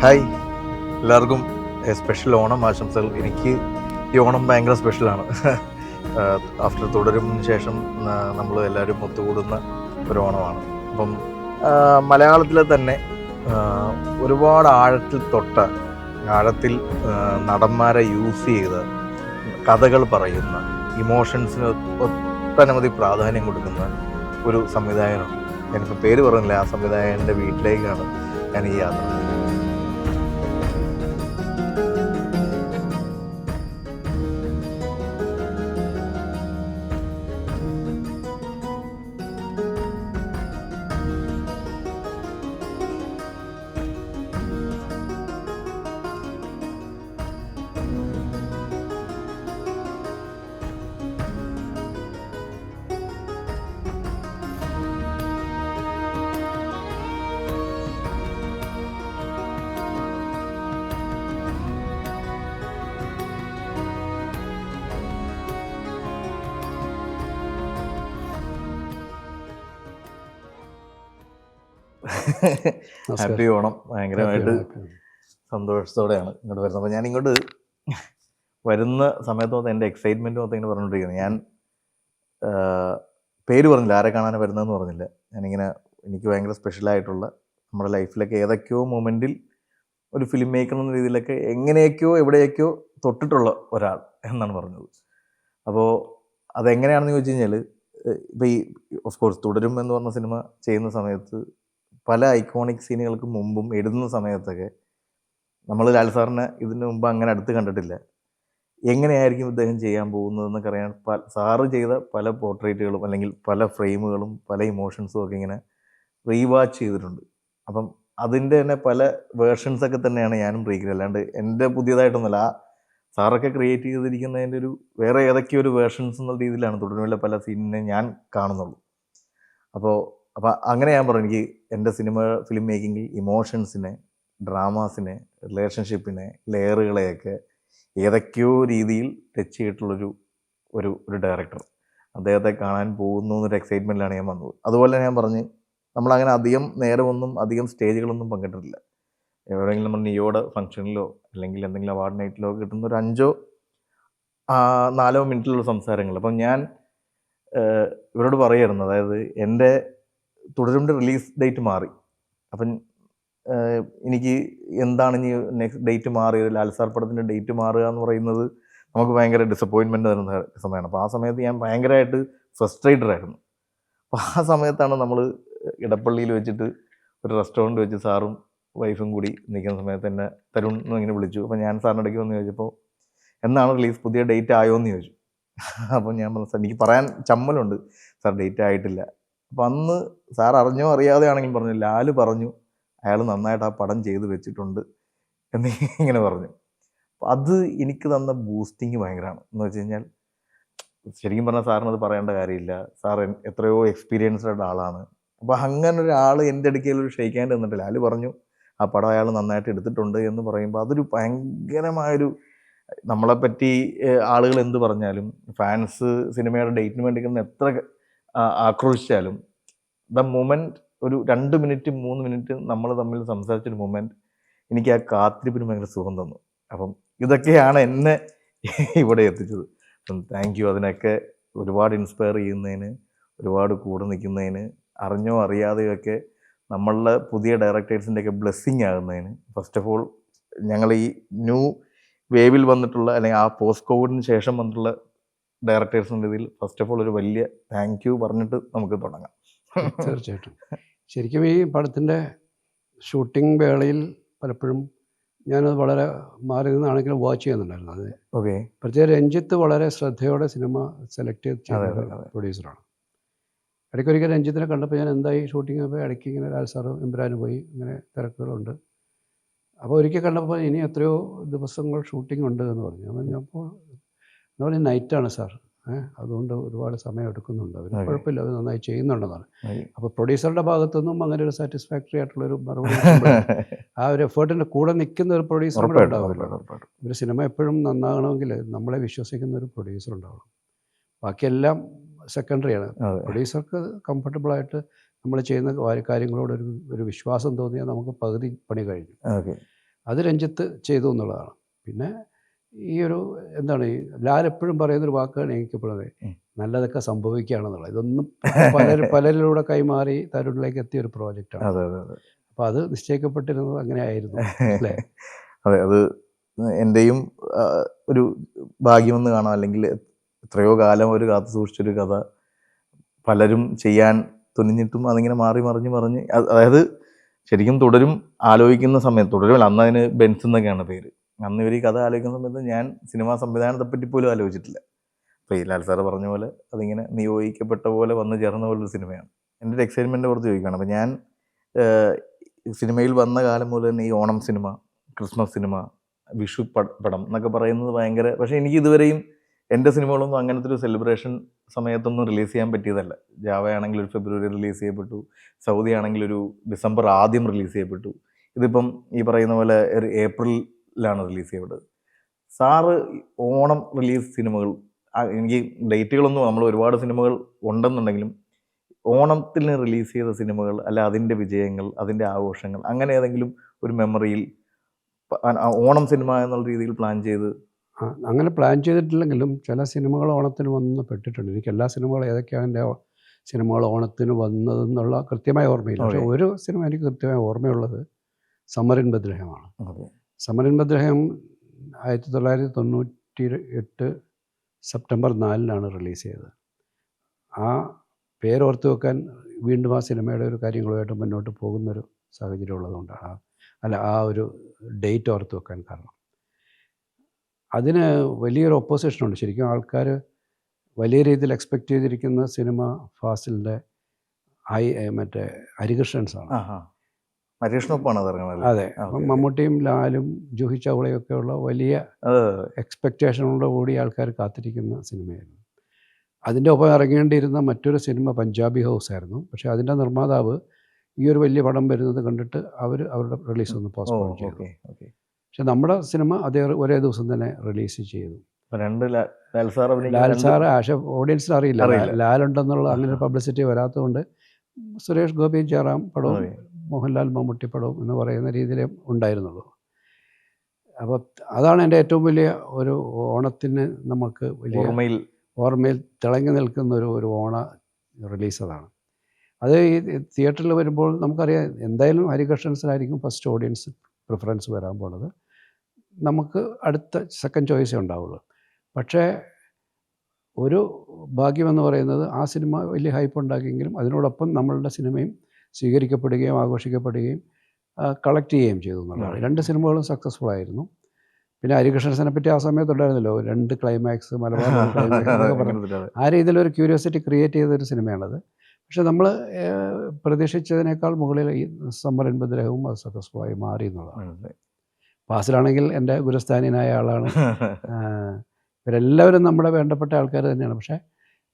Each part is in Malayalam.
ഹായ്, എല്ലാവർക്കും സ്പെഷ്യൽ ഓണം ആശംസകൾ. എനിക്ക് ഈ ഓണം ഭയങ്കര സ്പെഷ്യലാണ്. ആഫ്റ്റർ തുടരുമിന് ശേഷം നമ്മൾ എല്ലാവരും ഒത്തുകൂടുന്ന ഒരു ഓണമാണ്. അപ്പം മലയാളത്തിലെ തന്നെ ഒരുപാട് ആഴത്തിൽ നടന്മാരെ യൂസ് ചെയ്ത് കഥകൾ പറയുന്ന, ഇമോഷൻസിന് ഒട്ടനവധി പ്രാധാന്യം കൊടുക്കുന്ന ഒരു സംവിധായകനുണ്ട്. ഞാനിപ്പോൾ പേര് പറഞ്ഞില്ല, ആ സംവിധായകൻ്റെ വീട്ടിലേക്കാണ് ഞാൻ ഈ യാത്ര. ഹാപ്പി ഓണം. ഭയങ്കരമായിട്ട് സന്തോഷത്തോടെയാണ് ഇങ്ങോട്ട് വരുന്നത്. അപ്പോൾ ഞാൻ ഇങ്ങോട്ട് വരുന്ന സമയത്ത് മൊത്തം എൻ്റെ എക്സൈറ്റ്മെൻറ്റ് മൊത്തം ഇങ്ങനെ പറഞ്ഞുകൊണ്ടിരിക്കുന്നത്. ഞാൻ പേര് പറഞ്ഞില്ല, ആരെ കാണാനാണ് വരുന്നതെന്ന് പറഞ്ഞില്ല. ഞാനിങ്ങനെ എനിക്ക് ഭയങ്കര സ്പെഷ്യലായിട്ടുള്ള നമ്മുടെ ലൈഫിലൊക്കെ ഏതൊക്കെയോ മൊമെൻറ്റിൽ ഒരു ഫിലിം മേക്കർ എന്ന രീതിയിലൊക്കെ എങ്ങനെയൊക്കെയോ എവിടെയൊക്കെയോ തൊട്ടിട്ടുള്ള ഒരാൾ എന്നാണ് പറഞ്ഞത്. അപ്പോൾ അതെങ്ങനെയാണെന്ന് ചോദിച്ചു കഴിഞ്ഞാൽ, ഇപ്പോൾ ഈ ഓഫ് കോഴ്സ് തുടരും എന്ന് പറഞ്ഞ സിനിമ ചെയ്യുന്ന സമയത്ത് പല ഐക്കോണിക് സീനുകൾക്ക് മുമ്പും എഴുതുന്ന സമയത്തൊക്കെ നമ്മൾ ലാൽ സാറിനെ ഇതിന് മുമ്പ് അങ്ങനെ അടുത്ത് കണ്ടിട്ടില്ല. എങ്ങനെയായിരിക്കും ഇദ്ദേഹം ചെയ്യാൻ പോകുന്നതെന്നൊക്കെ അറിയാൻ സാറ് ചെയ്ത പല പോർട്രേറ്റുകളും അല്ലെങ്കിൽ പല ഫ്രെയിമുകളും പല ഇമോഷൻസും ഒക്കെ ഇങ്ങനെ റീവാച്ച് ചെയ്തിട്ടുണ്ട്. അപ്പം അതിൻ്റെ തന്നെ പല വേർഷൻസൊക്കെ തന്നെയാണ് ഞാനും റീക്രിയേറ്റ്, അല്ലാണ്ട് എൻ്റെ പുതിയതായിട്ടൊന്നുമല്ല. ആ സാറൊക്കെ ക്രിയേറ്റ് ചെയ്തിരിക്കുന്നതിൻ്റെ ഒരു വേറെ ഏതൊക്കെയോ ഒരു വേർഷൻസ് എന്നുള്ള രീതിയിലാണ് തുടരുമില്ല പല സീനിനെ ഞാൻ കാണുന്നുള്ളൂ. അപ്പോൾ അങ്ങനെ ഞാൻ പറഞ്ഞു, എനിക്ക് എൻ്റെ ഫിലിം മേക്കിങ്ങിൽ ഇമോഷൻസിനെ, ഡ്രാമാസിനെ, റിലേഷൻഷിപ്പിനെ, ലെയറുകളെയൊക്കെ ഏതൊക്കെയോ രീതിയിൽ ടച്ച് ചെയ്തിട്ടുള്ളൊരു ഒരു ഡയറക്ടർ, അദ്ദേഹത്തെ കാണാൻ പോകുന്നു എന്നൊരു എക്സൈറ്റ്മെൻറ്റിലാണ് ഞാൻ വന്നത്. അതുപോലെ ഞാൻ പറഞ്ഞ് നമ്മളങ്ങനെ അധികം സ്റ്റേജുകളൊന്നും പങ്കിട്ടിട്ടില്ല. എവിടെയെങ്കിലും നമ്മൾ നിയോയുടെ ഫംഗ്ഷനിലോ അല്ലെങ്കിൽ എന്തെങ്കിലും അവാർഡ് നൈറ്റിലോ കിട്ടുന്ന ഒരു 5-4 മിനിറ്റിലുള്ള സംസാരങ്ങൾ. അപ്പം ഞാൻ ഇവരോട് പറയുമായിരുന്നു, അതായത് എൻ്റെ തുടരുമ്പോൾ റിലീസ് ഡേറ്റ് മാറി. അപ്പം എനിക്ക് എന്താണ് ഇനി നെക്സ്റ്റ് ഡേറ്റ് മാറിയത്, ലാൽ സാർ പടത്തിൻ്റെ ഡേറ്റ് മാറുക എന്ന് പറയുന്നത് നമുക്ക് ഭയങ്കര ഡിസപ്പോയിൻമെൻറ്റ് തരുന്ന സമയമാണ്. അപ്പോൾ ആ സമയത്ത് ഞാൻ ഭയങ്കരമായിട്ട് ഫ്രസ്ട്രേറ്റഡ് ആയിരുന്നു. അപ്പോൾ ആ സമയത്താണ് നമ്മൾ ഇടപ്പള്ളിയിൽ വെച്ചിട്ട് ഒരു റെസ്റ്റോറൻറ്റ് വെച്ച് സാറും വൈഫും കൂടി നിൽക്കുന്ന സമയത്ത് എന്നെ തരുൺ ഇങ്ങനെ വിളിച്ചു. അപ്പോൾ ഞാൻ സാറിൻ്റെ ഇടയ്ക്ക് വന്ന് ചോദിച്ചപ്പോൾ എന്നാണ് റിലീസ്, പുതിയ ഡേറ്റ് ആയോ എന്ന് ചോദിച്ചു. അപ്പോൾ ഞാൻ പറഞ്ഞു, സാർ എനിക്ക് പറയാൻ ചമ്മലുണ്ട്, സാർ ഡേറ്റ് ആയിട്ടില്ല. അപ്പോൾ അന്ന് സാർ അറിഞ്ഞോ അറിയാതെ ആണെങ്കിലും പറഞ്ഞു, ലാല് പറഞ്ഞു അയാൾ നന്നായിട്ട് ആ പടം ചെയ്ത് വെച്ചിട്ടുണ്ട് എന്ന് ഇങ്ങനെ പറഞ്ഞു. അപ്പോൾ അത് എനിക്ക് തന്ന ബൂസ്റ്റിങ് ഭയങ്കരമാണ്. എന്ന് വെച്ച് കഴിഞ്ഞാൽ ശരിക്കും പറഞ്ഞാൽ സാറിനത് പറയേണ്ട കാര്യമില്ല, സാർ എത്രയോ എക്സ്പീരിയൻസ്ഡ് ആയിട്ടുള്ള ആളാണ്. അപ്പോൾ അങ്ങനെ ഒരാൾ എൻ്റെ അടുക്കൽ ഒരു ഷെയ്ക്ക് ഹാൻഡ് തന്നിട്ട് ലാല് പറഞ്ഞു ആ പടം അയാൾ നന്നായിട്ട് എടുത്തിട്ടുണ്ട് എന്ന് പറയുമ്പോൾ അതൊരു ഭയങ്കരമായൊരു, നമ്മളെപ്പറ്റി ആളുകൾ എന്ത് പറഞ്ഞാലും, ഫാൻസ് സിനിമയുടെ ഡേറ്റിന് വേണ്ടി എത്ര ആക്രോശിച്ചാലും, ദ മൊമെൻറ്റ് ഒരു 2 മിനിറ്റ് 3 മിനിറ്റ് നമ്മൾ തമ്മിൽ സംസാരിച്ചൊരു മൊമെൻറ്റ് എനിക്ക് ആ കാത്തിരിപ്പിന് ഭയങ്കര സുഖം തന്നു. അപ്പം ഇതൊക്കെയാണ് എന്നെ ഇവിടെ എത്തിച്ചത്. അപ്പം താങ്ക് യു. അതിനൊക്കെ ഒരുപാട് ഇൻസ്പയർ ചെയ്യുന്നതിന്, ഒരുപാട് കൂടെ നിൽക്കുന്നതിന്, അറിഞ്ഞോ അറിയാതെയൊക്കെ നമ്മളുടെ പുതിയ ഡയറക്ടേഴ്സിൻ്റെയൊക്കെ ബ്ലെസ്സിങ് ആകുന്നതിന്, ഫസ്റ്റ് ഓഫ് ഓൾ ഞങ്ങൾ ഈ ന്യൂ വേവിൽ വന്നിട്ടുള്ള അല്ലെങ്കിൽ ആ പോസ്റ്റ് കോവിഡിന് ശേഷം വന്നിട്ടുള്ള ഡയറക്ടേഴ്സിൻ്റെ ഇതിൽ ഫസ്റ്റ് ഓഫ് ഓൾ ഒരു വലിയ താങ്ക് യു പറഞ്ഞിട്ട് നമുക്ക് തുടങ്ങാം. തീർച്ചയായിട്ടും. ശരിക്കും ഈ പടത്തിൻ്റെ ഷൂട്ടിംഗ് വേളയിൽ പലപ്പോഴും ഞാനത് വളരെ മാറി നിന്നാണെങ്കിലും വാച്ച് ചെയ്യുന്നുണ്ടായിരുന്നു. അത് ഓക്കെ. പ്രത്യേകം രഞ്ജിത്ത് വളരെ ശ്രദ്ധയോടെ സിനിമ സെലക്ട് ചെയ്ത പ്രൊഡ്യൂസറാണ്. ഇടയ്ക്കൊരിക്കൽ രഞ്ജിത്തിനെ കണ്ടപ്പോൾ ഞാൻ എന്തായി ഷൂട്ടിംഗ്, അപ്പോൾ ഇടയ്ക്ക് ഇങ്ങനെ ലാൽ സാറും എമ്പുരാന് പോയി, ഇങ്ങനെ തിരക്കുകളുണ്ട്. അപ്പോൾ ഒരിക്കൽ കണ്ടപ്പോൾ ഇനി എത്രയോ ദിവസങ്ങൾ ഷൂട്ടിംഗ് ഉണ്ട് എന്ന് പറഞ്ഞു. അപ്പോൾ എന്ന് പറഞ്ഞാൽ നൈറ്റാണ് സാർ, അതുകൊണ്ട് ഒരുപാട് സമയം എടുക്കുന്നുണ്ട്, അവർ കുഴപ്പമില്ല, അവർ നന്നായി ചെയ്യുന്നുണ്ടെന്നാണ്. അപ്പോൾ പ്രൊഡ്യൂസറുടെ ഭാഗത്തുനിന്നും അങ്ങനെ ഒരു സാറ്റിസ്ഫാക്ടറി ആയിട്ടുള്ളൊരു മറുപടി, ആ ഒരു എഫേർട്ടിൻ്റെ കൂടെ നിൽക്കുന്ന ഒരു പ്രൊഡ്യൂസർ കൂടെ ഉണ്ടാവുമല്ലോ. ഒരു സിനിമ എപ്പോഴും നന്നാകണമെങ്കിൽ നമ്മളെ വിശ്വസിക്കുന്ന ഒരു പ്രൊഡ്യൂസർ ഉണ്ടാവണം. ബാക്കിയെല്ലാം സെക്കൻഡറിയാണ്. പ്രൊഡ്യൂസർക്ക് കംഫർട്ടബിളായിട്ട് നമ്മൾ ചെയ്യുന്ന കാര്യങ്ങളോട് ഒരു വിശ്വാസം തോന്നിയാൽ നമുക്ക് പകുതി പണി കഴിഞ്ഞു. അത് രഞ്ജിത്ത് ചെയ്തു എന്നുള്ളതാണ്. പിന്നെ ഈ ഒരു എന്താണ് ഈ ലാൽ എപ്പോഴും പറയുന്നൊരു വാക്കാണ് എനിക്കെപ്പോഴും നല്ലതൊക്കെ സംഭവിക്കുകയാണെന്നുള്ളത്. ഇതൊന്നും പലരിലൂടെ കൈമാറി തരുണിലേക്ക് എത്തിയ ഒരു പ്രോജക്റ്റാണ്. അതെ അതെ അതെ അപ്പോൾ അത് നിശ്ചയിക്കപ്പെട്ടിരുന്നത് അങ്ങനെ ആയിരുന്നു അല്ലേ? അതെ, അത് എൻ്റെയും ഒരു ഭാഗ്യമെന്ന് കാണാം. അല്ലെങ്കിൽ എത്രയോ കാലം ഒരു കാത്തു സൂക്ഷിച്ചൊരു കഥ പലരും ചെയ്യാൻ തുനിഞ്ഞിട്ടും അതിങ്ങനെ മാറി മറിഞ്ഞ് അതായത് ശരിക്കും തുടരും ആലോചിക്കുന്ന സമയത്ത്, തുടരുമല്ല അന്ന് അതിന് ബെൻസ് എന്നൊക്കെയാണ് പേര്, അന്ന് ഇവർ ഈ കഥ ആലോചിക്കുന്ന സമയത്ത് ഞാൻ സിനിമാ സംവിധാനത്തെ പറ്റി പോലും ആലോചിച്ചിട്ടില്ല. അപ്പോൾ ഈ ലാൽ സാറ് പറഞ്ഞ പോലെ അതിങ്ങനെ നിയോഗിക്കപ്പെട്ട പോലെ വന്ന് ചേർന്ന പോലൊരു സിനിമയാണ്. എൻ്റെ ഒരു എക്സൈറ്റ്മെൻറ്റ് പുറത്ത് ചോദിക്കുകയാണ്. അപ്പോൾ ഞാൻ സിനിമയിൽ വന്ന കാലം മുതൽ തന്നെ ഈ Onam cinema, Christmas cinema, Vishu പടം എന്നൊക്കെ പറയുന്നത് ഭയങ്കര, പക്ഷേ എനിക്ക് ഇതുവരെയും എൻ്റെ സിനിമകളൊന്നും അങ്ങനത്തെ ഒരു സെലിബ്രേഷൻ സമയത്തൊന്നും റിലീസ് ചെയ്യാൻ പറ്റിയതല്ല. ജാവ ആണെങ്കിൽ ഒരു ഫെബ്രുവരി റിലീസ് ചെയ്യപ്പെട്ടു, സൗദി ആണെങ്കിൽ ഒരു ഡിസംബർ ആദ്യം റിലീസ് ചെയ്യപ്പെട്ടു, ഇതിപ്പം ഈ പറയുന്ന പോലെ ഒരു ഏപ്രിലാണ് റിലീസ് ചെയ്യപ്പെട്ടത്. സാറ് ഓണം റിലീസ് സിനിമകൾ, എനിക്ക് ഡേറ്റുകളൊന്നും, നമ്മൾ ഒരുപാട് സിനിമകൾ ഉണ്ടെന്നുണ്ടെങ്കിലും ഓണത്തിന് റിലീസ് ചെയ്ത സിനിമകൾ അല്ല അതിൻ്റെ വിജയങ്ങൾ, അതിൻ്റെ ആഘോഷങ്ങൾ, അങ്ങനെ ഏതെങ്കിലും ഒരു മെമ്മറിയിൽ ഓണം സിനിമ എന്നുള്ള രീതിയിൽ പ്ലാൻ ചെയ്ത്? അങ്ങനെ പ്ലാൻ ചെയ്തിട്ടില്ലെങ്കിലും ചില സിനിമകൾ ഓണത്തിന് വന്ന് പെട്ടിട്ടുണ്ട്. എനിക്ക് എല്ലാ സിനിമകളും ഏതൊക്കെയാണ് എൻ്റെ സിനിമകൾ ഓണത്തിന് വന്നതെന്നുള്ള കൃത്യമായ ഓർമ്മയില്ല. പക്ഷേ ഒരു സിനിമ എനിക്ക് കൃത്യമായ ഓർമ്മയുള്ളത് സമ്മർ ഇൻ ബത്ലഹേമാണ്. സമ്മർ ഇൻ ബത്ലഹേം 1998 സെപ്റ്റംബർ 4-നാണ് റിലീസ് ചെയ്തത്. ആ പേരോർത്ത് വെക്കാൻ വീണ്ടും ആ സിനിമയുടെ ഒരു കാര്യങ്ങളുമായിട്ട് മുന്നോട്ട് പോകുന്നൊരു സാഹചര്യം ഉള്ളതുകൊണ്ടാണ്, ആ ഒരു ഡേറ്റ് ഓർത്ത് വെക്കാൻ കാരണം. അതിന് വലിയൊരു ഒപ്പോസിഷനുണ്ട്. ശരിക്കും ആൾക്കാർ വലിയ രീതിയിൽ എക്സ്പെക്റ്റ് ചെയ്തിരിക്കുന്ന സിനിമ ഫാസിലിൻ്റെ മറ്റേ ഹരികൃഷ്ണൻസാണ്. അതെ, അപ്പം മമ്മൂട്ടിയും ലാലും ജൂഹി ചൗളയും ഒക്കെയുള്ള വലിയ എക്സ്പെക്റ്റേഷനോട് കൂടി ആൾക്കാർ കാത്തിരിക്കുന്ന സിനിമയായിരുന്നു. അതിൻ്റെ ഒപ്പം ഇറങ്ങേണ്ടിയിരുന്ന മറ്റൊരു സിനിമ പഞ്ചാബി ഹൗസ് ആയിരുന്നു. പക്ഷേ അതിൻ്റെ നിർമ്മാതാവ് ഈ ഒരു വലിയ പടം വരുന്നത് കണ്ടിട്ട് അവരുടെ റിലീസ് ഒന്ന് പോസ്റ്റ്പോൺ ചെയ്തു. പക്ഷെ നമ്മുടെ സിനിമ ഒരേ ദിവസം തന്നെ റിലീസ് ചെയ്തു. ലാൽ സാറ് ഓഡിയൻസിന് അറിയില്ല ലാലുണ്ടെന്നുള്ള അങ്ങനെ പബ്ലിസിറ്റി വരാത്തതുകൊണ്ട് സുരേഷ് ഗോപി ജയറാം പടവും മോഹൻലാൽ മമ്മൂട്ടി പടവും എന്ന് പറയുന്ന രീതിയിലേ ഉണ്ടായിരുന്നുള്ളൂ. അപ്പോൾ അതാണ് എൻ്റെ ഏറ്റവും വലിയ ഒരു ഓണത്തിന് നമുക്ക് വലിയ ഓർമ്മയിൽ തിളങ്ങി നിൽക്കുന്ന ഒരു ഓണ റിലീസ് അതാണ്. അത് ഈ തിയേറ്ററിൽ വരുമ്പോൾ നമുക്കറിയാം എന്തായാലും ഹരികൃഷ്ണൻസിനായിരിക്കും ഫസ്റ്റ് ഓഡിയൻസ് പ്രിഫറൻസ് വരാൻ പോണത്. നമുക്ക് അടുത്ത സെക്കൻഡ് ചോയ്സേ ഉണ്ടാവുള്ളൂ. പക്ഷേ ഒരു ഭാഗ്യമെന്ന് പറയുന്നത് ആ സിനിമ വലിയ ഹൈപ്പ് ഉണ്ടാക്കിയെങ്കിലും അതിനോടൊപ്പം നമ്മളുടെ സിനിമയും സ്വീകരിക്കപ്പെടുകയും ആഘോഷിക്കപ്പെടുകയും കളക്ട് ചെയ്യുകയും ചെയ്തു എന്നുള്ളതാണ്. 2 സിനിമകളും സക്സസ്ഫുൾ ആയിരുന്നു. പിന്നെ ഹരികൃഷ്ണൻസിനെ പറ്റി ആ സമയത്തുണ്ടായിരുന്നല്ലോ 2 ക്ലൈമാക്സ്, മലബാർ ക്ലൈമാക്സ് എന്നൊക്കെ പറഞ്ഞു. ആ രീതിയിലൊരു ക്യൂരിയോസിറ്റി ക്രിയേറ്റ് ചെയ്തൊരു സിനിമയാണത്. പക്ഷെ നമ്മൾ പ്രതീക്ഷിച്ചതിനേക്കാൾ മുകളിൽ ഈ സമ്മർ ഇൻ ബത്ലഹേമും അത് സക്സസ്ഫുള്ളായി മാറി എന്നുള്ളതാണ്. ഫാസിലാണെങ്കിൽ എൻ്റെ ഗുരുസ്ഥാനീയനായ ആളാണ്. ഇവരെല്ലാവരും നമ്മുടെ വേണ്ടപ്പെട്ട ആൾക്കാർ തന്നെയാണ്. പക്ഷേ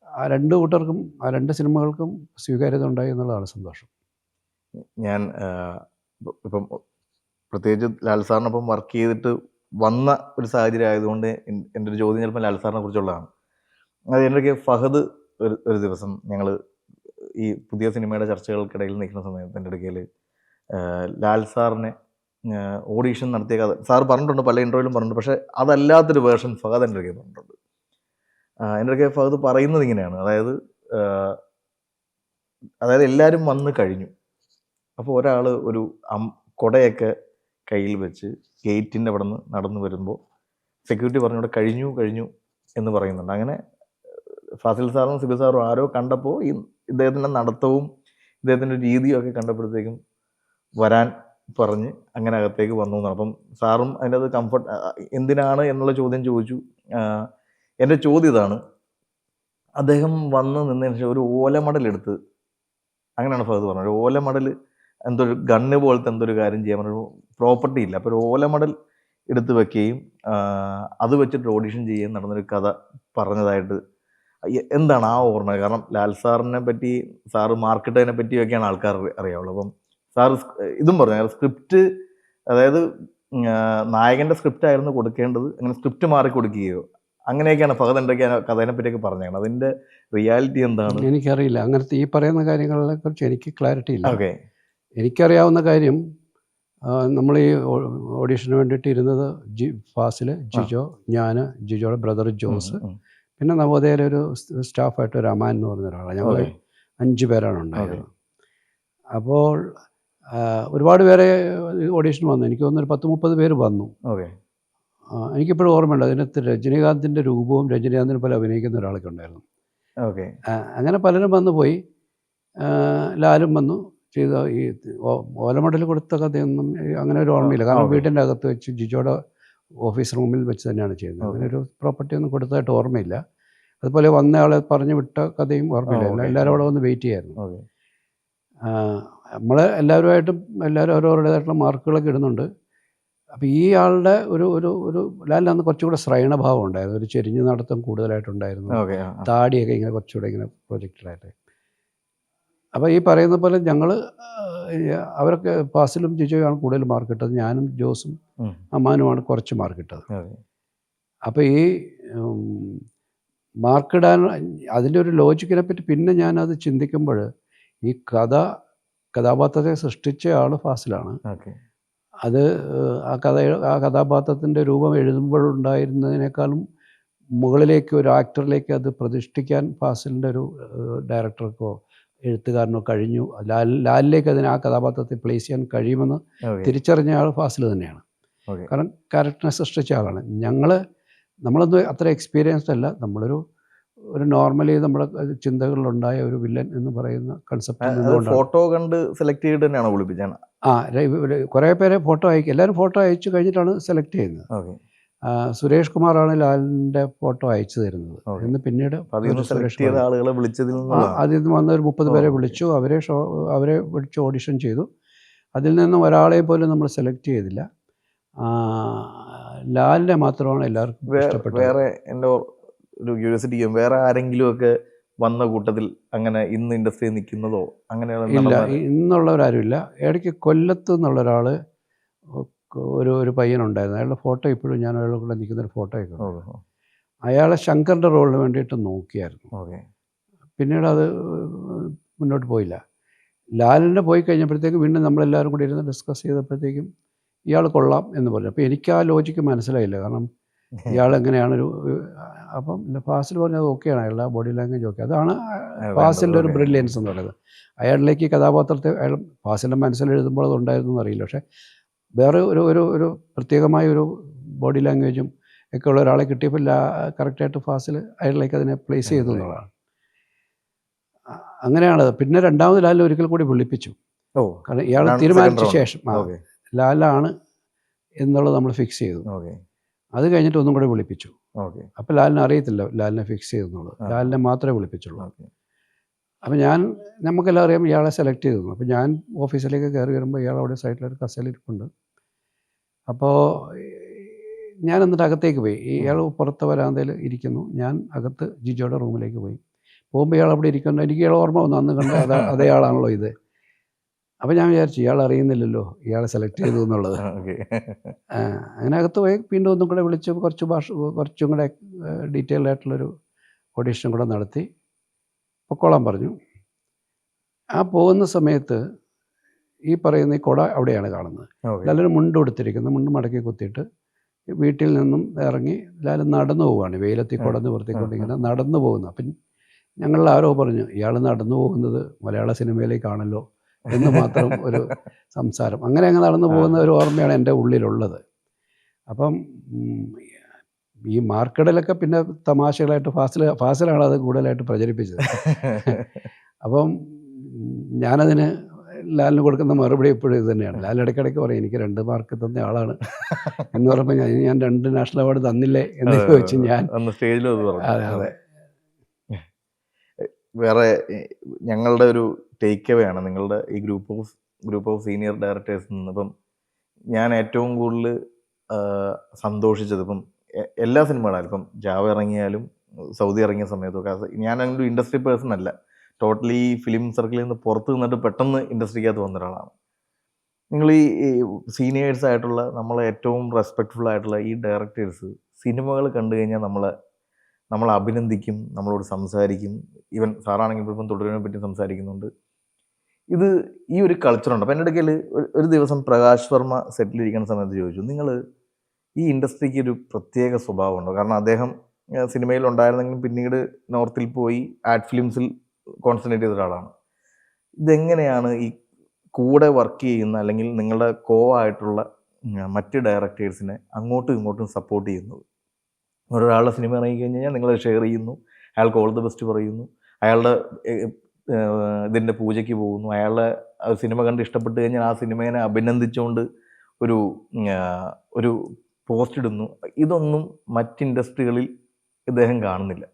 ആ 2 കൂട്ടർക്കും ആ 2 സിനിമകൾക്കും സ്വീകാര്യത ഉണ്ടായി എന്നുള്ളതാണ് സന്തോഷം. ഞാൻ ഇപ്പം പ്രത്യേകിച്ച് ലാൽ സാറിനൊപ്പം വർക്ക് ചെയ്തിട്ട് വന്ന ഒരു സാഹചര്യം ആയതുകൊണ്ട് എൻ്റെ ഒരു ചോദ്യം ചിലപ്പോൾ ലാൽ സാറിനെ കുറിച്ചുള്ളതാണ്. അത് എൻ്റെ ഫഹദ് ഒരു ദിവസം ഞങ്ങൾ ഈ പുതിയ സിനിമയുടെ ചർച്ചകൾക്കിടയിൽ നിൽക്കുന്ന സമയത്ത് എൻ്റെ ഇടയ്ക്കൽ ലാൽ സാറിനെ ഓഡീഷൻ നടത്തിയ കഥ സാർ പറഞ്ഞിട്ടുണ്ട്, പല ഇൻ്റർവ്യൂവിലും പറഞ്ഞിട്ടുണ്ട്. പക്ഷേ അതല്ലാത്തൊരു വേർഷൻ ഫഹദ് എൻ്റെ ഇടയ്ക്ക് പറഞ്ഞിട്ടുണ്ട്. എൻ്റെ ഇടയ്ക്ക് ഫഹദ് പറയുന്നത് ഇങ്ങനെയാണ്, അതായത് എല്ലാവരും വന്ന് കഴിഞ്ഞു. അപ്പോൾ ഒരാൾ ഒരു കുടയൊക്കെ കയ്യിൽ വെച്ച് ഗേറ്റിൻ്റെ അവിടെ നിന്ന് നടന്നു വരുമ്പോൾ സെക്യൂരിറ്റി പറഞ്ഞൂടെ കഴിഞ്ഞു എന്ന് പറയുന്നുണ്ട്. അങ്ങനെ ഫാസിൽ സാറും സിബിൽ സാറും ആരോ കണ്ടപ്പോൾ ഈ ഇദ്ദേഹത്തിൻ്റെ നടത്തവും ഇദ്ദേഹത്തിൻ്റെ രീതിയും ഒക്കെ കണ്ടപ്പോഴത്തേക്കും വരാൻ പറഞ്ഞ് അങ്ങനെ അകത്തേക്ക് വന്നു എന്നാണ്. അപ്പം സാറും അതിൻ്റെ അത് കംഫർട്ട് എന്തിനാണ് എന്നുള്ള ചോദ്യം ചോദിച്ചു. എൻ്റെ ചോദ്യം ഇതാണ്, അദ്ദേഹം വന്ന് നിന്നതിന് ശേഷം ഒരു ഓലമടലെടുത്ത്, അങ്ങനെയാണ് ഫഹദ് പറഞ്ഞത്, ഒരു ഓലമടൽ എന്തോ ഒരു ഗണ്ണ് പോലത്തെ എന്തൊരു കാര്യം ചെയ്യാൻ പറഞ്ഞൊരു പ്രോപ്പർട്ടി ഇല്ല, അപ്പോൾ ഒരു ഓലമടൽ എടുത്ത് വെക്കുകയും അത് വെച്ചിട്ട് ഓഡിഷൻ ചെയ്യുകയും നടന്നൊരു കഥ പറഞ്ഞതായിട്ട് എന്താണ് ആ ഓർമ്മ? കാരണം ലാൽ സാറിനെ പറ്റി, സാറ് മാർക്കറ്റിനെ പറ്റിയൊക്കെയാണ് ആൾക്കാർ അറിയാവുള്ളൂ. അപ്പം സാറ് ഇതും പറഞ്ഞു, സ്ക്രിപ്റ്റ്, അതായത് നായകൻ്റെ സ്ക്രിപ്റ്റ് ആയിരുന്നു കൊടുക്കേണ്ടത്, അങ്ങനെ സ്ക്രിപ്റ്റ് മാറി കൊടുക്കുകയോ അങ്ങനെയൊക്കെയാണ് ഫഹദ് എന്തൊക്കെയാണ് കഥേനെ പറ്റിയൊക്കെ പറഞ്ഞേക്കണം. അതിൻ്റെ റിയാലിറ്റി എന്താണ് എനിക്കറിയില്ല. അങ്ങനത്തെ ഈ പറയുന്ന കാര്യങ്ങളെ കുറിച്ച് എനിക്ക് ക്ലാരിറ്റി ഇല്ല. ഓക്കെ. എനിക്കറിയാവുന്ന കാര്യം നമ്മൾ ഈ ഓഡീഷന് വേണ്ടിയിട്ട് ഇരുന്നത് ഫാസിൽ, ജിജോ, ഞാൻ, ജിജോയുടെ ബ്രദർ ജോസ്, പിന്നെ നവോദയയിലെ ഒരു സ്റ്റാഫായിട്ട് ഒരു അമാൻ എന്ന് പറഞ്ഞ ഒരാളാണ്. ഞങ്ങൾ 5 പേരാണ് ഉണ്ടായിരുന്നത്. അപ്പോൾ ഒരുപാട് പേരെ ഓഡീഷന് വന്നു. എനിക്ക് തോന്നുന്നു ഒരു 10-30 പേര് വന്നു. എനിക്കിപ്പോഴും ഓർമ്മയുണ്ട്. അതിനകത്ത് രജനീകാന്തിൻ്റെ രൂപവും രജനീകാന്തിനെ പോലെ അഭിനയിക്കുന്ന ഒരാളൊക്കെ ഉണ്ടായിരുന്നു. അങ്ങനെ പലരും വന്നു പോയി. ലാലും വന്നു ചെയ്ത ഈ ഓലമടൽ കൊടുത്ത കഥയൊന്നും അങ്ങനെ ഒരു ഓർമ്മയില്ല. കാരണം വീട്ടിൻ്റെ അകത്ത് വെച്ച് ജിജോയുടെ ഓഫീസ് റൂമിൽ വെച്ച് തന്നെയാണ് ചെയ്യുന്നത്. അങ്ങനെ ഒരു പ്രോപ്പർട്ടി ഒന്നും കൊടുത്തതായിട്ട് ഓർമ്മയില്ല. അതുപോലെ വന്നയാളെ പറഞ്ഞു വിട്ട കഥയും ഓർമ്മയില്ല. എല്ലാവരും അവിടെ വന്ന് വെയിറ്റ് ചെയ്യായിരുന്നു. നമ്മൾ എല്ലാവരും ഓരോരുത്തരുടേതായിട്ടുള്ള മാർക്കുകളൊക്കെ ഇടുന്നുണ്ട്. അപ്പോൾ ഈ ആളുടെ ഒരു ലാലിനന്ന് കുറച്ചുകൂടെ ശ്രയണഭാവം ഉണ്ടായിരുന്നു. ഒരു ചെരിഞ്ഞ് നടത്തം കൂടുതലായിട്ടുണ്ടായിരുന്നു. താടിയൊക്കെ ഇങ്ങനെ കുറച്ചുകൂടെ ഇങ്ങനെ പ്രൊജക്റ്റഡായിട്ട്. അപ്പോൾ ഈ പറയുന്ന പോലെ ഞങ്ങൾ അവരൊക്കെ ഫാസിലും ജിജോയാണ് കൂടുതൽ മാർക്ക് ഇട്ടത്. ഞാനും ജോസും അമ്മാനുമാണ് കുറച്ച് മാർക്ക് ഇട്ടത്. അപ്പോൾ ഈ മാർക്കിടാൻ അതിൻ്റെ ഒരു ലോജിക്കിനെ പറ്റി പിന്നെ ഞാനത് ചിന്തിക്കുമ്പോൾ ഈ കഥാപാത്രത്തെ സൃഷ്ടിച്ച ആൾ ഫാസിലാണ്. അത് ആ കഥാപാത്രത്തിൻ്റെ രൂപം എഴുതുമ്പോഴുണ്ടായിരുന്നതിനേക്കാളും മുകളിലേക്ക് ഒരു ആക്ടറിലേക്ക് അത് പ്രതിഷ്ഠിക്കാൻ ഫാസിലിൻ്റെ ഒരു ഡയറക്ടർക്കോ എഴുത്തുകാരനോ കഴിഞ്ഞു. ലാലിലേക്ക് അതിന് ആ കഥാപാത്രത്തെ പ്ലേസ് ചെയ്യാൻ കഴിയുമെന്ന് തിരിച്ചറിഞ്ഞ ആൾ ഫാസിൽ തന്നെയാണ്. കാരണം ക്യാരക്ടറിനെ സൃഷ്ടിച്ച ആളാണ്. നമ്മളൊന്നും അത്ര എക്സ്പീരിയൻസ്ഡ് അല്ല. നമ്മളൊരു നോർമലി നമ്മുടെ ചിന്തകളിലുണ്ടായ ഒരു വില്ലൻ എന്ന് പറയുന്ന കൺസെപ്റ്റ് ഫോട്ടോ കണ്ട് സെലക്ട് ചെയ്തിട്ട് തന്നെയാണോ വിളിപ്പിച്ചാണ്? കുറേ പേരെ ഫോട്ടോ അയക്കും. എല്ലാവരും ഫോട്ടോ അയച്ചു കഴിഞ്ഞിട്ടാണ് സെലക്ട് ചെയ്യുന്നത്. സുരേഷ് കുമാറാണ് ലാലിൻ്റെ ഫോട്ടോ അയച്ചു തരുന്നത്. എന്ന് പിന്നീട് അതിൽ നിന്ന് വന്ന ഒരു 30 പേരെ വിളിച്ചു. അവരെ വിളിച്ച് ഓഡിഷൻ ചെയ്തു. അതിൽ നിന്നും ഒരാളെ പോലും നമ്മൾ സെലക്ട് ചെയ്തില്ല. ലാലിനെ മാത്രമാണ് എല്ലാവർക്കും ഇഷ്ടപ്പെട്ടത്. വേറെ എൻ്റെ ഒരു ക്യൂരിയോസിറ്റി, വേറെ ആരെങ്കിലും ഒക്കെ വന്ന കൂട്ടത്തിൽ അങ്ങനെ ഇന്ന് ഇൻഡസ്ട്രിയിൽ നിൽക്കുന്നതോ അങ്ങനെയുള്ള? ഇല്ല, ഇന്നുള്ളവരാരുമില്ല. ഇടയ്ക്ക് കൊല്ലത്ത് നിന്നുള്ള ഒരാൾ ഒരു പയ്യനുണ്ടായിരുന്നു. അയാളുടെ ഫോട്ടോ ഇപ്പോഴും ഞാൻ അയാളുടെ കൂടെ നിൽക്കുന്നൊരു ഫോട്ടോ ഒക്കെ. അയാളെ ശങ്കറിൻ്റെ റോളിന് വേണ്ടിയിട്ട് നോക്കിയായിരുന്നു. പിന്നീട് അത് മുന്നോട്ട് പോയില്ല. ലാലിൻ്റെ പോയി കഴിഞ്ഞപ്പോഴത്തേക്കും വീണ്ടും നമ്മളെല്ലാവരും കൂടി ഇരുന്ന് ഡിസ്കസ് ചെയ്തപ്പോഴത്തേക്കും ഇയാൾ കൊള്ളാം എന്ന് പറഞ്ഞു. അപ്പോൾ എനിക്ക് ആ ലോജിക്ക് മനസ്സിലായില്ല. കാരണം ഇയാളെങ്ങനെയാണൊരു അപ്പം ഫാസിൽ പറഞ്ഞത് ഓക്കെയാണ്, അയാളുടെ ബോഡി ലാംഗ്വേജ് ഓക്കെ. അതാണ് ഫാസിലിൻ്റെ ഒരു ബ്രില്യൻസ് എന്ന് പറയുന്നത്. അയാളിലേക്ക് കഥാപാത്രത്തെ ഫാസിലിൻ്റെ മനസ്സിൽ എഴുതുമ്പോൾ അത് ഉണ്ടായിരുന്നു എന്നറിയില്ല. പക്ഷേ വേറെ ഒരു പ്രത്യേകമായ ഒരു ബോഡി ലാംഗ്വേജും ഒക്കെ ഉള്ള ഒരാളെ കിട്ടിയപ്പോൾ കറക്റ്റായിട്ട് ഫാസിൽ അയാളിലേക്ക് അതിനെ പ്ലേസ് ചെയ്തു എന്നുള്ളതാണ്. അങ്ങനെയാണ്. പിന്നെ രണ്ടാമത് ലാലിൽ ഒരിക്കൽ കൂടി വിളിപ്പിച്ചു. കാരണം ഇയാൾ തീരുമാനിച്ച ശേഷം ലാലാണ് എന്നുള്ളത് നമ്മൾ ഫിക്സ് ചെയ്തു. അത് കഴിഞ്ഞിട്ട് ഒന്നും കൂടെ വിളിപ്പിച്ചു. അപ്പോൾ ലാലിനെ അറിയത്തില്ല ലാലിനെ ഫിക്സ് ചെയ്തെന്നുള്ളത്. ലാലിനെ മാത്രമേ വിളിപ്പിച്ചുള്ളൂ. അപ്പോൾ നമുക്കെല്ലാം അറിയാം ഇയാളെ സെലക്ട് ചെയ്തു. അപ്പോൾ ഞാൻ ഓഫീസിലേക്ക് കയറി വരുമ്പോൾ ഇയാൾ അവിടെ സൈഡിലൊരു കസേരയിലിരിപ്പുണ്ട്. അപ്പോൾ ഞാൻ എന്നിട്ട് അകത്തേക്ക് പോയി. ഇയാൾ പുറത്തെ വരാന്തയിൽ ഇരിക്കുന്നു. ഞാൻ അകത്ത് ജിജോയുടെ റൂമിലേക്ക് പോയി. പോകുമ്പോൾ ഇയാൾ അവിടെ ഇരിക്കുന്നു. എനിക്ക് ഇയാൾ ഓർമ്മ വന്നു, അന്ന് കണ്ട അതേ ആളാണല്ലോ ഇത്. അപ്പോൾ ഞാൻ വിചാരിച്ചു ഇയാൾ അറിയുന്നില്ലല്ലോ ഇയാളെ സെലക്ട് ചെയ്തു എന്നുള്ളത്. അങ്ങനെ അകത്ത് പോയി വീണ്ടും ഒന്നും കൂടെ വിളിച്ച് കുറച്ചും കൂടെ ഡീറ്റെയിൽഡ് ആയിട്ടുള്ളൊരു ഓഡീഷൻ കൂടെ നടത്തി പൊക്കോളാൻ പറഞ്ഞു. ആ പോകുന്ന സമയത്ത് ഈ പറയുന്ന ഈ കുട അവിടെയാണ് കാണുന്നത്. ലാലൊരു മുണ്ട് കൊടുത്തിരിക്കുന്നു. മുണ്ട് മടക്കി കുത്തിയിട്ട് വീട്ടിൽ നിന്നും ഇറങ്ങി ലാൽ നടന്നു പോവുകയാണ്. വെയിലത്തി കുട നിവർത്തിക്കൊണ്ട് ഇങ്ങനെ നടന്നു പോകുന്നു. അപ്പം ഞങ്ങളിൽ ആരോ പറഞ്ഞു ഇയാൾ നടന്നു പോകുന്നത് മലയാള സിനിമയിലേക്കാണല്ലോ എന്ന് മാത്രം ഒരു സംസാരം. അങ്ങനെ നടന്നു പോകുന്ന ഒരു ഓർമ്മയാണ് എൻ്റെ ഉള്ളിലുള്ളത്. അപ്പം ഈ മാർക്കറ്റിലൊക്കെ പിന്നെ തമാശകളായിട്ട് ഫാസിലാണ് അത് കൂടുതലായിട്ട് പ്രചരിപ്പിച്ചത്. അപ്പം ഞാനതിന് ലാലിന് കൊടുക്കുന്ന മറുപടി എപ്പോഴും ഇത് തന്നെയാണ്. ലാൽ ഇടയ്ക്കിടയ്ക്ക് പറയും എനിക്ക് 2 മാർക്ക് തന്ന ആളാണ് എന്ന് പറയുമ്പോൾ ഞാൻ 2 നാഷണൽ അവാർഡ് തന്നില്ലേ എന്ന് ചോദിച്ചു. ഞാൻ സ്റ്റേജിൽ അതെ. വേറെ ഞങ്ങളുടെ ഒരു ടേക്ക് അവേ ആണ് നിങ്ങളുടെ ഈ ഗ്രൂപ്പ് ഓഫ് സീനിയർ ഡയറക്ടേഴ്സിൽ നിന്ന്. ഇപ്പം ഞാൻ ഏറ്റവും കൂടുതൽ സന്തോഷിച്ചത് ഇപ്പം എല്ലാ സിനിമകളായാലും ഇപ്പം ജാവ ഇറങ്ങിയാലും സൗദി ഇറങ്ങിയ സമയത്തൊക്കെ ഞാനൊരു ഇൻഡസ്ട്രി പേഴ്സൺ അല്ല, ടോട്ടലി ഫിലിം സർക്കിളിൽ നിന്ന് പുറത്ത് നിന്നിട്ട് പെട്ടെന്ന് ഇൻഡസ്ട്രിക്കകത്ത് വന്ന ഒരാളാണ്. നിങ്ങൾ ഈ സീനിയേഴ്സ് ആയിട്ടുള്ള നമ്മളെ ഏറ്റവും റെസ്പെക്റ്റ്ഫുൾ ആയിട്ടുള്ള ഈ ഡയറക്ടേഴ്സ് സിനിമകൾ കണ്ടു കഴിഞ്ഞാൽ നമ്മളെ അഭിനന്ദിക്കും, നമ്മളോട് സംസാരിക്കും. ഈവൻ സാറാണെങ്കിൽ ഇപ്പം തുടരുന്നതിനെ പറ്റി സംസാരിക്കുന്നുണ്ട്. ഇത് ഈ ഒരു കൾച്ചറുണ്ട്. അപ്പോൾ എൻ്റെ ഇടയ്ക്കൽ ഒരു ദിവസം പ്രകാശ് വർമ്മ സെറ്റിലിരിക്കുന്ന സമയത്ത് ചോദിച്ചു, നിങ്ങൾ ഈ ഇൻഡസ്ട്രിക്ക് ഒരു പ്രത്യേക സ്വഭാവമുണ്ടോ? കാരണം അദ്ദേഹം സിനിമയിൽ ഉണ്ടായിരുന്നെങ്കിലും പിന്നീട് നോർത്തിൽ പോയി ആഡ് ഫിലിംസിൽ കോൺസെൻട്രേറ്റ് ചെയ്ത ഒരാളാണ്. ഇതെങ്ങനെയാണ് ഈ കൂടെ വർക്ക് ചെയ്യുന്ന അല്ലെങ്കിൽ നിങ്ങളുടെ ആയിട്ടുള്ള മറ്റ് ഡയറക്ടേഴ്സിനെ അങ്ങോട്ടും ഇങ്ങോട്ടും സപ്പോർട്ട് ചെയ്യുന്നത്? ഒരാളുടെ സിനിമ ഇറങ്ങിക്കഴിഞ്ഞാൽ നിങ്ങളത് ഷെയർ ചെയ്യുന്നു, അയാൾക്ക് ഓൾ ദ ബെസ്റ്റ് പറയുന്നു, അയാളുടെ ഇതിൻ്റെ പൂജയ്ക്ക് പോകുന്നു, അയാളുടെ സിനിമ കണ്ട് ഇഷ്ടപ്പെട്ട് കഴിഞ്ഞാൽ ആ സിനിമേനെ അഭിനന്ദിച്ചുകൊണ്ട് ഒരു ഒരു പോസ്റ്റ് ഇടുന്നു. ഇതൊന്നും മറ്റ് ഇൻഡസ്ട്രികളിൽ ഇദ്ദേഹം കാണുന്നില്ല.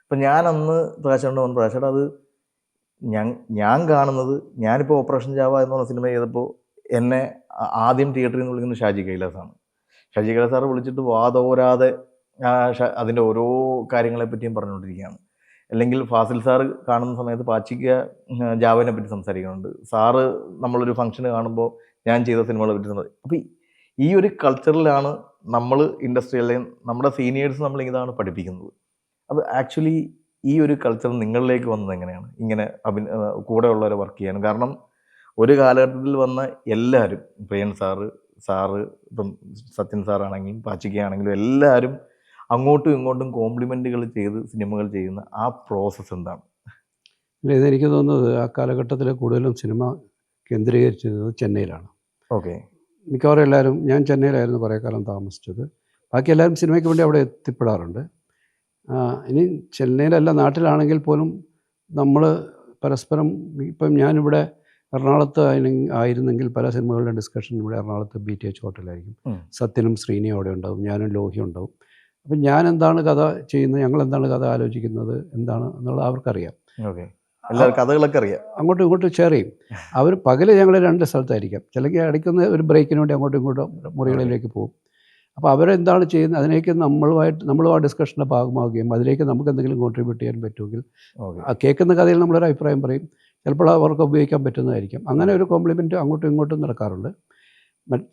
അപ്പം ഞാനന്ന് പ്രകാശേട്ടനോട് പറഞ്ഞു, പ്രകാശേട്ടാ അത് ഞാൻ കാണുന്നത്, ഞാനിപ്പോൾ ഓപ്പറേഷൻ ജാവ എന്ന് പറഞ്ഞ സിനിമ ചെയ്തപ്പോൾ എന്നെ ആദ്യം തിയേറ്ററിൽ നിന്ന് വിളിക്കുന്നത് ഷാജി കൈലാസാണ്. ഷാജി കൈലാസ് സാറ് വിളിച്ചിട്ട് വാതോരാതെ അതിൻ്റെ ഓരോ കാര്യങ്ങളെപ്പറ്റിയും പറഞ്ഞുകൊണ്ടിരിക്കുകയാണ്. അല്ലെങ്കിൽ ഫാസിൽ സാറ് കാണുന്ന സമയത്ത് പാച്ചിക്ക ജാവനെ പറ്റി സംസാരിക്കുന്നുണ്ട്. സാറ് നമ്മളൊരു ഫംഗ്ഷന് കാണുമ്പോൾ ഞാൻ ചെയ്ത സിനിമകളെ പറ്റി സംസാരിക്കും. അപ്പോൾ ഈ ഒരു കൾച്ചറിലാണ് നമ്മൾ ഇൻഡസ്ട്രി അല്ലെങ്കിൽ നമ്മുടെ സീനിയേഴ്സ് നമ്മൾ ഇതാണ് പഠിപ്പിക്കുന്നത്. അപ്പോൾ ആക്ച്വലി ഈ ഒരു കൾച്ചർ നിങ്ങളിലേക്ക് വന്നത് എങ്ങനെയാണ് ഇങ്ങനെ കൂടെയുള്ളവരെ വർക്ക് ചെയ്യാനും? കാരണം ഒരു കാലഘട്ടത്തിൽ വന്ന എല്ലാവരും, പ്രിയൻ സാറ് ഇപ്പം സത്യൻ സാറാണെങ്കിലും പാച്ചിക്കയാണെങ്കിലും എല്ലാവരും അങ്ങോട്ടും ഇങ്ങോട്ടും കോംപ്ലിമെൻറ്റുകൾ ചെയ്ത് സിനിമകൾ ചെയ്യുന്ന ആ പ്രോസസ്സ് എന്താണ്? ഇല്ല, ഇതെനിക്ക് തോന്നുന്നത് ആ കാലഘട്ടത്തിൽ കൂടുതലും സിനിമ കേന്ദ്രീകരിച്ചത് ചെന്നൈയിലാണ്. ഓക്കെ. മിക്കവാറും എല്ലാവരും, ഞാൻ ചെന്നൈയിലായിരുന്നു കുറേ കാലം താമസിച്ചത്. ബാക്കി എല്ലാവരും സിനിമയ്ക്ക് വേണ്ടി അവിടെ എത്തിപ്പെടാറുണ്ട്. ഇനി ചെന്നൈയിലല്ല, നാട്ടിലാണെങ്കിൽ പോലും നമ്മൾ പരസ്പരം, ഇപ്പം ഞാനിവിടെ എറണാകുളത്ത് ആയിരുന്നെങ്കിൽ പല സിനിമകളുടെ ഡിസ്കഷൻ ഇവിടെ എറണാകുളത്ത് BTH ഹോട്ടലായിരിക്കും. സത്യനും ശ്രീനിയും അവിടെ ഉണ്ടാവും, ഞാനും ലോഹിയും ഉണ്ടാവും. അപ്പം ഞാൻ എന്താണ് കഥ ചെയ്യുന്നത്, ഞങ്ങൾ എന്താണ് കഥ ആലോചിക്കുന്നത് എന്താണ് എന്നുള്ളത് അവർക്കറിയാം. ഓക്കെ. എല്ലാവരും കഥകളൊക്കെ അറിയാം, അങ്ങോട്ടും ഇങ്ങോട്ടും ഷെയർ ചെയ്യും. അവർ പകൽ ഞങ്ങൾ 2 സ്ഥലത്തായിരിക്കാം, ചിലപ്പോൾ ഇടയ്ക്കുന്ന ഒരു ബ്രേക്കിന് വേണ്ടി അങ്ങോട്ടും ഇങ്ങോട്ടും മുറികളിലേക്ക് പോകും. അപ്പോൾ അവരെന്താണ് ചെയ്യുന്നത് അതിലേക്ക് നമ്മളും ആ ഡിസ്കഷൻ്റെ ഭാഗമാവുകയും അതിലേക്ക് നമുക്ക് എന്തെങ്കിലും കോൺട്രിബ്യൂട്ട് ചെയ്യാൻ പറ്റുമെങ്കിൽ ആ കേൾക്കുന്ന കഥയിൽ നമ്മളൊരു അഭിപ്രായം പറയും, ചിലപ്പോൾ അവർക്ക് ഉപയോഗിക്കാൻ പറ്റുന്നതായിരിക്കും. അങ്ങനെ ഒരു കോംപ്ലിമെൻറ്റ് അങ്ങോട്ടും ഇങ്ങോട്ടും നടക്കാറുണ്ട്.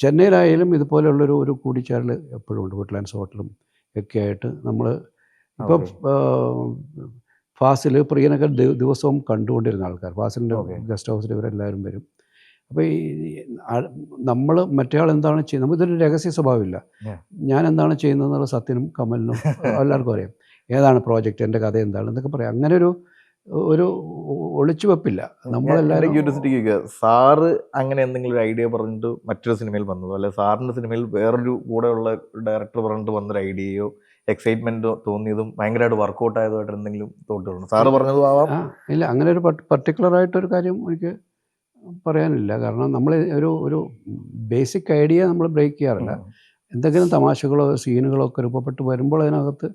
ചെന്നൈയിലായാലും ഇതുപോലെയുള്ളൊരു കൂടിച്ചേരൽ എപ്പോഴും ഉണ്ട്. വുഡ്ലാൻഡ്സ് ഹോട്ടലും ഒക്കെ ആയിട്ട് നമ്മൾ ഇപ്പം ഫാസിൽ പ്രിയനൊക്കെ ദിവസവും കണ്ടുകൊണ്ടിരുന്ന ആൾക്കാർ, ഫാസിലിൻ്റെ ഗസ്റ്റ് ഹൗസിൽ ഇവരെല്ലാവരും വരും. അപ്പോൾ ഈ നമ്മൾ മറ്റേ ആൾ എന്താണ് ചെയ്യുന്നത്, നമുക്കിതൊരു രഹസ്യ സ്വഭാവമില്ല. ഞാൻ എന്താണ് ചെയ്യുന്നതെന്നുള്ള സത്യനും കമലിനും എല്ലാവർക്കും അറിയാം. ഏതാണ് പ്രോജക്റ്റ്, എൻ്റെ കഥ എന്താണ് എന്നൊക്കെ പറയാം. അങ്ങനെ ഒരു ഒളിച്ചു വെപ്പില്ല. നമ്മളെല്ലാവരും ക്യൂരിയോസിറ്റി ചോദിക്കുക, സാറ് അങ്ങനെ എന്തെങ്കിലും ഒരു ഐഡിയ പറഞ്ഞിട്ട് മറ്റൊരു സിനിമയിൽ വന്നതോ, അല്ലെ സാറിൻ്റെ സിനിമയിൽ വേറൊരു കൂടെയുള്ള ഡയറക്ടർ പറഞ്ഞിട്ട് വന്നൊരു ഐഡിയയോ എക്സൈറ്റ്മെൻറ്റോ തോന്നിയതും ഭയങ്കരമായിട്ട് വർക്കൗട്ട് ആയതുമായിട്ട് എന്തെങ്കിലും തോട്ടുകളുണ്ട്? സാറ് പറഞ്ഞതും ആവാം. ഇല്ല, അങ്ങനെ ഒരു പർട്ടിക്കുലറായിട്ടൊരു കാര്യം എനിക്ക് പറയാനില്ല. കാരണം നമ്മൾ ഒരു ബേസിക് ഐഡിയ നമ്മൾ ബ്രേക്ക് ചെയ്യാറില്ല. എന്തെങ്കിലും തമാശകളോ സീനുകളോ ഒക്കെ രൂപപ്പെട്ട് വരുമ്പോൾ അതിനകത്ത്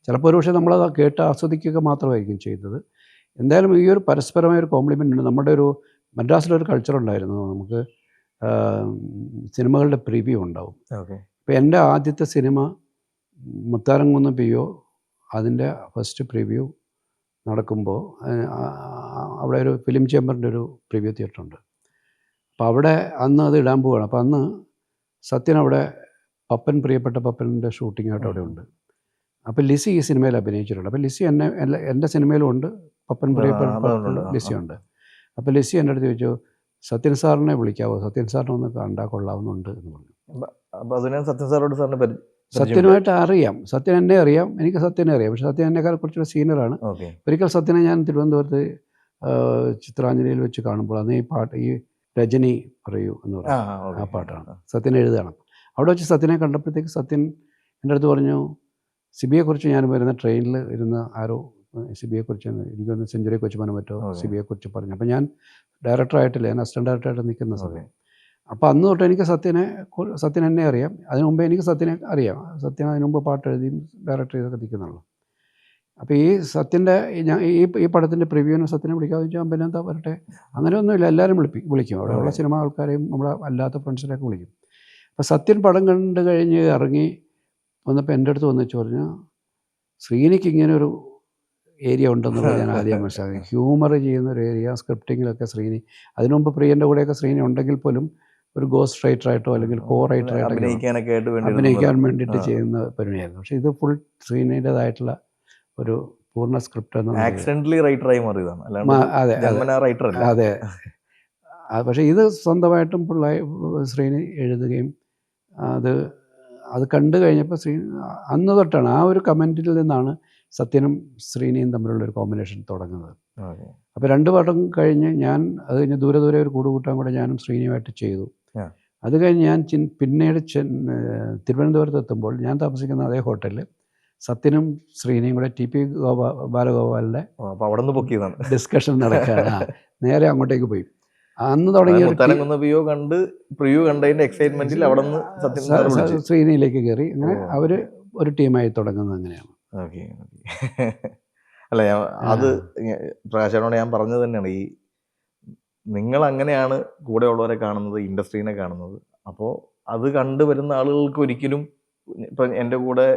ചിലപ്പോൾ ഒരു പക്ഷേ നമ്മളത് കേട്ട് ആസ്വദിക്കുക മാത്രമായിരിക്കും ചെയ്തത്. എന്തായാലും ഈ ഒരു പരസ്പരമായൊരു കോംപ്ലിമെൻ്റ് ഉണ്ട്. നമ്മുടെ ഒരു മദ്രാസിലൊരു കൾച്ചർ ഉണ്ടായിരുന്നു, നമുക്ക് സിനിമകളുടെ പ്രിവ്യൂ ഉണ്ടാവും. ഇപ്പോൾ എൻ്റെ ആദ്യത്തെ സിനിമ മുത്താരംകുന്ന് PO, അതിൻ്റെ ഫസ്റ്റ് പ്രിവ്യൂ നടക്കുമ്പോൾ അവിടെ ഒരു ഫിലിം ചേംബറിൻ്റെ ഒരു പ്രിവ്യൂ തിയേറ്ററുണ്ട്. അപ്പോൾ അവിടെ അന്ന് അത് ഇടാൻ പോവുകയാണ്. അപ്പോൾ അന്ന് സത്യൻ അവിടെ പ്രിയപ്പെട്ട പപ്പൻ്റെ ഷൂട്ടിങ്ങായിട്ട് അവിടെ ഉണ്ട്. അപ്പോൾ ലിസി ഈ സിനിമയിൽ അഭിനയിച്ചിട്ടുണ്ട്. അപ്പോൾ ലിസി എൻ്റെ സിനിമയിലും ഉണ്ട്, പപ്പൻ പ്രിയപ്പെട്ട ലിസി ഉണ്ട്. അപ്പോൾ ലിസി എൻ്റെ അടുത്ത് ചോദിച്ചു, സത്യൻ സാറിനെ വിളിക്കാവോ, സത്യൻ സാറിനെ ഒന്ന് കണ്ടാൽ കൊള്ളാവുന്നുണ്ട് എന്ന് പറഞ്ഞു. അപ്പോൾ അതിന് സത്യൻ സാറോട് സാറിന് സത്യനുമായിട്ട് അറിയാം, സത്യൻ എന്നെ അറിയാം, എനിക്ക് സത്യനെ അറിയാം. പക്ഷേ സത്യൻ എന്നെക്കാൾ കുറച്ചുകൂടെ സീനിയറാണ്. ഒരിക്കൽ സത്യനെ ഞാൻ തിരുവനന്തപുരത്ത് ചിത്രാഞ്ജലിയിൽ വെച്ച് കാണുമ്പോൾ അന്ന് ഈ രജനി പറയൂ എന്ന് പറയുന്നത് ആ പാട്ടാണ്, സത്യൻ എഴുതുകയാണ്. അവിടെ വെച്ച് സത്യനെ കണ്ടപ്പോഴത്തേക്ക് സത്യൻ എൻ്റെ അടുത്ത് പറഞ്ഞു, സിബിയെക്കുറിച്ച് ഞാൻ വരുന്ന ട്രെയിനിൽ ഇരുന്ന് ആരോ സിബിയെക്കുറിച്ച്, എനിക്കൊന്ന് സെഞ്ചുറിയെ വെച്ച് പറയാൻ പറ്റുമോ, സിബിയെക്കുറിച്ച് പറഞ്ഞു. അപ്പോൾ ഞാൻ ഡയറക്ടറായിട്ടില്ല, ഞാൻ അസിസ്റ്റൻ്റ് ഡയറക്ടറായിട്ട് നിൽക്കുന്ന സമയം. അപ്പോൾ അന്ന് തൊട്ട് എനിക്ക് സത്യൻ എന്നെ അറിയാം. അതിന് മുമ്പേ എനിക്ക് സത്യനെ അറിയാം. സത്യൻ അതിന് മുമ്പ് പാട്ട് എഴുതിയും ഡയറക്ടർ ചെയ്തൊക്കെ നിൽക്കുന്നുള്ളൂ. അപ്പോൾ ഈ സത്യൻ്റെ ഈ പടത്തിൻ്റെ പ്രിവ്യൂവിന് സത്യനെ വിളിക്കാമെന്ന് വെച്ചാൽ പിന്നെ എന്താ വരട്ടെ, അങ്ങനെയൊന്നുമില്ല, എല്ലാവരും വിളിക്കും. അവിടെയുള്ള സിനിമ ആൾക്കാരെയും നമ്മളെ അല്ലാത്ത ഫ്രണ്ട്സിനെയൊക്കെ വിളിക്കും. അപ്പോൾ സത്യൻ പടം കണ്ട് കഴിഞ്ഞ് ഇറങ്ങി വന്നപ്പോൾ എൻ്റെ അടുത്ത് വന്നിച്ച് പറഞ്ഞു, ശ്രീനിക്ക് ഇങ്ങനൊരു ഏരിയ ഉണ്ടെന്നുള്ളത് ഞാൻ ആദ്യം മനസ്സിലാക്കി. ഹ്യൂമർ ചെയ്യുന്ന ഒരു ഏരിയ, സ്ക്രിപ്റ്റിങ്ങിലൊക്കെ ശ്രീനി, അതിനു മുമ്പ് പ്രിയൻ്റെ കൂടെയൊക്കെ ശ്രീനി ഉണ്ടെങ്കിൽ പോലും ഒരു ഗോസ്റ്റ് റൈറ്ററായിട്ടോ അല്ലെങ്കിൽ റൈറ്ററായിട്ടോ അഭിനയിക്കാൻ വേണ്ടിയിട്ട് ചെയ്യുന്ന പരിപാടിയായിരുന്നു. പക്ഷേ ഇത് ഫുൾ ശ്രീനിയുടേതായിട്ടുള്ള ഒരു പൂർണ്ണ സ്ക്രിപ്റ്റ് ആക്സിഡന്റലി റൈറ്ററായി മാറിയതാണ്. അതെ. പക്ഷേ ഇത് സ്വന്തമായിട്ടും ശ്രീനി എഴുതുകയും അത് കണ്ടു കഴിഞ്ഞപ്പോൾ അന്ന് തൊട്ടാണ് ആ ഒരു കമൻറ്റിൽ നിന്നാണ് സത്യനും ശ്രീനിയും തമ്മിലുള്ള ഒരു കോമ്പിനേഷൻ തുടങ്ങുന്നത്. അപ്പോൾ 2 പടം കഴിഞ്ഞ് ഞാൻ അത് കഴിഞ്ഞ് ദൂരെ ഒരു കൂടുകൂട്ടാൻ കൂടെ ഞാനും ശ്രീനിയുമായിട്ട് ചെയ്തു. അത് കഴിഞ്ഞ് ഞാൻ പിന്നീട് തിരുവനന്തപുരത്ത് എത്തുമ്പോൾ ഞാൻ താമസിക്കുന്ന അതേ ഹോട്ടലിൽ സത്യനും ശ്രീനിയും കൂടെ TP ബാലഗോപാലിൻ്റെ ഡിസ്കഷൻ നടക്കുകയാണ്. നേരെ അങ്ങോട്ടേക്ക് പോയി. അന്ന് തുടങ്ങിയ ശ്രീനിയിലേക്ക് കയറി. അങ്ങനെ അവർ ഒരു ടീമായി തുടങ്ങുന്നത് അങ്ങനെയാണ്. അല്ല, അത് പ്രകാശനോട് ഞാൻ പറഞ്ഞത് തന്നെയാണ്. ഈ നിങ്ങൾ അങ്ങനെയാണ് കൂടെ ഉള്ളവരെ കാണുന്നത്, ഇൻഡസ്ട്രീനെ കാണുന്നത്. അപ്പോൾ അത് കണ്ടുവരുന്ന ആളുകൾക്ക് ഒരിക്കലും ഇപ്പം എൻ്റെ കൂടെ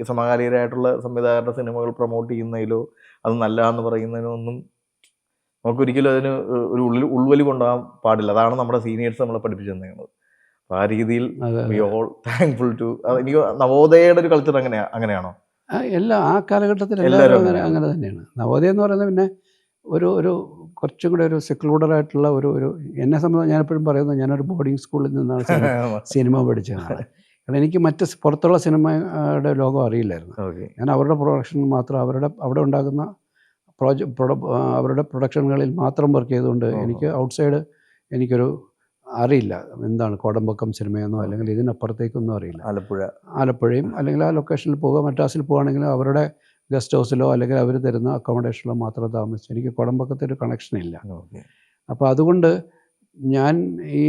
സമകാലികരായിട്ടുള്ള സംവിധായകരുടെ സിനിമകൾ പ്രൊമോട്ട് ചെയ്യുന്നതിലോ അത് നല്ലതാണെന്ന് പറയുന്നതിനോ ഒന്നും നമുക്കൊരിക്കലും അതിന് ഒരു ഉൾവലി കൊണ്ടുപോകാൻ പാടില്ല. അതാണ് നമ്മുടെ സീനിയേഴ്സ് നമ്മളെ പഠിപ്പിച്ചു തന്നത്. അപ്പോൾ ആ രീതിയിൽ വി ഓൾ താങ്ക്ഫുൾ ടു. എനിക്ക് നവോദയയുടെ ഒരു കൾച്ചർ അങ്ങനെയാണോ? ആ കാലഘട്ടത്തിൽ എല്ലാവരും അങ്ങനെ തന്നെയാണ്. നവോദയ എന്ന് പറയുന്നത് പിന്നെ ഒരു കുറച്ചും കൂടെ ഒരു സെക്ലൂഡറായിട്ടുള്ള ഒരു എന്നെ സംബന്ധിച്ച് ഞാനെപ്പോഴും പറയുന്നത് ഞാനൊരു ബോർഡിംഗ് സ്കൂളിൽ നിന്നാണ് സിനിമ പഠിച്ചതാണ്. കാരണം എനിക്ക് മറ്റ് പുറത്തുള്ള സിനിമയുടെ ലോകം അറിയില്ലായിരുന്നു. ഞാൻ അവരുടെ പ്രൊഡക്ഷൻ മാത്രം അവിടെ ഉണ്ടാകുന്ന അവരുടെ പ്രൊഡക്ഷനുകളിൽ മാത്രം വർക്ക് ചെയ്തുകൊണ്ട് എനിക്ക് ഔട്ട്സൈഡ് എനിക്കൊരു അറിയില്ല. എന്താണ് കോടമ്പക്കം സിനിമയെന്നോ അല്ലെങ്കിൽ ഇതിനപ്പുറത്തേക്കൊന്നും അറിയില്ല. ആലപ്പുഴയും അല്ലെങ്കിൽ ആ ലൊക്കേഷനിൽ പോകുക, മദ്രാസിൽ പോകുകയാണെങ്കിൽ അവരുടെ ഗസ്റ്റ് ഹൗസിലോ അല്ലെങ്കിൽ അവർ തരുന്ന അക്കോമഡേഷനിലോ മാത്രം താമസിച്ചു. എനിക്ക് കോടമ്പക്കത്തെ ഒരു കണക്ഷൻ ഇല്ല. അപ്പോൾ അതുകൊണ്ട് ഞാൻ ഈ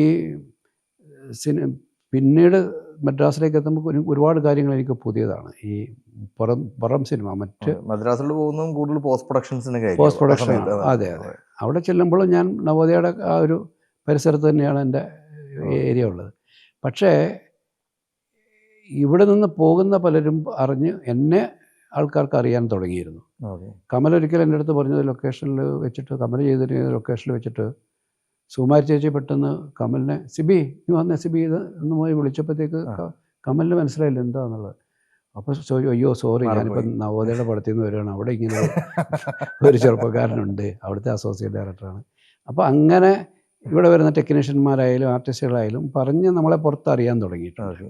പിന്നീട് മദ്രാസിലേക്ക് എത്തുമ്പോൾ ഒരുപാട് കാര്യങ്ങൾ എനിക്ക് പുതിയതാണ്. ഈ പുറം സിനിമ മദ്രാസിൽ പോകുന്നതും കൂടുതൽ പോസ്റ്റ് പ്രൊഡക്ഷൻ. അതെ. അവിടെ ചെല്ലുമ്പോൾ ഞാൻ നവോദയയുടെ ആ ഒരു പരിസരത്ത് തന്നെയാണ് എൻ്റെ ഏരിയ ഉള്ളത്. പക്ഷേ ഇവിടെ നിന്ന് പോകുന്ന പലരും അറിഞ്ഞ് എന്നെ ആൾക്കാർക്ക് അറിയാൻ തുടങ്ങിയിരുന്നു. കമൽ ഒരിക്കൽ എൻ്റെ അടുത്ത് പറഞ്ഞത് ലൊക്കേഷനിൽ വെച്ചിട്ട്, കമൽ ചെയ്തിരിക്കുന്ന ലൊക്കേഷനിൽ വെച്ചിട്ട് സുകുമാരി ചേച്ചി പെട്ടെന്ന് കമലിനെ സിബി വന്നേ സിബി ഇത് എന്ന് പോയി വിളിച്ചപ്പോഴത്തേക്ക് കമലിന് മനസ്സിലായില്ല എന്താണെന്നുള്ളത്. അപ്പോൾ അയ്യോ സോറി, ഞാനിപ്പോൾ നവോദയയുടെ പടത്തിൽ നിന്ന് വരികയാണ്, അവിടെ ഇങ്ങനെ ഒരു ചെറുപ്പക്കാരനുണ്ട്, അവിടുത്തെ അസോസിയേറ്റ് ഡയറക്ടറാണ്. അപ്പോൾ അങ്ങനെ ഇവിടെ വരുന്ന ടെക്നീഷ്യന്മാരായാലും ആർട്ടിസ്റ്റുകളായാലും പറഞ്ഞ് നമ്മളെ പുറത്തറിയാൻ തുടങ്ങിയിട്ടുണ്ട്.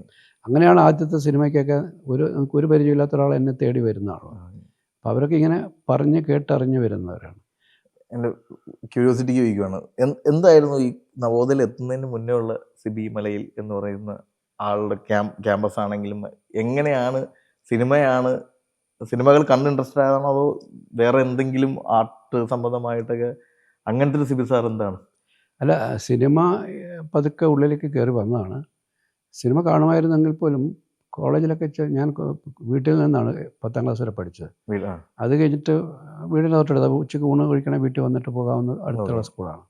അങ്ങനെയാണ് ആദ്യത്തെ സിനിമയ്ക്കൊക്കെ ഒരു പരിചയമില്ലാത്ത ഒരാൾ എന്നെ തേടി വരുന്നതാണ്. അപ്പോൾ അവരൊക്കെ ഇങ്ങനെ പറഞ്ഞ് കേട്ടറിഞ്ഞ് വരുന്നവരാണ്. എൻ്റെ ക്യൂരിയോസിറ്റിക്ക് ചോദിക്കുകയാണ്, എന്തായിരുന്നു ഈ നവോദയയിൽ എത്തുന്നതിന് മുന്നേ ഉള്ള സിബി മലയിൽ എന്ന് പറയുന്ന ആളുടെ ക്യാമ്പസ് ആണെങ്കിലും എങ്ങനെയാണ് സിനിമകൾ കണ്ട് ഇൻട്രസ്റ്റഡ് ആയതാണോ അതോ വേറെ എന്തെങ്കിലും ആർട്ട് സംബന്ധമായിട്ടൊക്കെ അങ്ങനത്തെ ഒരു സിബി സാർ എന്താണ്? അല്ല, സിനിമ പതുക്കെ ഉള്ളിലേക്ക് കയറി വന്നതാണ്. സിനിമ കാണുമായിരുന്നെങ്കിൽ പോലും കോളേജിലൊക്കെ ഞാൻ വീട്ടിൽ നിന്നാണ് 10ാം ക്ലാസ് വരെ പഠിച്ചത്. അത് കഴിഞ്ഞിട്ട് വീടിന് തൊട്ടടുത്ത് ഉച്ചയ്ക്ക് ഊണ് കഴിക്കണേ വീട്ടിൽ വന്നിട്ട് പോകാവുന്ന അടുത്തുള്ള സ്കൂളാണ്.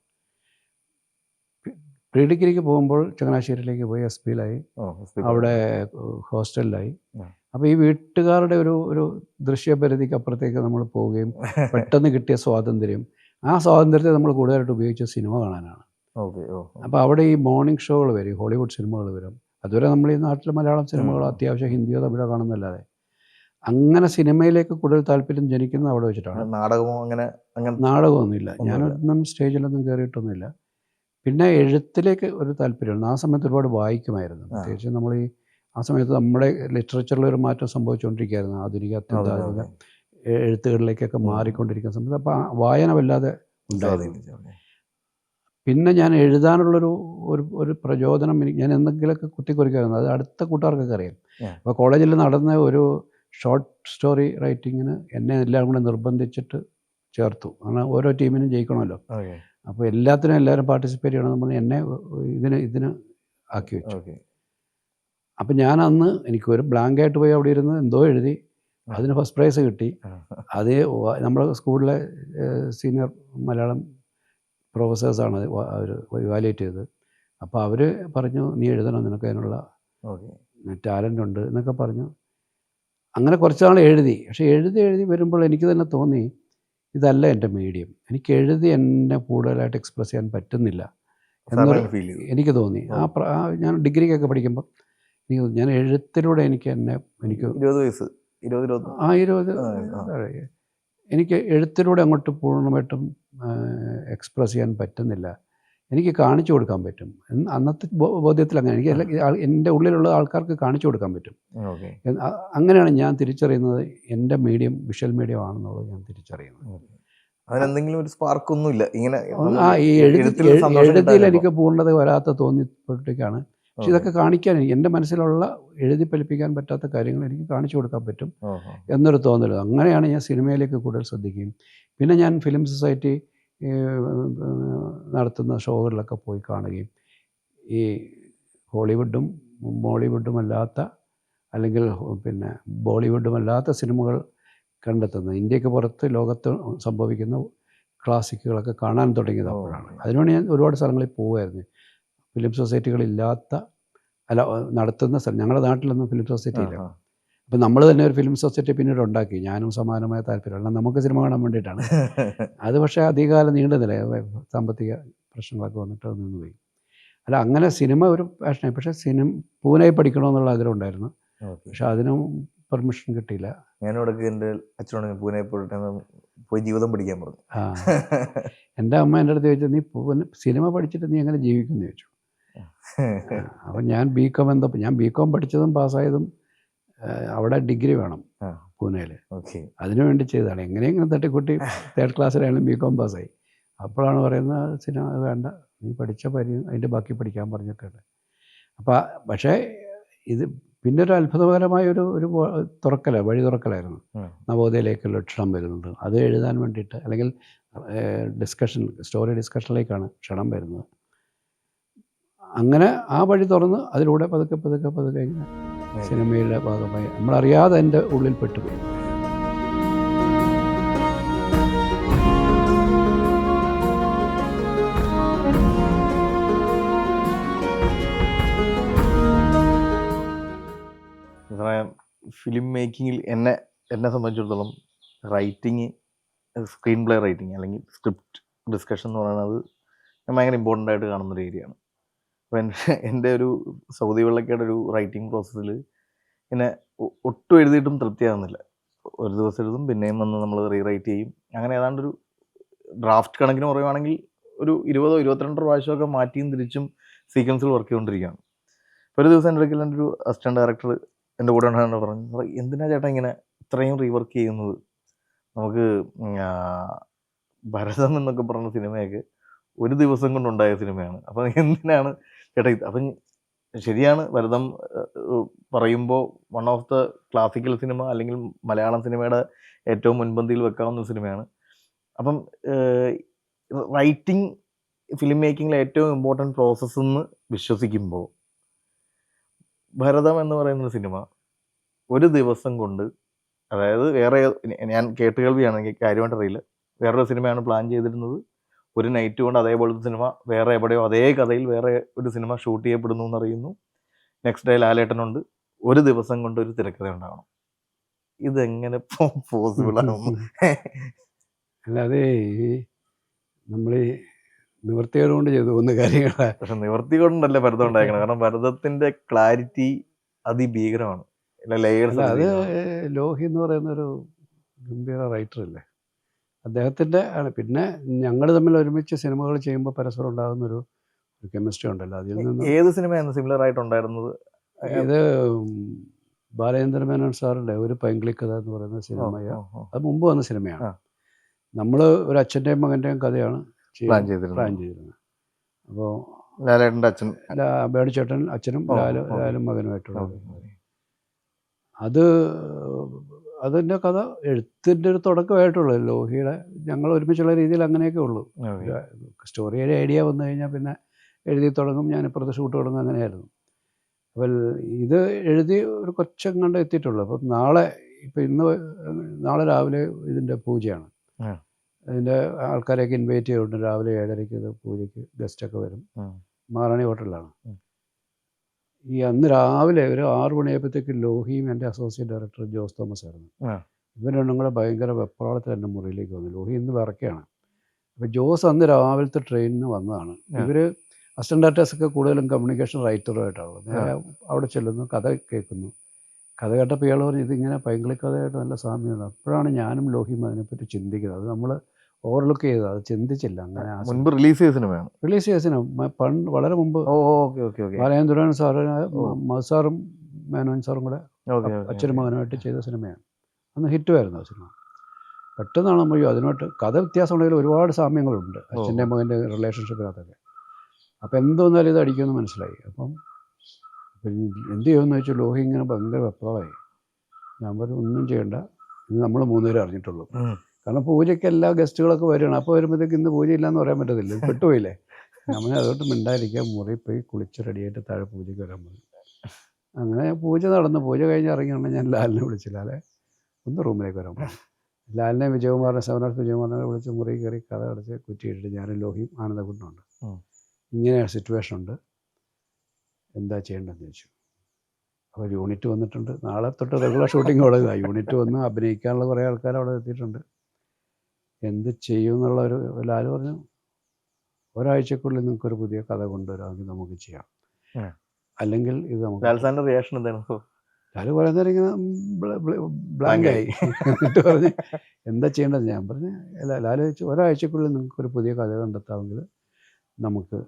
പ്രീ ഡിഗ്രിക്ക് പോകുമ്പോൾ ചങ്ങനാശ്ശേരിയിലേക്ക് പോയി SPയിലായി, അവിടെ ഹോസ്റ്റലിലായി. അപ്പോൾ ഈ വീട്ടുകാരുടെ ഒരു ദൃശ്യപരിധിക്ക് അപ്പുറത്തേക്ക് നമ്മൾ പോവുകയും പെട്ടെന്ന് കിട്ടിയ സ്വാതന്ത്ര്യം, ആ സ്വാതന്ത്ര്യത്തെ നമ്മൾ കൂടുതലായിട്ട് ഉപയോഗിച്ച സിനിമ കാണാനാണ്. അപ്പോൾ അവിടെ ഈ മോർണിംഗ് ഷോകൾ വരും, ഹോളിവുഡ് സിനിമകൾ വരും. അതുവരെ നമ്മൾ ഈ നാട്ടിൽ മലയാളം സിനിമകളോ അത്യാവശ്യം ഹിന്ദിയോ തമിഴോ കാണുന്നല്ലാതെ അങ്ങനെ സിനിമയിലേക്ക് കൂടുതൽ താല്പര്യം ജനിക്കുന്നത് അവിടെ വെച്ചിട്ടാണ്. നാടകമൊന്നുമില്ല, ഞാനൊന്നും സ്റ്റേജിലൊന്നും കയറിയിട്ടൊന്നുമില്ല. പിന്നെ എഴുത്തിലേക്ക് ഒരു താല്പര്യമാണ്. ആ സമയത്ത് ഒരുപാട് വായിക്കുമായിരുന്നു. പ്രത്യേകിച്ച് നമ്മൾ ആ സമയത്ത് നമ്മുടെ ലിറ്ററേച്ചറിലൊരു മാറ്റം സംഭവിച്ചുകൊണ്ടിരിക്കുകയായിരുന്നു. ആധുനിക അത്യന്താധുനിക എഴുത്തുകളിലേക്കൊക്കെ മാറിക്കൊണ്ടിരിക്കുന്ന സമയത്ത് അപ്പോൾ വായന വല്ലാതെ ഉണ്ടായിരുന്നു. പിന്നെ ഞാൻ എഴുതാനുള്ളൊരു ഒരു പ്രചോദനം ഞാൻ എന്തെങ്കിലുമൊക്കെ കുത്തിക്കുറിക്കായിരുന്നു. അത് അടുത്ത കൂട്ടുകാർക്കൊക്കെ അറിയാം. അപ്പോൾ കോളേജിൽ നടന്ന ഒരു ഷോർട്ട് സ്റ്റോറി റൈറ്റിങ്ങിന് എന്നെ എല്ലാം കൂടെ നിർബന്ധിച്ചിട്ട് ചേർത്തു. കാരണം ഓരോ ടീമിനും ജയിക്കണമല്ലോ. അപ്പോൾ എല്ലാവരും പാർട്ടിസിപ്പേറ്റ് ചെയ്യണമെന്ന് പറഞ്ഞ് എന്നെ ഇതിന് ആക്കി വെച്ചു. അപ്പം ഞാൻ അന്ന് എനിക്കൊരു ബ്ലാങ്കായിട്ട് പോയി അവിടെ ഇരുന്ന് എന്തോ എഴുതി, അതിന് ഫസ്റ്റ് പ്രൈസ് കിട്ടി. അത് നമ്മുടെ സ്കൂളിലെ സീനിയർ മലയാളം പ്രൊഫസേഴ്സാണ് അവർ ഇവാലുവേറ്റ് ചെയ്തത്. അപ്പോൾ അവർ പറഞ്ഞു, നീ എഴുതണം, നിനക്ക് അതിനുള്ള ടാലൻ്റ് ഉണ്ട് എന്നൊക്കെ പറഞ്ഞു. അങ്ങനെ കുറച്ച് നാൾ എഴുതി. പക്ഷേ എഴുതി വരുമ്പോൾ എനിക്ക് തന്നെ തോന്നി ഇതല്ല എൻ്റെ മീഡിയം, എനിക്ക് എഴുതി എന്നെ കൂടുതലായിട്ട് എക്സ്പ്രസ് ചെയ്യാൻ പറ്റുന്നില്ല എന്നൊരു എനിക്ക് തോന്നി. ഞാൻ ഡിഗ്രിക്കൊക്കെ പഠിക്കുമ്പോൾ ഞാൻ എഴുത്തിലൂടെ എനിക്ക് 20 എനിക്ക് എഴുത്തിലൂടെ അങ്ങോട്ട് പൂർണ്ണമായിട്ടും എക്സ്പ്രസ് ചെയ്യാൻ പറ്റുന്നില്ല എനിക്ക് കാണിച്ചു കൊടുക്കാൻ പറ്റും. അന്നത്തെ ബോധ്യത്തിൽ അങ്ങനെ എനിക്ക് എൻ്റെ ഉള്ളിലുള്ള ആൾക്കാർക്ക് കാണിച്ചു കൊടുക്കാൻ പറ്റും. ഓക്കെ. അങ്ങനെയാണ് ഞാൻ തിരിച്ചറിയുന്നത് എൻ്റെ മീഡിയം വിഷ്വൽ മീഡിയം ആണെന്നുള്ളത് ഞാൻ തിരിച്ചറിയുന്നത്. അതിനെന്തെങ്കിലും ഒരു സ്പാർക്ക് ഒന്നുമില്ല ഇങ്ങനെ ഈ എഴുതിയിൽ എനിക്ക് പൂർണ്ണത വരാത്ത തോന്നിയപ്പോഴത്തേക്കാണ്. പക്ഷെ ഇതൊക്കെ കാണിക്കാൻ എൻ്റെ മനസ്സിലുള്ള എഴുതി ഫലിപ്പിക്കാൻ പറ്റാത്ത കാര്യങ്ങൾ എനിക്ക് കാണിച്ചു കൊടുക്കാൻ പറ്റും എന്നൊരു തോന്നൽ. അങ്ങനെയാണ് ഞാൻ സിനിമയിലേക്ക് കൂടുതൽ ശ്രദ്ധിക്കുകയും പിന്നെ ഞാൻ ഫിലിം സൊസൈറ്റി നടത്തുന്ന ഷോകളിലൊക്കെ പോയി കാണുകയും ഈ ഹോളിവുഡും മോളിവുഡും അല്ലാത്ത അല്ലെങ്കിൽ പിന്നെ ബോളിവുഡും അല്ലാത്ത സിനിമകൾ കണ്ടെത്തുന്നത് ഇന്ത്യക്ക് പുറത്ത് ലോകത്ത് സംഭവിക്കുന്ന ക്ലാസിക്കുകളൊക്കെ കാണാൻ തുടങ്ങിയത് അപ്പോഴാണ്. അതിനുവേണ്ടി ഞാൻ ഒരുപാട് സ്ഥലങ്ങളിൽ പോവുമായിരുന്നു. ഫിലിം സൊസൈറ്റികളില്ലാത്ത നടത്തുന്ന സ്ഥലം ഞങ്ങളുടെ നാട്ടിലൊന്നും ഫിലിം സൊസൈറ്റി ഇല്ല. അപ്പം നമ്മൾ തന്നെ ഒരു ഫിലിം സൊസൈറ്റി പിന്നീട് ഉണ്ടാക്കി. ഞാനും സമാനമായ താല്പര്യമുള്ള നമുക്ക് സിനിമ കാണാൻ വേണ്ടിയിട്ടാണ്. അത് പക്ഷേ അധികകാലം നീണ്ടുന്നില്ല, സാമ്പത്തിക പ്രശ്നങ്ങളൊക്കെ വന്നിട്ട് അത് നിന്നുപോയി. അങ്ങനെ സിനിമ ഒരു പാഷനായി. പക്ഷേ പൂനെ പഠിക്കണമെന്നുള്ള ആഗ്രഹം ഉണ്ടായിരുന്നു. പക്ഷെ അതിനും പെർമിഷൻ കിട്ടിയില്ല. ഞാനിവിടെ എൻ്റെ അച്ഛനോട് പൂനെ പോയി ജീവിതം പഠിക്കാൻ പറഞ്ഞു. എൻ്റെ അമ്മ എൻ്റെ അടുത്ത് ചോദിച്ചു, നീ സിനിമ പഠിച്ചിട്ട് നീ എങ്ങനെ ജീവിക്കുമെന്ന് ചോദിച്ചു. അപ്പം ഞാൻ ബികോം പഠിച്ചതും പാസ്സായതും അവിടെ ഡിഗ്രി വേണം പൂനെയിൽ. അതിനുവേണ്ടി ചെയ്തതാണ്. എങ്ങനെയെങ്കിലും തട്ടിക്കൂട്ടി തേർഡ് ക്ലാസ്സിലായാലും ബികോം പാസ്സായി. അപ്പോഴാണ് പറയുന്നത് സിനിമ വേണ്ട, നീ പഠിച്ച അതിൻ്റെ ബാക്കി പഠിക്കാൻ പറഞ്ഞൊക്കെ ഉണ്ട്. പക്ഷേ ഇത് പിന്നെ ഒരു അത്ഭുതകരമായ ഒരു വഴി തുറക്കലായിരുന്നു. നവോദയയിലേക്കുള്ള ക്ഷണം വരുന്നുണ്ട്. അത് എഴുതാൻ വേണ്ടിയിട്ട് അല്ലെങ്കിൽ സ്റ്റോറി ഡിസ്കഷനിലേക്കാണ് ക്ഷണം വരുന്നത്. അങ്ങനെ ആ വഴി തുറന്ന് അതിലൂടെ പതുക്കെ ഇങ്ങനെ സിനിമയുടെ ഭാഗമായി നമ്മളറിയാതെ എൻ്റെ ഉള്ളിൽ പെട്ടുപോയി. ഫിലിം മേക്കിങ്ങിൽ എന്നെ സംബന്ധിച്ചിടത്തോളം റൈറ്റിങ്, സ്ക്രീൻ പ്ലേ റൈറ്റിങ് അല്ലെങ്കിൽ സ്ക്രിപ്റ്റ് ഡിസ്കഷൻ എന്ന് പറയുന്നത് ഞാൻ ഭയങ്കര ഇമ്പോർട്ടൻ്റ് ആയിട്ട് കാണുന്നൊരു ഏരിയയാണ്. അപ്പോൾ എൻ്റെ ഒരു സൗദി വെള്ളക്കയുടെ ഒരു റൈറ്റിംഗ് പ്രോസസ്സിൽ ഇങ്ങനെ ഒട്ടും എഴുതിയിട്ടും തൃപ്തിയാകുന്നില്ല. ഒരു ദിവസം എഴുതും, പിന്നെയും വന്ന് നമ്മൾ റീറൈറ്റ് ചെയ്യും. അങ്ങനെ ഏതാണ്ടൊരു ഡ്രാഫ്റ്റ് കണക്കിന് പറയുവാണെങ്കിൽ ഒരു 20-22 പ്രാവശ്യമൊക്കെ മാറ്റിയും തിരിച്ചും സീക്വൻസിൽ വർക്ക് ചെയ്തുകൊണ്ടിരിക്കുകയാണ്. ഒരു ദിവസം എൻ്റെ അടുക്കൽ എൻ്റെ ഒരു അസിസ്റ്റൻറ്റ് ഡയറക്ടർ എൻ്റെ കൂടെ ഉണ്ടാകുന്ന പറഞ്ഞു, എന്തിനാ ചേട്ടാ ഇങ്ങനെ ഇത്രയും റീവർക്ക് ചെയ്യുന്നത്? നമുക്ക് ഭരതം എന്നൊക്കെ പറഞ്ഞ സിനിമയൊക്കെ ഒരു ദിവസം കൊണ്ടുണ്ടായ സിനിമയാണ്. അപ്പം എന്തിനാണ് ചേട്ടാ ഇത്? അപ്പം ശരിയാണ്, ഭരതം പറയുമ്പോൾ one of the classical cinema അല്ലെങ്കിൽ മലയാളം സിനിമയുടെ ഏറ്റവും മുൻപന്തിയിൽ വെക്കാവുന്ന സിനിമയാണ്. അപ്പം റൈറ്റിംഗ് ഫിലിം മേക്കിങ്ങിലെ ഏറ്റവും ഇമ്പോർട്ടൻറ്റ് പ്രോസസ്സ് എന്ന് വിശ്വസിക്കുമ്പോൾ ഭരതം എന്ന് പറയുന്ന സിനിമ ഒരു ദിവസം കൊണ്ട്, അതായത് വേറെ ഞാൻ കേട്ടുകേൾവിയാണ്, എനിക്ക് കാര്യമായിട്ട് അറിയില്ല, വേറൊരു സിനിമയാണ് പ്ലാൻ ചെയ്തിരുന്നത്. ഒരു നൈറ്റ് കൊണ്ട് അതേപോലത്തെ സിനിമ വേറെ എവിടെയോ അതേ കഥയിൽ വേറെ ഒരു സിനിമ ഷൂട്ട് ചെയ്യപ്പെടുന്നു എന്നറിയുന്നു. Next day ലാലേട്ടനുണ്ട്. ഒരു ദിവസം കൊണ്ട് ഒരു തിരക്കഥ ഉണ്ടാകണം. ഇതെങ്ങനെ പോസിബിൾ ആകും? അല്ലാതെ നമ്മൾ നിവൃത്തികേട് കൊണ്ട് ചെയ്തു പോകുന്ന കാര്യങ്ങളാണ്. പക്ഷെ നിവൃത്തി കൊണ്ടല്ല ഭരതം ഉണ്ടായിരിക്കണം. കാരണം ഭരതത്തിന്റെ ക്ലാരിറ്റി അതിഭീകരമാണ്. അത് ലോഹി എന്ന് പറയുന്നൊരു ഗംഭീര റൈറ്ററല്ലേ, അദ്ദേഹത്തിൻ്റെ ആണ്. പിന്നെ ഞങ്ങൾ തമ്മിൽ ഒരുമിച്ച് സിനിമകൾ ചെയ്യുമ്പോൾ പരസ്പരം ഉണ്ടാകുന്നൊരു കെമിസ്ട്രി ഉണ്ടല്ലോ. അതിൽ നിന്ന് ഏത് സിനിമയാണ് സിമിലർ ആയിട്ടുണ്ടായിരുന്നത്? ഇത് ബാലചന്ദ്ര മേനോൻ സാറിൻ്റെ ഒരു പൈങ്കിളിക്കഥ എന്ന് പറയുന്ന സിനിമ. അത് മുമ്പ് വന്ന സിനിമയാണ്. നമ്മൾ ഒരു അച്ഛൻ്റെയും മകൻ്റെയും കഥയാണ് പ്ലാൻ ചെയ്തിരുന്നത്. അപ്പോൾ ലാലേട്ടൻ്റെ അച്ഛൻ, ബേണിച്ചേട്ടൻ അച്ഛനും ലാലും മകനുമായിട്ടുള്ളത്. അതിൻ്റെ കഥ എഴുത്തിൻ്റെ ഒരു തുടക്കമായിട്ടുള്ളൂ. ലോഹിയുടെ ഞങ്ങൾ ഒരുമിച്ചുള്ള രീതിയിൽ അങ്ങനെയൊക്കെ ഉള്ളൂ. സ്റ്റോറിയുടെ ഐഡിയ വന്നു കഴിഞ്ഞാൽ പിന്നെ എഴുതി തുടങ്ങും, ഞാനിപ്പുറത്ത് ഷൂട്ട് തുടങ്ങും, അങ്ങനെയായിരുന്നു. അപ്പോൾ ഇത് എഴുതി ഒരു കൊച്ചങ്ങണ്ട് എത്തിയിട്ടുള്ളൂ. അപ്പം നാളെ രാവിലെ ഇതിൻ്റെ പൂജയാണ്. അതിൻ്റെ ആൾക്കാരെയൊക്കെ ഇൻവൈറ്റ് ചെയ്തിട്ടുണ്ട്. രാവിലെ 7:30 ഇത് പൂജയ്ക്ക് ഗസ്റ്റൊക്കെ വരും. മഹാറാണി ഹോട്ടലിലാണ്. അന്ന് രാവിലെ ഒരു 6 മണിയായപ്പോഴത്തേക്ക് ലോഹിയും എൻ്റെ അസോസിയേറ്റ് ഡയറക്ടർ ജോസ് തോമസ് ആയിരുന്നു. ഇവർ രണ്ടും കൂടെ ഭയങ്കര വെപ്രാളത്തിൽ എൻ്റെ മുറിയിലേക്ക് വന്നു. ലോഹി ഇന്ന് വിറക്കുകയാണ്. അപ്പോൾ ജോസ് അന്ന് രാവിലത്തെ ട്രെയിനിന് വന്നതാണ്. ഇവർ അസിസ്റ്റൻ്റ് ഡയറക്ടേഴ്സൊക്കെ കൂടുതലും കമ്മ്യൂണിക്കേഷൻ റൈറ്ററുമായിട്ടാണ്. നേരെ അവിടെ ചെല്ലുന്നു, കഥ കേൾക്കുന്നു. കഥ കേട്ടപ്പോൾ ഇയാൾ പറഞ്ഞു, ഇതിങ്ങനെ പൈങ്കിളി കഥയായിട്ട് നല്ല സാമ്യമാണ്. അപ്പോഴാണ് ഞാനും ലോഹിയും അതിനെപ്പറ്റി ചിന്തിക്കുന്നത്. അത് നമ്മൾ ഓവർലുക്ക് ചെയ്തത്, അത് ചിന്തിച്ചില്ല. അങ്ങനെ മുൻപ് റിലീസ് ചെയ്ത സിനിമയാണ്. റിലീസ് ചെയ്ത സിനിമ പണ്ട് വളരെ മുമ്പ് oh okay okay okay Balachandran sir, oh. മധുസാറും മേനോൻ സാറും കൂടെ ഓക്കെ അച്ഛനും മകനുമായിട്ട് ചെയ്ത സിനിമയാണ്. അന്ന് ഹിറ്റുമായിരുന്നു ആ സിനിമ. പെട്ടെന്നാണ് നമ്മൾ അതിനോട്ട് കഥ വ്യത്യാസമുണ്ടെങ്കിൽ ഒരുപാട് സാമ്യങ്ങളുണ്ട് അച്ഛൻ്റെ മകൻ്റെ റിലേഷൻഷിപ്പിനകത്തൊക്കെ. അപ്പോൾ എന്തോന്നാലും ഇത് അടിക്കുമെന്ന് മനസ്സിലായി. അപ്പം എന്ത് ചെയ്യുമെന്ന് വെച്ചാൽ ലോഹി ഇങ്ങനെ ഭയങ്കര വെപ്രാളമായി. ഞാൻ പറഞ്ഞു ഒന്നും ചെയ്യണ്ട, ഇത് നമ്മൾ 3 പേരെ അറിഞ്ഞിട്ടുള്ളൂ. കാരണം പൂജയ്ക്ക് എല്ലാ ഗസ്റ്റുകളൊക്കെ വരികയാണ്. അപ്പോൾ വരുമ്പോഴത്തേക്ക് ഇന്ന് പൂജയില്ലാന്ന് പറയാൻ പറ്റത്തില്ല, പെട്ടുപോയില്ലേ. നമ്മൾ അതുകൊണ്ട് മിണ്ടായിരിക്കാം, മുറി പോയി കുളിച്ച് റെഡിയായിട്ട് താഴെ പൂജയ്ക്ക് വരാൻ പറഞ്ഞു. അങ്ങനെ പൂജ നടന്നു. പൂജ കഴിഞ്ഞ് ഇറങ്ങിയാണ് ഞാൻ ലാലിനെ വിളിച്ചു. ലാലെ ഒന്ന് റൂമിലേക്ക് വരാൻ പറഞ്ഞു. ലാലിനെ വിജയകുമാറിനെ, സെവനാർത്ത് വിജയകുമാറിനെ വിളിച്ച് മുറി കയറി കഥ അടച്ച് കുറ്റിയിട്ടിട്ട് ഞാനും ലോഹിയും ആനന്ദക്കുട്ടനുണ്ട്. ഇങ്ങനെ സിറ്റുവേഷൻ ഉണ്ട്, എന്താ ചെയ്യേണ്ടതെന്ന് ചോദിച്ചു. അപ്പോൾ യൂണിറ്റ് വന്നിട്ടുണ്ട്, നാളെ തൊട്ട് റെഗുലർ ഷൂട്ടിംഗ് തുടങ്ങുക. യൂണിറ്റ് വന്ന് അഭിനയിക്കാനുള്ള കുറേ ആൾക്കാർ അവിടെ എത്തിയിട്ടുണ്ട്. എന്ത് ചെയ്യും എന്നുള്ളൊരു ലാൽ പറഞ്ഞു, ഒരാഴ്ചക്കുള്ളിൽ നിങ്ങൾക്കൊരു പുതിയ കഥ കൊണ്ടുവരാമെങ്കിൽ നമുക്ക് ചെയ്യാം, അല്ലെങ്കിൽ ഇത് നമുക്ക്. ലാൽസാറിന്റെ റിയാക്ഷൻ എന്തായിരുന്നു? ലാൽ പറയുന്നേരം ഇങ്ങനെ ബ്ലാങ്കായി. എന്നിട്ട് പറഞ്ഞ് എന്താ ചെയ്യേണ്ടത്? ഞാൻ പറഞ്ഞു ലാൽ ചോദിച്ചു, ഒരാഴ്ചക്കുള്ളിൽ നിങ്ങൾക്കൊരു പുതിയ കഥ കണ്ടെത്താമെങ്കിൽ നമുക്ക്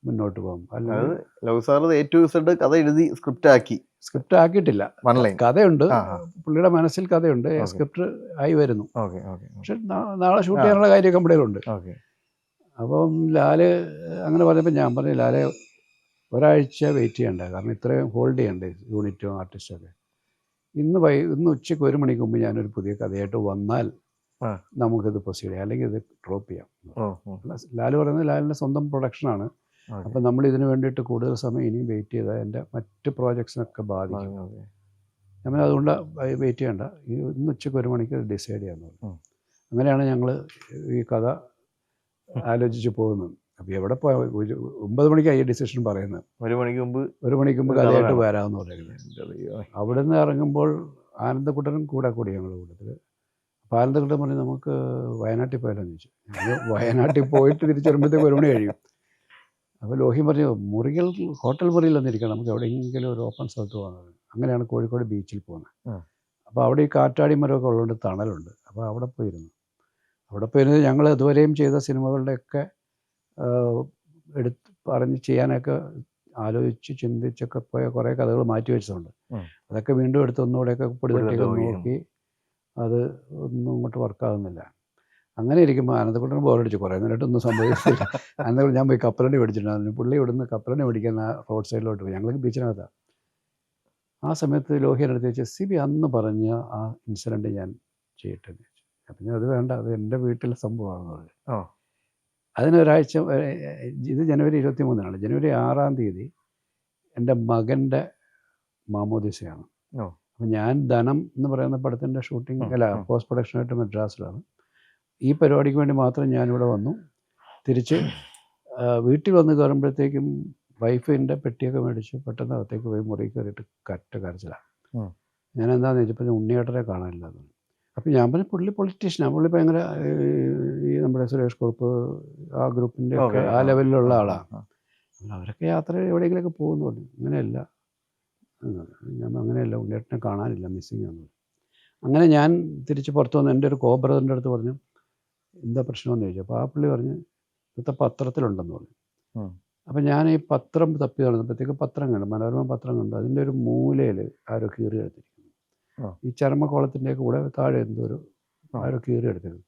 മുന്നോട്ട് പോകും. അല്ലാതെ love sir A to Z കഥ എഴുതി സ്ക്രിപ്റ്റ് ആക്കിയിട്ടില്ല. കഥയുണ്ട്, പുള്ളിയുടെ മനസ്സിൽ കഥയുണ്ട്, സ്ക്രിപ്റ്റ് ആയി വരുന്നു. പക്ഷെ നാളെ ഷൂട്ട് ചെയ്യാനുള്ള കാര്യമൊക്കെ നമ്മുടെയിലുണ്ട്. അപ്പം ലാല് അങ്ങനെ പറഞ്ഞപ്പോൾ ഞാൻ പറഞ്ഞു, ലാലെ ഒരാഴ്ച വെയിറ്റ് ചെയ്യണ്ടേ, കാരണം ഇത്രയും ഹോൾഡ് ചെയ്യണ്ടേ യൂണിറ്റും ആർട്ടിസ്റ്റൊക്കെ. ഇന്ന് ഉച്ചയ്ക്ക് 1 മണിക്ക് മുമ്പ് ഞാനൊരു പുതിയ കഥയായിട്ട് വന്നാൽ നമുക്കിത് പ്രൊസീഡ് ചെയ്യാം, അല്ലെങ്കിൽ ഇത് ഡ്രോപ്പ് ചെയ്യാം. ലാല് പറയുന്നത് ലാലിൻ്റെ സ്വന്തം പ്രൊഡക്ഷനാണ്. അപ്പം നമ്മൾ ഇതിന് വേണ്ടിയിട്ട് കൂടുതൽ സമയം ഇനിയും വെയിറ്റ് ചെയ്താൽ എൻ്റെ മറ്റ് പ്രോജക്ട്സിനൊക്കെ ബാധിക്കും. നമ്മൾ അതുകൊണ്ട് വെയിറ്റ് ചെയ്യണ്ട, ഇന്ന് ഉച്ചയ്ക്ക് 1 മണിക്ക് ഡിസൈഡ് ചെയ്യാമെന്ന് പറഞ്ഞു. അങ്ങനെയാണ് ഞങ്ങൾ ഈ കഥ ആലോചിച്ച് പോകുന്നത്. അപ്പോൾ എവിടെ പോയാൽ 9 മണിക്കാണ് ഈ ഡിസിഷൻ പറയുന്നത്. 1 മണിക്ക് മുമ്പ് കഥയായിട്ട് വരാമെന്ന് പറയുന്നത്. അവിടെ നിന്ന് ഇറങ്ങുമ്പോൾ ആനന്ദക്കുട്ടനും കൂടി ഞങ്ങളുടെ കൂട്ടത്തിൽ. അപ്പോൾ ആനന്ദക്കുട്ടൻ പറഞ്ഞു, നമുക്ക് വയനാട്ടിൽ പോയാലോന്ന് ചോദിച്ചു. വയനാട്ടിൽ പോയിട്ട് തിരിച്ചു വരുമ്പോഴത്തേക്ക് 1 മണി കഴിയും. അപ്പോൾ ലോഹി പറഞ്ഞു, ഹോട്ടൽ മുറിയിലൊന്നും ഇരിക്കണം, നമുക്ക് എവിടെയെങ്കിലും ഒരു ഓപ്പൺ സ്ഥലത്ത് പോകുന്നത്. അങ്ങനെയാണ് കോഴിക്കോട് ബീച്ചിൽ പോകുന്നത്. അപ്പോൾ അവിടെ ഈ കാറ്റാടി മരമൊക്കെ ഉള്ളതുകൊണ്ട് തണലുണ്ട്. അപ്പോൾ അവിടെ പോയിരുന്നത് ഞങ്ങൾ ഇതുവരെയും ചെയ്ത സിനിമകളുടെയൊക്കെ പറഞ്ഞ് ചെയ്യാനൊക്കെ ആലോചിച്ച് ചിന്തിച്ചൊക്കെ പോയ കുറേ കഥകൾ മാറ്റി വെച്ചതുണ്ട്. അതൊക്കെ വീണ്ടും എടുത്ത് ഒന്നുകൂടെയൊക്കെ പൊടിതട്ടിയൊക്കെ നോക്കി അത് ഒന്നും ഇങ്ങോട്ട് വർക്കാകുന്നില്ല. അങ്ങനെ ഇരിക്കുമ്പോൾ ആനന്ദക്കുട്ടന് ബോറടിച്ചു. കുറേ നേരമായിട്ടൊന്നും സംഭവിച്ചില്ല. ആനന്ദക്കുട്ടൻ ഞാൻ പോയി കപ്പലണ്ടി മേടിച്ചിട്ടുണ്ടായിരുന്നു. പുള്ളി ഇവിടുന്ന് കപ്പലണ്ടി മേടിക്കുന്ന റോഡ് സൈഡിലോട്ട് പോയി. ഞങ്ങൾക്ക് ബീച്ചിനകത്താണ്. ആ സമയത്ത് ലോഹിയുടെ അടുത്ത് വെച്ച് സിബി അന്ന് പറഞ്ഞ ആ ഇൻസിഡൻറ്റ് ഞാൻ ചെയ്യട്ടെ എന്ന് ചോദിച്ചു. അപ്പം ഞാൻ അത് വേണ്ട, അത് എൻ്റെ വീട്ടിലെ സംഭവമാണെന്ന് പറഞ്ഞു. അതിനൊരാഴ്ച, ഇത് ജനുവരി 23-നാണ്. ജനുവരി 6-ാം തീയതി എൻ്റെ മകൻ്റെ മാമോദിസയാണ്. അപ്പം ഞാൻ ധനം എന്ന് പറയുന്ന പടത്തിൻ്റെ ഷൂട്ടിംഗ് പോസ്റ്റ് പ്രൊഡക്ഷനായിട്ട് മദ്രാസിലാണ്. ഈ പരിപാടിക്ക് വേണ്ടി മാത്രം ഞാനിവിടെ വന്നു. തിരിച്ച് വീട്ടിൽ വന്ന് കയറുമ്പോഴത്തേക്കും വൈഫിൻ്റെ പെട്ടിയൊക്കെ മേടിച്ച് പെട്ടെന്ന് അകത്തേക്ക് പോയി മുറി കയറിയിട്ട് കരച്ചിലാണ്. ഞാൻ എന്താണെന്ന് ചോദിച്ചപ്പോൾ ഉണ്ണിയേട്ടനെ കാണാനില്ലാന്ന്. അപ്പം ഞാൻ പറഞ്ഞു, പുള്ളി പൊളിറ്റീഷ്യനാണ്, പുള്ളി ഭയങ്കര ഈ നമ്മുടെ സുരേഷ് കുറുപ്പ് ആ ഗ്രൂപ്പിൻ്റെ ഒക്കെ ആ ലെവലിലുള്ള ആളാണ്. അവരൊക്കെ യാത്ര എവിടെയെങ്കിലുമൊക്കെ പോകുന്നു പറഞ്ഞു. ഞാൻ അങ്ങനെയല്ല, ഉണ്ണിയേട്ടനെ കാണാനില്ല, മിസ്സിങ് ആണെന്ന്. അങ്ങനെ ഞാൻ തിരിച്ച് പുറത്ത് വന്ന് എൻ്റെ ഒരു ബ്രദറിൻ്റെ അടുത്ത് പറഞ്ഞു, എന്താ പ്രശ്നമെന്ന് ചോദിച്ചു. അപ്പോൾ ആ പുള്ളി പറഞ്ഞു, ഇന്നത്തെ പത്രത്തിലുണ്ടെന്ന് പറഞ്ഞു. അപ്പം ഞാൻ ഈ പത്രം തപ്പി നടന്നപ്പോഴത്തേക്ക് പത്രം കണ്ടു, മനോരമ പത്രം കണ്ടു. അതിൻ്റെ ഒരു മൂലയിൽ ആരോ കീറി എടുത്തിരിക്കുന്നു. ഈ ചർമ്മക്കോളത്തിൻ്റെയൊക്കെ കൂടെ താഴെ എന്തോ ആരോ കീറി എടുത്തിരുന്നു.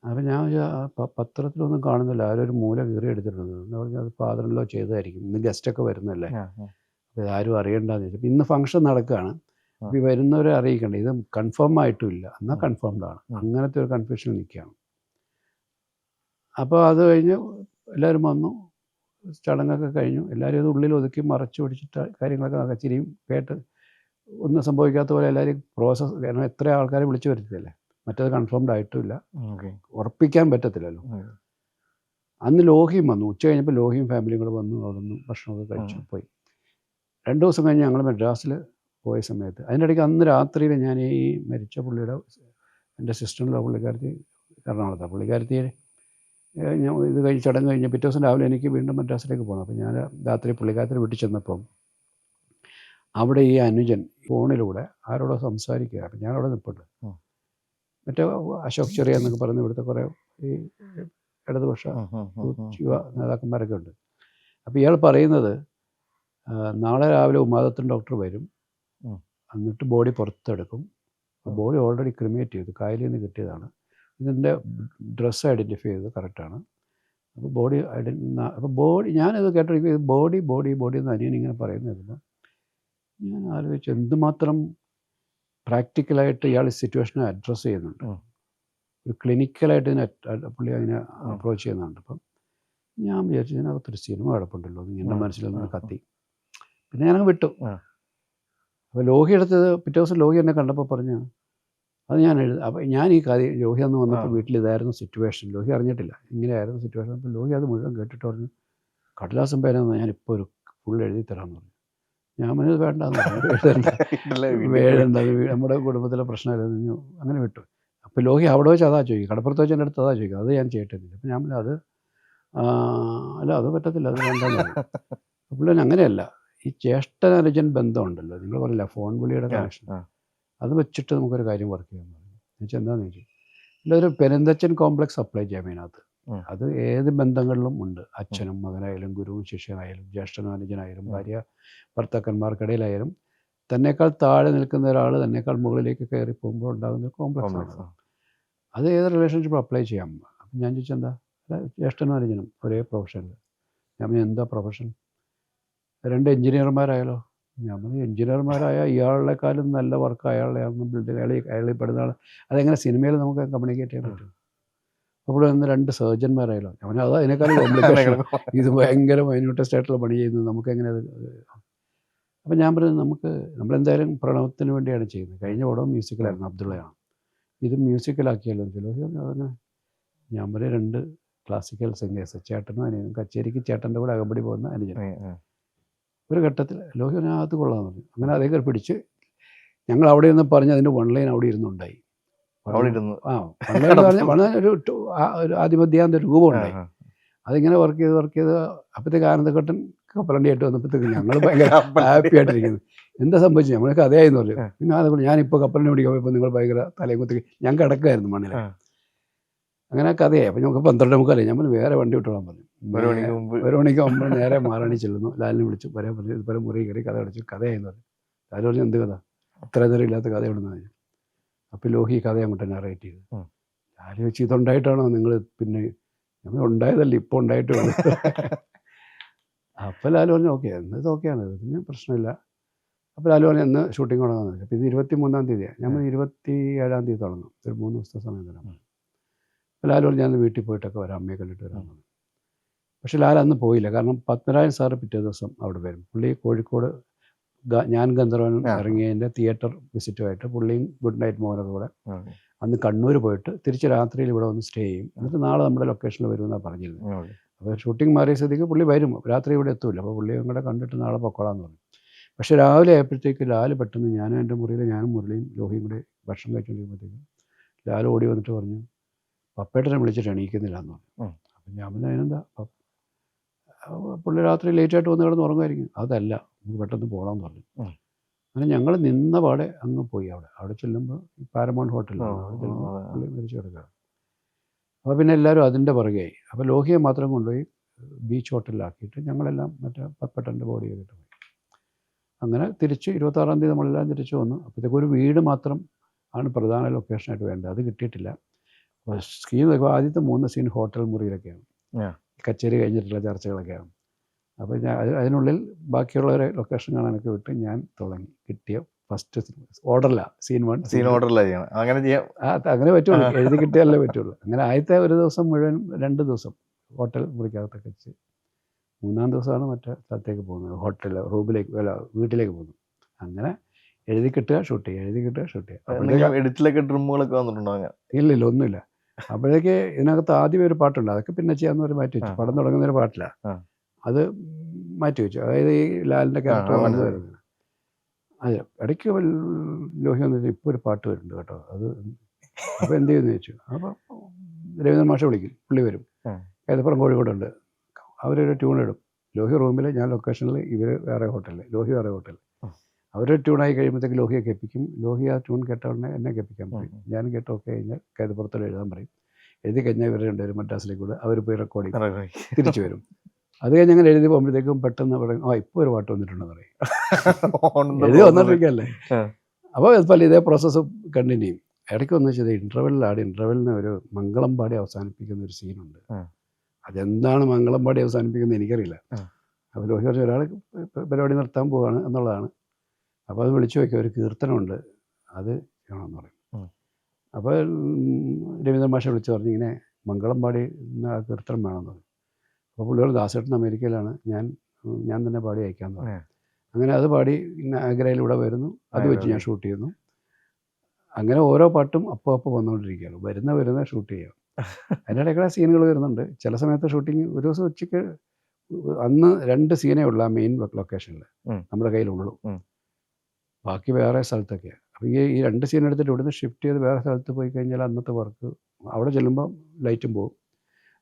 അപ്പം ഞാൻ പത്രത്തിലൊന്നും കാണുന്നില്ല, ആരോ ഒരു മൂല കീറി എടുത്തിട്ടുണ്ട് എന്ന് പറഞ്ഞാൽ അത് ഫാദറിലോ ചെയ്തതായിരിക്കും. ഇന്ന് ഗസ്റ്റൊക്കെ വരുന്നല്ലേ, അപ്പോൾ ഇതാരും അറിയണ്ടെന്ന് ചോദിച്ചു. ഇന്ന് ഫംഗ്ഷൻ നടക്കുകയാണ്, അപ്പോൾ ഈ വരുന്നവരെ അറിയിക്കണ്ടേ, ഇത് കൺഫേം ആയിട്ടുമില്ല, എന്നാൽ കൺഫേംഡ് ആണ്. അങ്ങനത്തെ ഒരു കൺഫ്യൂഷനിൽ നിൽക്കുകയാണ്. അപ്പോൾ അത് കഴിഞ്ഞ് എല്ലാവരും വന്നു, ചടങ്ങൊക്കെ കഴിഞ്ഞു. എല്ലാവരും ഇത് ഉള്ളിൽ ഒതുക്കി മറച്ചു പിടിച്ചിട്ട് കാര്യങ്ങളൊക്കെ നകച്ചിരിയും കേട്ട് ഒന്നും സംഭവിക്കാത്ത പോലെ എല്ലാവരും പ്രോസസ്സ്. കാരണം എത്ര ആൾക്കാരെ വിളിച്ചു വരുത്തിയല്ലേ, മറ്റേത് കൺഫേംഡ് ആയിട്ടുമില്ല, ഉറപ്പിക്കാൻ പറ്റത്തില്ലല്ലോ. അന്ന് ലോഹിയും വന്നു. ഉച്ച കഴിഞ്ഞപ്പോൾ ലോഹിയും ഫാമിലിയും കൂടെ വന്നു. അവിടെ നിന്ന് ഭക്ഷണമൊക്കെ കഴിച്ചു പോയി. 2 ദിവസം കഴിഞ്ഞ് ഞങ്ങൾ മദ്രാസിൽ പോയ സമയത്ത്, അതിനിടയ്ക്ക് അന്ന് രാത്രിയിൽ ഞാൻ ഈ മരിച്ച പുള്ളിയുടെ എൻ്റെ സിസ്റ്ററിൻ്റെ പുള്ളിക്കാരത്തി എറണാകുളത്താണ്. പുള്ളിക്കാരത്തിയെ ഞാൻ ഇത് കഴിഞ്ഞ് ചടങ്ങ് കഴിഞ്ഞ് പിറ്റേ ദിവസം രാവിലെ എനിക്ക് വീണ്ടും മദ്രാസിലേക്ക് പോകണം. അപ്പോൾ ഞാൻ രാത്രി പുള്ളിക്കാരത്തിന് വീട്ടിൽ ചെന്നപ്പം അവിടെ ഈ അനുജൻ ഫോണിലൂടെ ആരോടോ സംസാരിക്കുക. അപ്പം ഞാനവിടെ നിൽപ്പുണ്ട്. മറ്റേ അശോക് ചെറിയ എന്നൊക്കെ പറയുന്ന ഇവിടുത്തെ കുറേ ഈ ഇടതുപക്ഷ യുവ നേതാക്കന്മാരൊക്കെ ഉണ്ട്. അപ്പോൾ ഇയാൾ പറയുന്നത് നാളെ രാവിലെ ഉമാദത്തൻ ഡോക്ടർ വരും, എന്നിട്ട് ബോഡി പുറത്തെടുക്കും. ബോഡി ഓൾറെഡി ക്രിമേറ്റ് ചെയ്തു, കായലിൽ നിന്ന് കിട്ടിയതാണ്. ഇതിൻ്റെ ഡ്രസ്സ് ഐഡൻറ്റിഫൈ ചെയ്തത് കറക്റ്റാണ്. അപ്പോൾ ബോഡി ഞാനത് കേട്ടിരിക്കും, ഇത് ബോഡി ബോഡി ബോഡി എന്ന് അനിയൻ ഇങ്ങനെ പറയുന്നതിന് ഞാൻ ആലോചിച്ചു എന്തുമാത്രം പ്രാക്ടിക്കലായിട്ട് ഇയാൾ സിറ്റുവേഷനെ അഡ്രസ്സ് ചെയ്യുന്നുണ്ട്. ഒരു ക്ലിനിക്കലായിട്ട് ഇതിനെ പുള്ളി അതിനെ അപ്രോച്ച് ചെയ്യുന്നുണ്ട്. അപ്പം ഞാൻ വിചാരിച്ചു ഇതിനകത്തൊരു സിനിമ കിടപ്പുണ്ടല്ലോ എന്ന് എൻ്റെ മനസ്സിൽ നിന്ന് കത്തി. പിന്നെ ഞാനങ്ങ് വിട്ടു. അപ്പോൾ ലോഹി എടുത്തത് പിറ്റേ ദിവസം ലോഹി എന്നെ കണ്ടപ്പോൾ പറഞ്ഞു അത് ഞാൻ അപ്പോൾ ഞാൻ ഈ കാര്യം ലോഹി അന്ന് വന്നപ്പോൾ വീട്ടിൽ ഇതായിരുന്നു സിറ്റുവേഷൻ, ലോഹി അറിഞ്ഞിട്ടില്ല ഇങ്ങനെയായിരുന്നു സിറ്റുവേഷൻ. അപ്പോൾ ലോഹി അത് മുഴുവൻ കേട്ടിട്ട് പറഞ്ഞു കടലാസം പേരെന്ന് ഞാനിപ്പോൾ ഒരു ഫുൾ എഴുതി തരാമെന്ന് പറഞ്ഞു. ഞാൻ പറഞ്ഞത് വേണ്ടെന്ന് പറഞ്ഞു, വേണ്ട നമ്മുടെ കുടുംബത്തിലെ പ്രശ്നമായിരുന്നു, അങ്ങനെ വിട്ടു. അപ്പോൾ ലോഹി അവിടെ വെച്ച് അതാ ചോദിക്കും, കടപ്പുറത്ത് വെച്ച് എൻ്റെ അടുത്ത് അതാ ചോദിക്കും, അത് ഞാൻ ചെയ്തിട്ടില്ല. അപ്പോൾ ഞാൻ പറഞ്ഞു അത് അല്ല അത് പറ്റത്തില്ല, അത് വേണ്ടെന്ന് പറഞ്ഞു. അപ്പോൾ അങ്ങനെയല്ല, ഈ ജ്യേഷ്ഠനുജൻ ബന്ധമുണ്ടല്ലോ, നിങ്ങൾ പറയില്ല ഫോൺ വിളിയുടെ കണക്ഷൻ, അത് വെച്ചിട്ട് നമുക്കൊരു കാര്യം വർക്ക് ചെയ്യാൻ പറഞ്ഞു. എന്നുവെച്ചാൽ എന്താണെന്ന് ചോദിച്ചു, ഇല്ല ഒരു പെരുന്തച്ഛൻ കോംപ്ലക്സ് അപ്ലൈ ചെയ്യാം അതിനകത്ത്. അത് ഏത് ബന്ധങ്ങളിലും ഉണ്ട്, അച്ഛനും മകനായാലും ഗുരുവും ശിഷ്യനായാലും ജ്യേഷ്ഠനും അനുജനായാലും ഭാര്യ ഭർത്താക്കന്മാർക്കിടയിലായാലും തന്നേക്കാൾ താഴെ നിൽക്കുന്ന ഒരാൾ തന്നേക്കാൾ മുകളിലേക്ക് കയറി പോകുമ്പോൾ ഉണ്ടാകുന്ന കോംപ്ലക്സ് ആണ്. അത് ഏത് റിലേഷൻഷിപ്പ് അപ്ലൈ ചെയ്യാം. അപ്പം ഞാൻ ചോദിച്ചാൽ എന്താ, ജ്യേഷ്ഠനും അനുജനും ഒരേ പ്രൊഫഷനിൽ. ഞാൻ പറഞ്ഞു എന്താ പ്രൊഫഷൻ, 2 എഞ്ചിനീയർമാരായാലോ. ഞാൻ പറഞ്ഞു എഞ്ചിനീയർമാരായ ഇയാളെക്കാളും നല്ല വർക്ക് അയാളെയാണെന്ന് ബിൽഡിംഗ് അയാളിൽ പെടുന്ന ആൾ, അതെങ്ങനെ സിനിമയിൽ നമുക്ക് കമ്മ്യൂണിക്കേറ്റ് ചെയ്യാൻ പറ്റും. അപ്പോൾ ഇന്ന് 2 സർജന്മാരായാലോ. ഞാൻ പറഞ്ഞു അത് അതിനേക്കാളും കോംപ്ലിക്കേഷൻ, ഇത് ഭയങ്കര മൈന്യൂട്ടസ്റ്റ് ആയിട്ടുള്ള പണി ചെയ്യുന്നത്, നമുക്കെങ്ങനെ അത്. അപ്പം ഞാൻ പറഞ്ഞു നമ്മളെന്തായാലും പ്രണവത്തിന് വേണ്ടിയാണ് ചെയ്യുന്നത്. കഴിഞ്ഞ പടവും മ്യൂസിക്കലായിരുന്നു, അബ്ദുള്ളയാണ്. ഇത് മ്യൂസിക്കലാക്കിയല്ലോ ലോഹി. അതങ്ങനെ ഞാൻ പറയും 2 ക്ലാസിക്കൽ സിംഗേഴ്സ്, ചേട്ടനും അനുജനും, കച്ചേരിക്ക് ചേട്ടൻ്റെ കൂടെ അകമ്പടി പോകുന്ന അനുജൻ. ഒരു ഘട്ടത്തിൽ ലോഹി പറഞ്ഞാൽ അത് കൊള്ളാമെന്ന് പറഞ്ഞു. അങ്ങനെ അതേ കയറി പിടിച്ച് ഞങ്ങൾ അവിടെ നിന്ന് പറഞ്ഞ് അതിൻ്റെ 1 ലൈൻ അവിടെ ഇരുന്നുണ്ടായി. ഒരു ആദ്യമധ്യാന്ത രൂപം ഉണ്ടായി. അതിങ്ങനെ വർക്ക് ചെയ്ത് അപ്പോഴത്തേക്ക് ആനന്ദഘട്ടൻ കപ്പലണ്ടിയായിട്ട് വന്നപ്പോഴത്തേക്ക് ഞങ്ങൾ ഭയങ്കര ഹാപ്പി ആയിട്ടിരിക്കുന്നു. എന്താ സംഭവിച്ചു, നമ്മൾ കഥയായെന്ന് പറഞ്ഞു. പിന്നെ അതുകൊണ്ട് ഞാനിപ്പോൾ കപ്പലണ്ടി പിടിക്കാൻ പോയപ്പോൾ നിങ്ങൾ ഭയങ്കര തലയും കുത്തി ഞാൻ കിടക്കായിരുന്നു മണ്ണിൽ. അങ്ങനെ കഥയായി. അപ്പോൾ നമുക്ക് 12 മുക്കാലായി. ഞാൻ പറഞ്ഞു വേറെ വണ്ടി വിട്ടോളാൻ പറഞ്ഞു. 1 മണിക്ക് മുമ്പ് നേരെ മാറാണി ചെല്ലുന്നു, ലാലിനെ വിളിച്ചു വരാൻ പറഞ്ഞു. ഇതുപോലെ മുറി കയറി കഥ അടിച്ചു, കഥയായെന്ന് പറഞ്ഞു. ലാൽ പറഞ്ഞു എന്ത് കഥ, ഇത്ര നേരം ഇല്ലാത്ത കഥ എവിടുന്ന് പറഞ്ഞു. അപ്പോൾ ലോഹി കഥ അങ്ങോട്ട് നറേറ്റ് ചെയ്തു. ലാൽ വെച്ച് ഇതുണ്ടായിട്ടാണോ നിങ്ങൾ, പിന്നെ ഞങ്ങൾ ഉണ്ടായതല്ല ഇപ്പോൾ ഉണ്ടായിട്ട് വേണം. അപ്പോൾ ലാൽ പറഞ്ഞു ഓക്കെ എന്നത് ഓക്കെയാണ്, പിന്നെ പ്രശ്നമില്ല. അപ്പോൾ ലാൽ പറഞ്ഞു എന്ന് ഷൂട്ടിംഗ് തുടങ്ങാമെന്ന് വെച്ചു. അപ്പോൾ ഇത് 23-ാം തീയതിയാണ്. ഞാൻ 27-ാം തീയതി തുടങ്ങും, ഒരു 3 ദിവസത്തെ സമയം തരാം. അപ്പോൾ ലാൽ പറഞ്ഞു ഞാൻ വീട്ടിൽ പോയിട്ടൊക്കെ വരാം, അമ്മയെ കണ്ടിട്ട് വരാമെന്ന്. പക്ഷേ ലാൽ അന്ന് പോയില്ല, കാരണം പത്മരാജൻ സാറ് പിറ്റേ ദിവസം അവിടെ വരും. പുള്ളി കോഴിക്കോട് ഞാൻ ഗന്ധർവൻ ഇറങ്ങിയതിൻ്റെ തിയേറ്റർ വിസിറ്റുമായിട്ട് പുള്ളിയും ഗുഡ് നൈറ്റ് മോഹനൊക്കെ കൂടെ അന്ന് കണ്ണൂർ പോയിട്ട് തിരിച്ച് രാത്രിയിൽ ഇവിടെ വന്ന് സ്റ്റേ ചെയ്യും. എന്നിട്ട് നാളെ നമ്മുടെ ലൊക്കേഷനിൽ വരുമെന്നാണ് പറഞ്ഞിരുന്നത്. അപ്പോൾ ഷൂട്ടിംഗ് മാറിയ സ്ഥിതിക്ക് പുള്ളി വരും, രാത്രി ഇവിടെ എത്തൂല. അപ്പോൾ പുള്ളി കൂടെ കണ്ടിട്ട് നാളെ പൊക്കോളാന്ന് പറഞ്ഞു. പക്ഷേ രാവിലെ ആയപ്പോഴത്തേക്ക് ലാൽ പെട്ടെന്ന്, ഞാനും എൻ്റെ മുറിയിൽ ഞാനും മുരളിയും ലോഹിയും കൂടെ ഭക്ഷണം കഴിച്ചുകൊണ്ടിരിക്കുമ്പോഴത്തേക്കും ലാൽ ഓടി വന്നിട്ട് പറഞ്ഞു പപ്പേട്ടനെ വിളിച്ചിട്ട് എണീക്കുന്നില്ല എന്ന് പറഞ്ഞു. അപ്പം ഞാൻ പറഞ്ഞു അതിനെന്താ, പുള്ളി രാത്രി ലേറ്റായിട്ട് വന്ന് കിടന്ന് ഉറങ്ങുമായിരിക്കും. അതല്ല, നമുക്ക് പെട്ടെന്ന് പോകണമെന്ന് പറഞ്ഞു. അങ്ങനെ ഞങ്ങൾ നിന്ന പാടെ അങ്ങ് പോയി. അവിടെ ചെല്ലുമ്പോൾ പാരമൗണ്ട് ഹോട്ടലിലാണ്, അവിടെ ചെല്ലുമ്പോൾ പുള്ളി മരിച്ചു കിടക്കുക. അപ്പോൾ പിന്നെ എല്ലാവരും അതിൻ്റെ പുറകെയായി. അപ്പോൾ ലോഹിയെ മാത്രം കൊണ്ടുപോയി ബീച്ച് ഹോട്ടലിലാക്കിയിട്ട് ഞങ്ങളെല്ലാം മറ്റേ പപ്പേട്ടൻ്റെ ബോഡി ആയിട്ട് പോയി. അങ്ങനെ തിരിച്ച് 26-ാം തീയതി നമ്മളെല്ലാം തിരിച്ചു വന്നു. അപ്പോഴത്തേക്ക് ഒരു വീട് മാത്രം ആണ് പ്രധാന ലൊക്കേഷനായിട്ട് വേണ്ടത്, അത് കിട്ടിയിട്ടില്ല. അപ്പോൾ സീൻ ആദ്യത്തെ 3 സീൻ ഹോട്ടൽ മുറിയിലൊക്കെയാണ്, കച്ചേരി കഴിഞ്ഞിട്ടുള്ള ചർച്ചകളൊക്കെയാണ്. അപ്പോൾ ഞാൻ അതിനുള്ളിൽ ബാക്കിയുള്ളവരെ ലൊക്കേഷൻ കാണാനൊക്കെ വിട്ട് ഞാൻ തുടങ്ങി. കിട്ടിയ ഫസ്റ്റ് ഓർഡറില്ല, സീൻ 1 സീൻ ഓർഡറില്ല ചെയ്യണം, അങ്ങനെ ചെയ്യാം. അങ്ങനെ പറ്റുള്ളൂ, എഴുതി കിട്ടിയാലേ പറ്റുള്ളൂ. അങ്ങനെ ആദ്യത്തെ ഒരു ദിവസം മുഴുവൻ 2 ദിവസം ഹോട്ടൽ മുറിക്കകത്തൊക്കെ വെച്ച്, 3-ാം ദിവസമാണ് മറ്റേ സ്ഥലത്തേക്ക് പോകുന്നത്, ഹോട്ടലിൽ റൂമിലേക്ക് വീട്ടിലേക്ക് പോകുന്നു. അങ്ങനെ എഴുതി കിട്ടുക ഷൂട്ട് ചെയ്യുക, എഴുതി കിട്ടുക ഷൂട്ട് ചെയ്യുക. അപ്പോഴത്തേക്ക് എഡിറ്റിലൊക്കെ ഡ്രിമ്മുകളൊക്കെ വന്നിട്ടുണ്ടോ? അങ്ങനെ ഇല്ല ഒന്നുമില്ല. അപ്പോഴേക്ക് ഇതിനകത്ത് ആദ്യം ഒരു പാട്ടുണ്ട്, അതൊക്കെ പിന്നെ ചെയ്യാമെന്ന് മാറ്റി വെച്ചു. പടം തുടങ്ങുന്നൊരു പാട്ടില്ല, അത് മാറ്റി വെച്ചു. അതായത് ഈ ലാലിൻ്റെ ക്യാരക്ടർ വന്നു വരുന്നത്. അതെ, ഇടയ്ക്ക് ലോഹി വന്നിട്ട് ഇപ്പോൾ ഒരു പാട്ട് വരുന്നുണ്ട് കേട്ടോ, അത് അപ്പോൾ എന്ത് ചെയ്യുമെന്ന് ചോദിച്ചു. അപ്പോൾ രവീന്ദ്രൻ മാഷ വിളിക്കും, പുള്ളി വരും. ഏതപ്പുറം കോഴിക്കോടുണ്ട്, അവരൊരു ട്യൂൺ ഇടും. ലോഹി റൂമിൽ, ഞാൻ ലൊക്കേഷനിൽ, ഇവർ വേറെ ഹോട്ടലിൽ, ലോഹി വേറെ ഹോട്ടലിൽ. അവർ ട്യൂണായി കഴിയുമ്പോഴത്തേക്ക് ലോഹിയെ കേൾപ്പിക്കും. ലോഹി ആ ട്യൂൺ കേട്ട ഉടനെ എന്നെ കേൾപ്പിക്കാൻ പറയും. ഞാനും കേട്ട് ഓക്കെ കഴിഞ്ഞാൽ കൈതപ്പുറത്തോടെ എഴുതാൻ പറയും. എഴുതി കഴിഞ്ഞാൽ ഇവർ രണ്ടുപേരും മദ്രാസിലേക്ക് കൂടെ അവർ പോയി റെക്കോർഡ് ചെയ്യും, തിരിച്ചു വരും. അത് കഴിഞ്ഞ് അങ്ങനെ എഴുതി പോകുമ്പോഴത്തേക്കും പെട്ടെന്ന് പറയും ഇപ്പോൾ ഒരു പാട്ട് വന്നിട്ടുണ്ടെന്ന് പറയും. എഴുതി വന്നിട്ടിരിക്കുകയല്ലേ. അപ്പോൾ പല ഇതേ പ്രോസസ്സ് കണ്ടിന്യൂ ചെയ്യും. ഇടയ്ക്ക് വന്നു വെച്ചത് ഇൻ്റർവെല്ലിലാണ്. ഇൻ്റർവെല്ലിന് ഒരു മംഗളം പാടി അവസാനിപ്പിക്കുന്ന ഒരു സീനുണ്ട്. അതെന്താണ് മംഗളം പാടി അവസാനിപ്പിക്കുന്നത് എനിക്കറിയില്ല. അപ്പോൾ ലോഹി പറഞ്ഞ ഒരാൾ പരിപാടി നിർത്താൻ പോവുകയാണ് എന്നുള്ളതാണ്. അപ്പോൾ അത് വിളിച്ചു വയ്ക്കുക, ഒരു കീർത്തനമുണ്ട്, അത് ചെയ്യണമെന്ന് പറയും. അപ്പോൾ രവീന്ദ്രൻ മാഷെ വിളിച്ച് പറഞ്ഞ് ഇങ്ങനെ മംഗളം പാടി ആ കീർത്തനം വേണമെന്ന് പറയും. അപ്പോൾ പുള്ളിയോട് ദാസേട്ടൻ അമേരിക്കയിലാണ്, ഞാൻ തന്നെ പാടി അയക്കാമെന്ന് പറയും. അങ്ങനെ അത് പാടി ആഗ്രയിലൂടെ വരുന്നു, അത് വെച്ച് ഞാൻ ഷൂട്ട് ചെയ്യുന്നു. അങ്ങനെ ഓരോ പാട്ടും അപ്പോൾ വന്നുകൊണ്ടിരിക്കുകയാണ്. വരുന്ന ഷൂട്ട് ചെയ്യുക. അതിൻ്റെ ഇടയ്ക്കുള്ള സീനുകൾ വരുന്നുണ്ട്. ചില സമയത്ത് ഷൂട്ടിങ് ഒരു ദിവസം ഉച്ചയ്ക്ക് അന്ന് 2 സീനേ ഉള്ളൂ ആ മെയിൻ ലൊക്കേഷനിൽ നമ്മുടെ കയ്യിലുള്ളൂ. ബാക്കി വേറെ സ്ഥലത്തൊക്കെയാണ്. അപ്പോൾ ഈ 2 സീൻ എടുത്തിട്ട് ഇവിടുന്ന് ഷിഫ്റ്റ് ചെയ്ത് വേറെ സ്ഥലത്ത് പോയി കഴിഞ്ഞാൽ അന്നത്തെ വർക്ക് അവിടെ ചെല്ലുമ്പോൾ ലൈറ്റും പോകും.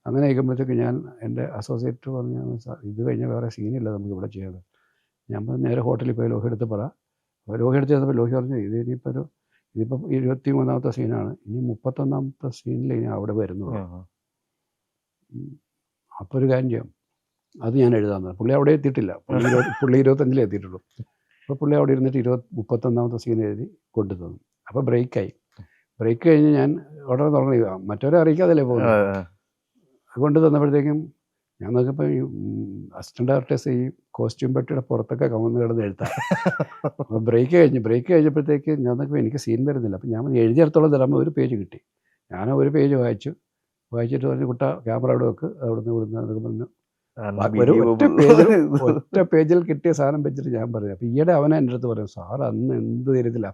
അങ്ങനെ ആയിക്കുമ്പോഴത്തേക്ക് ഞാൻ എൻ്റെ അസോസിയേറ്റ് പറഞ്ഞു, ഇത് കഴിഞ്ഞാൽ വേറെ സീനില്ല നമുക്ക് ഇവിടെ ചെയ്യാതെ. ഞാൻ പറഞ്ഞു നേരെ ഹോട്ടലിൽ പോയി ലോഹി എടുത്ത് പറ. അപ്പോൾ ലോഹി എടുത്ത് ചെന്നപ്പോൾ ലോഹി പറഞ്ഞു ഇതിപ്പോൾ 23ാമത്തെ സീനാണ്, ഇനി 31ാമത്തെ സീനിൽ ഇനി അവിടെ വരുന്നുള്ളൂ. അപ്പോൾ ഒരു കാര്യം ചെയ്യാം, അത് ഞാൻ എഴുതാമെന്ന്. പുള്ളി അവിടെ എത്തിയിട്ടില്ല, പുള്ളി 25-ൽ എത്തിയിട്ടുള്ളൂ. അപ്പോൾ പുള്ളി അവിടെ ഇരുന്നിട്ട് 31ാമത്തെ സീൻ എഴുതി കൊണ്ടു തന്നു. അപ്പോൾ ബ്രേക്ക് കഴിഞ്ഞ് ഞാൻ ഉടനെ തുടങ്ങി, മറ്റവരെ അറിയിക്കാതല്ലേ പോകുന്നത്. കൊണ്ട് തന്നപ്പോഴത്തേക്കും ഞാൻ നോക്കിയപ്പോൾ ഈ അസിസ്റ്റൻ്റ് ഡയറക്ടേഴ്സ് ഈ കോസ്റ്റ്യൂം പെട്ടിയുടെ പുറത്തൊക്കെ കമന്ന് കിടന്ന് എഴുതാം. അപ്പോൾ ബ്രേക്ക് കഴിഞ്ഞപ്പോഴത്തേക്ക് ഞാൻ നോക്കിയപ്പോൾ എനിക്ക് സീൻ വരുന്നില്ല. അപ്പോൾ ഞാൻ എഴുതിയിടത്തോളം തരാമ്പോൾ ഒരു പേജ് കിട്ടി. ഞാൻ ഒരു പേജ് വായിച്ചിട്ട് പറഞ്ഞു കുട്ട ക്യാമറ അവിടെ വെക്ക്, ഇവിടുന്ന് എന്നൊക്കെ പറഞ്ഞു. ഒറ്റ പേജിൽ കിട്ടിയ സാധനം വെച്ചിട്ട് ഞാൻ പറഞ്ഞു. അപ്പോൾ ഈയിടെ അവനെ എൻ്റെ അടുത്ത് പറയും, സാർ അന്ന് എന്ത് തരത്തില്ല,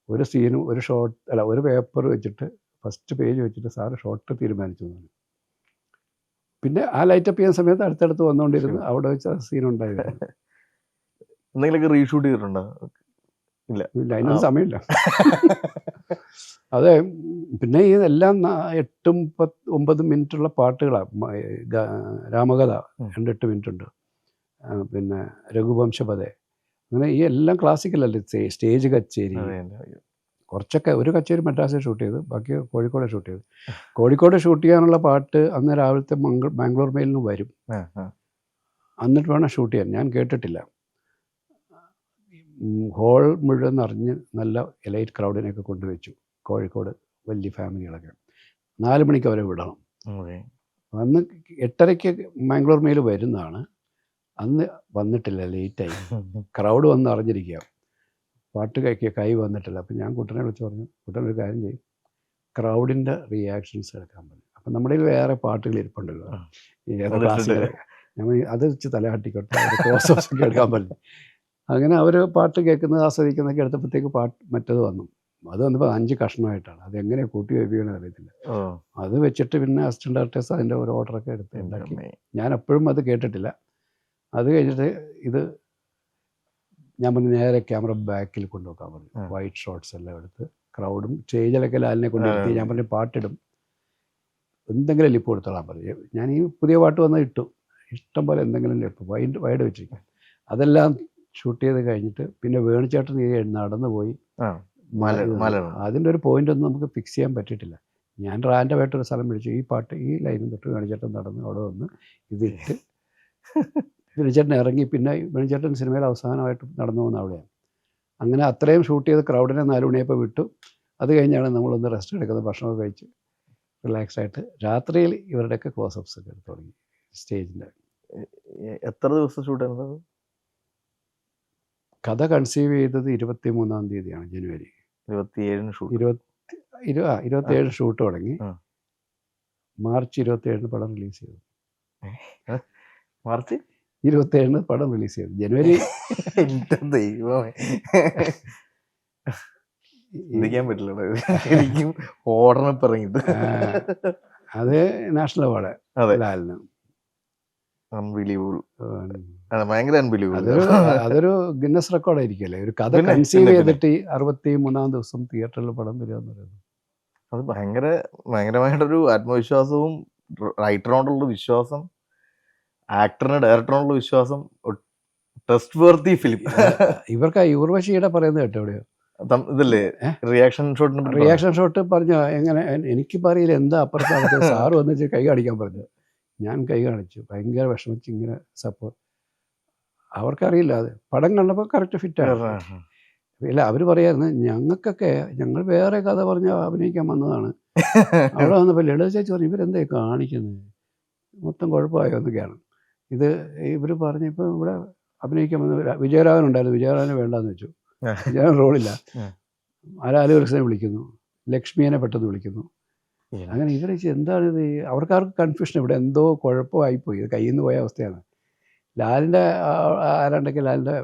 ഒരു സീനും ഒരു പേപ്പർ വെച്ചിട്ട് ഫസ്റ്റ് പേജ് വെച്ചിട്ട് സാറ് ഷോട്ട് തീരുമാനിച്ചു. പിന്നെ ആ ലൈറ്റപ്പ് ചെയ്യുന്ന സമയത്ത് അടുത്തടുത്ത് വന്നുകൊണ്ടിരുന്നു. അവിടെ വെച്ച സീൻ ഉണ്ടായിരുന്നു. എന്തെങ്കിലുമൊക്കെ റീഷൂട്ട് ചെയ്തിട്ടുണ്ടോ? ഇല്ല, അതിനൊന്നും സമയമില്ല. അതെ, പിന്നെ ഇതെല്ലാം 8-9 മിനിറ്റുള്ള പാട്ടുകളാണ്. രാമകഥ 2-8 മിനിറ്റ് ഉണ്ട്. പിന്നെ രഘുവംശപദേ, അങ്ങനെ ഈ എല്ലാം ക്ലാസിക്കലല്ലേ. സ്റ്റേജ് കച്ചേരി കുറച്ചൊക്കെ. ഒരു കച്ചേരി മദ്രാസിൽ ഷൂട്ട് ചെയ്തു, ബാക്കി കോഴിക്കോട് ഷൂട്ട് ചെയ്തു. കോഴിക്കോട് ഷൂട്ട് ചെയ്യാനുള്ള പാട്ട് അന്ന് രാവിലത്തെ ബാംഗ്ലൂർ മെയിലിന് വരും, എന്നിട്ട് വേണം ഷൂട്ട് ചെയ്യാൻ. ഞാൻ കേട്ടിട്ടില്ല. ഹോൾ മുഴുവൻ നിറഞ്ഞ് നല്ല എലൈറ്റ് ക്രൗഡിനെയൊക്കെ കൊണ്ടുവച്ചു. കോഴിക്കോട് വലിയ ഫാമിലികളൊക്കെ 4 മണിക്ക് അവരെ വിടണം. അന്ന് 8:30-ക്ക് ബാംഗ്ലൂർ മെയിൽ വരുന്നതാണ്. അന്ന് വന്നിട്ടില്ല, ലേറ്റായി. ക്രൗഡ് വന്ന് അറിഞ്ഞിരിക്കുക, പാട്ട് കൈ വന്നിട്ടില്ല. അപ്പം ഞാൻ കുട്ടനെ വിളിച്ച് പറഞ്ഞു, കുട്ടനൊരു കാര്യം ചെയ്യും, ക്രൗഡിൻ്റെ റിയാക്ഷൻസ് എടുക്കാൻ പറഞ്ഞു. അപ്പം നമ്മുടെ വേറെ പാട്ടുകൾ ഇരിപ്പുണ്ടല്ലോ, ക്ലാസ്സിൽ, ഞാൻ അത് വെച്ച് തലഹട്ടിക്കോട്ടെ, ക്ലോസൊക്കെ എടുക്കാൻ പറഞ്ഞു. അങ്ങനെ അവർ പാട്ട് കേൾക്കുന്നത് ആസ്വദിക്കുന്നതൊക്കെ എടുത്തപ്പോഴത്തേക്ക് മറ്റത് വന്നു. അത് വന്നപ്പോൾ 5 കഷ്ണമായിട്ടാണ്. അതെങ്ങനെ കൂട്ടി വയ്പ്പിക്കണമെന്ന് അറിയത്തില്ല. അത് വെച്ചിട്ട് പിന്നെ അസിസ്റ്റൻ്റ് ഡയറക്ടേഴ്സ് അതിൻ്റെ ഒരു ഓർഡറൊക്കെ എടുത്ത് ഉണ്ടാക്കി. ഞാൻ എപ്പോഴും അത് കേട്ടിട്ടില്ല. അത് കഴിഞ്ഞിട്ട് ഇത് ഞാൻ പറഞ്ഞു നേരെ ക്യാമറ ബാക്കിൽ കൊണ്ടുപോക്കാൻ പറഞ്ഞു. വൈറ്റ് ഷോട്ട്സ് എല്ലാം എടുത്ത് ക്രൗഡും സ്റ്റേജിലൊക്കെ ലാലിനെ കൊണ്ടിരുത്തി. ഞാൻ പറഞ്ഞു പാട്ടിടും, എന്തെങ്കിലും ലിപ്പ് കൊടുത്തോളാൻ പറഞ്ഞു. ഞാൻ ഈ പുതിയ പാട്ട് വന്നാൽ ഇട്ടു, ഇഷ്ടം പോലെ എന്തെങ്കിലും ലിപ്പ് വൈഡ് വെച്ചിരിക്കാം. അതെല്ലാം ഷൂട്ട് ചെയ്ത് കഴിഞ്ഞിട്ട് പിന്നെ വേണിച്ചേട്ടൻ നടന്നു പോയി. അതിൻ്റെ ഒരു പോയിന്റ് ഒന്നും നമുക്ക് ഫിക്സ് ചെയ്യാൻ പറ്റിയിട്ടില്ല. ഞാൻ റാൻഡമായിട്ടൊരു സ്ഥലം പിടിച്ചു, ഈ പാട്ട് ഈ ലൈനും തൊട്ട് വേണിച്ചേട്ടൻ നടന്ന് അവിടെ വന്ന് ഇതിട്ട് വേണിച്ചേട്ടൻ ഇറങ്ങി. പിന്നെ വേണിച്ചേട്ടൻ സിനിമയിൽ അവസാനമായിട്ട് നടന്നു പോകുന്ന അവിടെയാണ്. അങ്ങനെ അത്രയും ഷൂട്ട് ചെയ്ത് ക്രൗഡിനെ 4 മണിയപ്പോൾ വിട്ടു. അത് കഴിഞ്ഞാണ് നമ്മളൊന്ന് റെസ്റ്റ് എടുക്കുന്നത്, ഭക്ഷണമൊക്കെ കഴിച്ച് റിലാക്സ് ആയിട്ട് രാത്രിയിൽ ഇവരുടെയൊക്കെ ക്ലോസപ്സ് ഒക്കെ എടുത്ത് തുടങ്ങി സ്റ്റേജിൻ്റെ. എത്ര ദിവസം ഷൂട്ട് ചെയ്യുന്നത്? കഥ കൺസീവ് ചെയ്തത് 23-ാം തീയതിയാണ്, ജനുവരി 27-ന് ഷൂട്ട്. 27 ഷൂട്ട് തുടങ്ങി. മാർച്ച് 27-ന് പടം റിലീസ് ചെയ്തു. മാർച്ച് 27-ന് പടം റിലീസ് ചെയ്തു. ജനുവരി ചിന്തിക്കാൻ പറ്റില്ല, എനിക്കും ഓടണം ഇറങ്ങിയിട്ട്. അത് നാഷണൽ അവാർഡ് ലാലിന്. അതൊരു ഗിന്നസ് റെക്കോർഡായിരിക്കല്ലേ, ഒരു കഥ കൺസീവ് ചെയ്തിട്ട് 63-ാം ദിവസം തിയേറ്ററിൽ പടം വരിക എന്ന് പറയുന്നത്. അത് ഭയങ്കരമായിട്ടൊരു ആത്മവിശ്വാസവും റൈറ്ററിനോടുള്ള വിശ്വാസം, ആക്ടറിന് ഡയറക്ടറിനോടുള്ള വിശ്വാസം ട്രസ്റ്റ് വർത്തി ഫിലിം. ഇവർക്ക് ഊർവശിയുടെ പറയുന്നത് കേട്ടോ എവിടെയോ ഇതല്ലേ റിയാക്ഷൻ ഷോട്ടിനെ പറ്റി റിയാക്ഷൻ ഷോട്ട് പറഞ്ഞ എങ്ങനെ എനിക്ക് പറയില്ല എന്താ അപ്പുറത്ത് സാറ് വന്നിട്ട് കൈ കാണിക്കാൻ പറഞ്ഞു. ഞാൻ കൈ കാണിച്ചു, ഭയങ്കര വിഷമിച്ച് ഇങ്ങനെ സപ്പോർട്ട്. അവർക്കറിയില്ല, അത് പടം കണ്ടപ്പോൾ കറക്റ്റ് ഫിറ്റാണ്. പറഞ്ഞത്. ഇല്ല, അവർ പറയായിരുന്നു ഞങ്ങൾക്കൊക്കെ ഞങ്ങൾ വേറെ കഥ പറഞ്ഞ് അഭിനയിക്കാൻ വന്നതാണ്. അവിടെ വന്നപ്പോൾ ലളിത ചേച്ചി പറഞ്ഞു ഇവരെന്തായി കാണിക്കുന്നത്, മൊത്തം കുഴപ്പമായോ എന്നൊക്കെയാണ്. ഇത് ഇവർ പറഞ്ഞു ഇപ്പം ഇവിടെ അഭിനയിക്കാൻ വന്ന വിജയരാഘവൻ ഉണ്ടായിരുന്നു, വിജയരാഘവനെ വേണ്ടാന്ന് വെച്ചു. വിജയരാഘവൻ റോളില്ല. ആലാലുകൃഷ്ണനെ വിളിക്കുന്നു, ലക്ഷ്മിയെ പെട്ടെന്ന് വിളിക്കുന്നു. അങ്ങനെ ഇവർ എന്താണിത്, അവർക്കാർക്ക് കൺഫ്യൂഷൻ, ഇവിടെ എന്തോ കുഴപ്പമായിപ്പോയി, ഇത് കയ്യിൽ നിന്ന് പോയ അവസ്ഥയാണ്. ലാലിൻ്റെ ആരാണ്ടൊക്കെ ലാലിൻ്റെ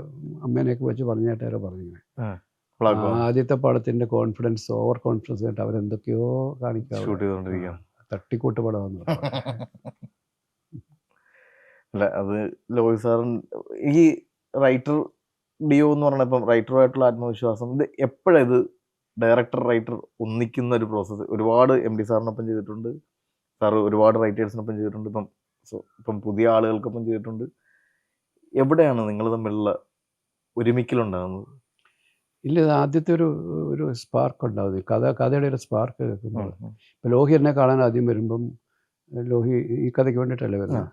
അമ്മേനെയൊക്കെ വിളിച്ച് പറഞ്ഞായിട്ട് അവരെ പറഞ്ഞിങ്ങനെ ആദ്യത്തെ പടത്തിൻ്റെ കോൺഫിഡൻസ് ഓവർ കോൺഫിഡൻസ് ആയിട്ട് അവരെന്തൊക്കെയോ കാണിക്കാം, തട്ടിക്കൂട്ട് പടമെന്ന് പറഞ്ഞു. അല്ല അത് ലോഹി സാറിൻ ഈ റൈറ്റർ ഡിയോ എന്ന് പറഞ്ഞ ഇപ്പം റൈറ്ററുമായിട്ടുള്ള ആത്മവിശ്വാസം ഇത് എപ്പോഴാണ് ഇത് ഡയറക്ടർ റൈറ്റർ ഒന്നിക്കുന്ന ഒരു പ്രോസസ്സ്? ഒരുപാട് എം ഡി സാറിനൊപ്പം ചെയ്തിട്ടുണ്ട്, സാറ് ഒരുപാട് റൈറ്റേഴ്സിനൊപ്പം ചെയ്തിട്ടുണ്ട്, ഇപ്പം പുതിയ ആളുകൾക്കൊപ്പം ചെയ്തിട്ടുണ്ട്. എവിടെയാണ് നിങ്ങൾ തമ്മിലുള്ള ഒരുമിക്കലുണ്ടാകുന്നത്? ഇല്ല, ഇത് ആദ്യത്തെ ഒരു സ്പാർക്ക് ഉണ്ടാവും, കഥയുടെ ഒരു സ്പാർക്ക് കേൾക്കുമ്പോൾ. ഇപ്പം ലോഹി എന്നെ കാണാൻ ആദ്യം വരുമ്പം ലോഹി ഈ കഥയ്ക്ക് വേണ്ടിയിട്ടല്ലേ വരുന്നത്.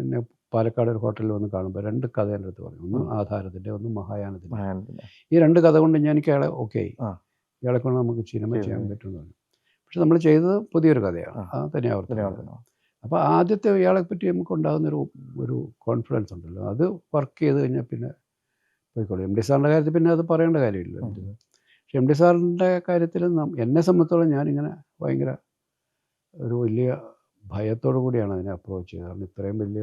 എന്നെ പാലക്കാട് ഒരു ഹോട്ടലിൽ വന്ന് കാണുമ്പോൾ 2 കഥ എൻ്റെ അടുത്ത് പറഞ്ഞു, ഒന്ന് ആധാരത്തിൻ്റെ, ഒന്ന് മഹായാനത്തിൻ്റെ. ഈ 2 കഥ കൊണ്ട് എനിക്ക് അയാളെ ഓക്കെ ആയി, ഇയാളെ കൊണ്ട് നമുക്ക് സിനിമ ചെയ്യാൻ പറ്റുമെന്ന് പറഞ്ഞു. പക്ഷെ നമ്മൾ ചെയ്തത് പുതിയൊരു കഥയാണ്, അത് തന്നെ ആവർത്തനം. അപ്പോൾ ആദ്യത്തെ ഇയാളെ പറ്റി നമുക്ക് ഉണ്ടാകുന്നൊരു കോൺഫിഡൻസ് ഉണ്ടല്ലോ, അത് വർക്ക് ചെയ്ത് കഴിഞ്ഞാൽ പിന്നെ പോയിക്കോളും. എം ഡി സാറിൻ്റെ കാര്യത്തിൽ പിന്നെ അത് പറയേണ്ട കാര്യമില്ല. പക്ഷെ എം ഡി സാറിൻ്റെ കാര്യത്തിൽ എന്നെ സംബന്ധിച്ചോളം ഞാനിങ്ങനെ ഭയങ്കര ഒരു വലിയ ഭയത്തോടു കൂടിയാണ് അതിനെ അപ്രോച്ച് ചെയ്തത്. കാരണം ഇത്രയും വലിയ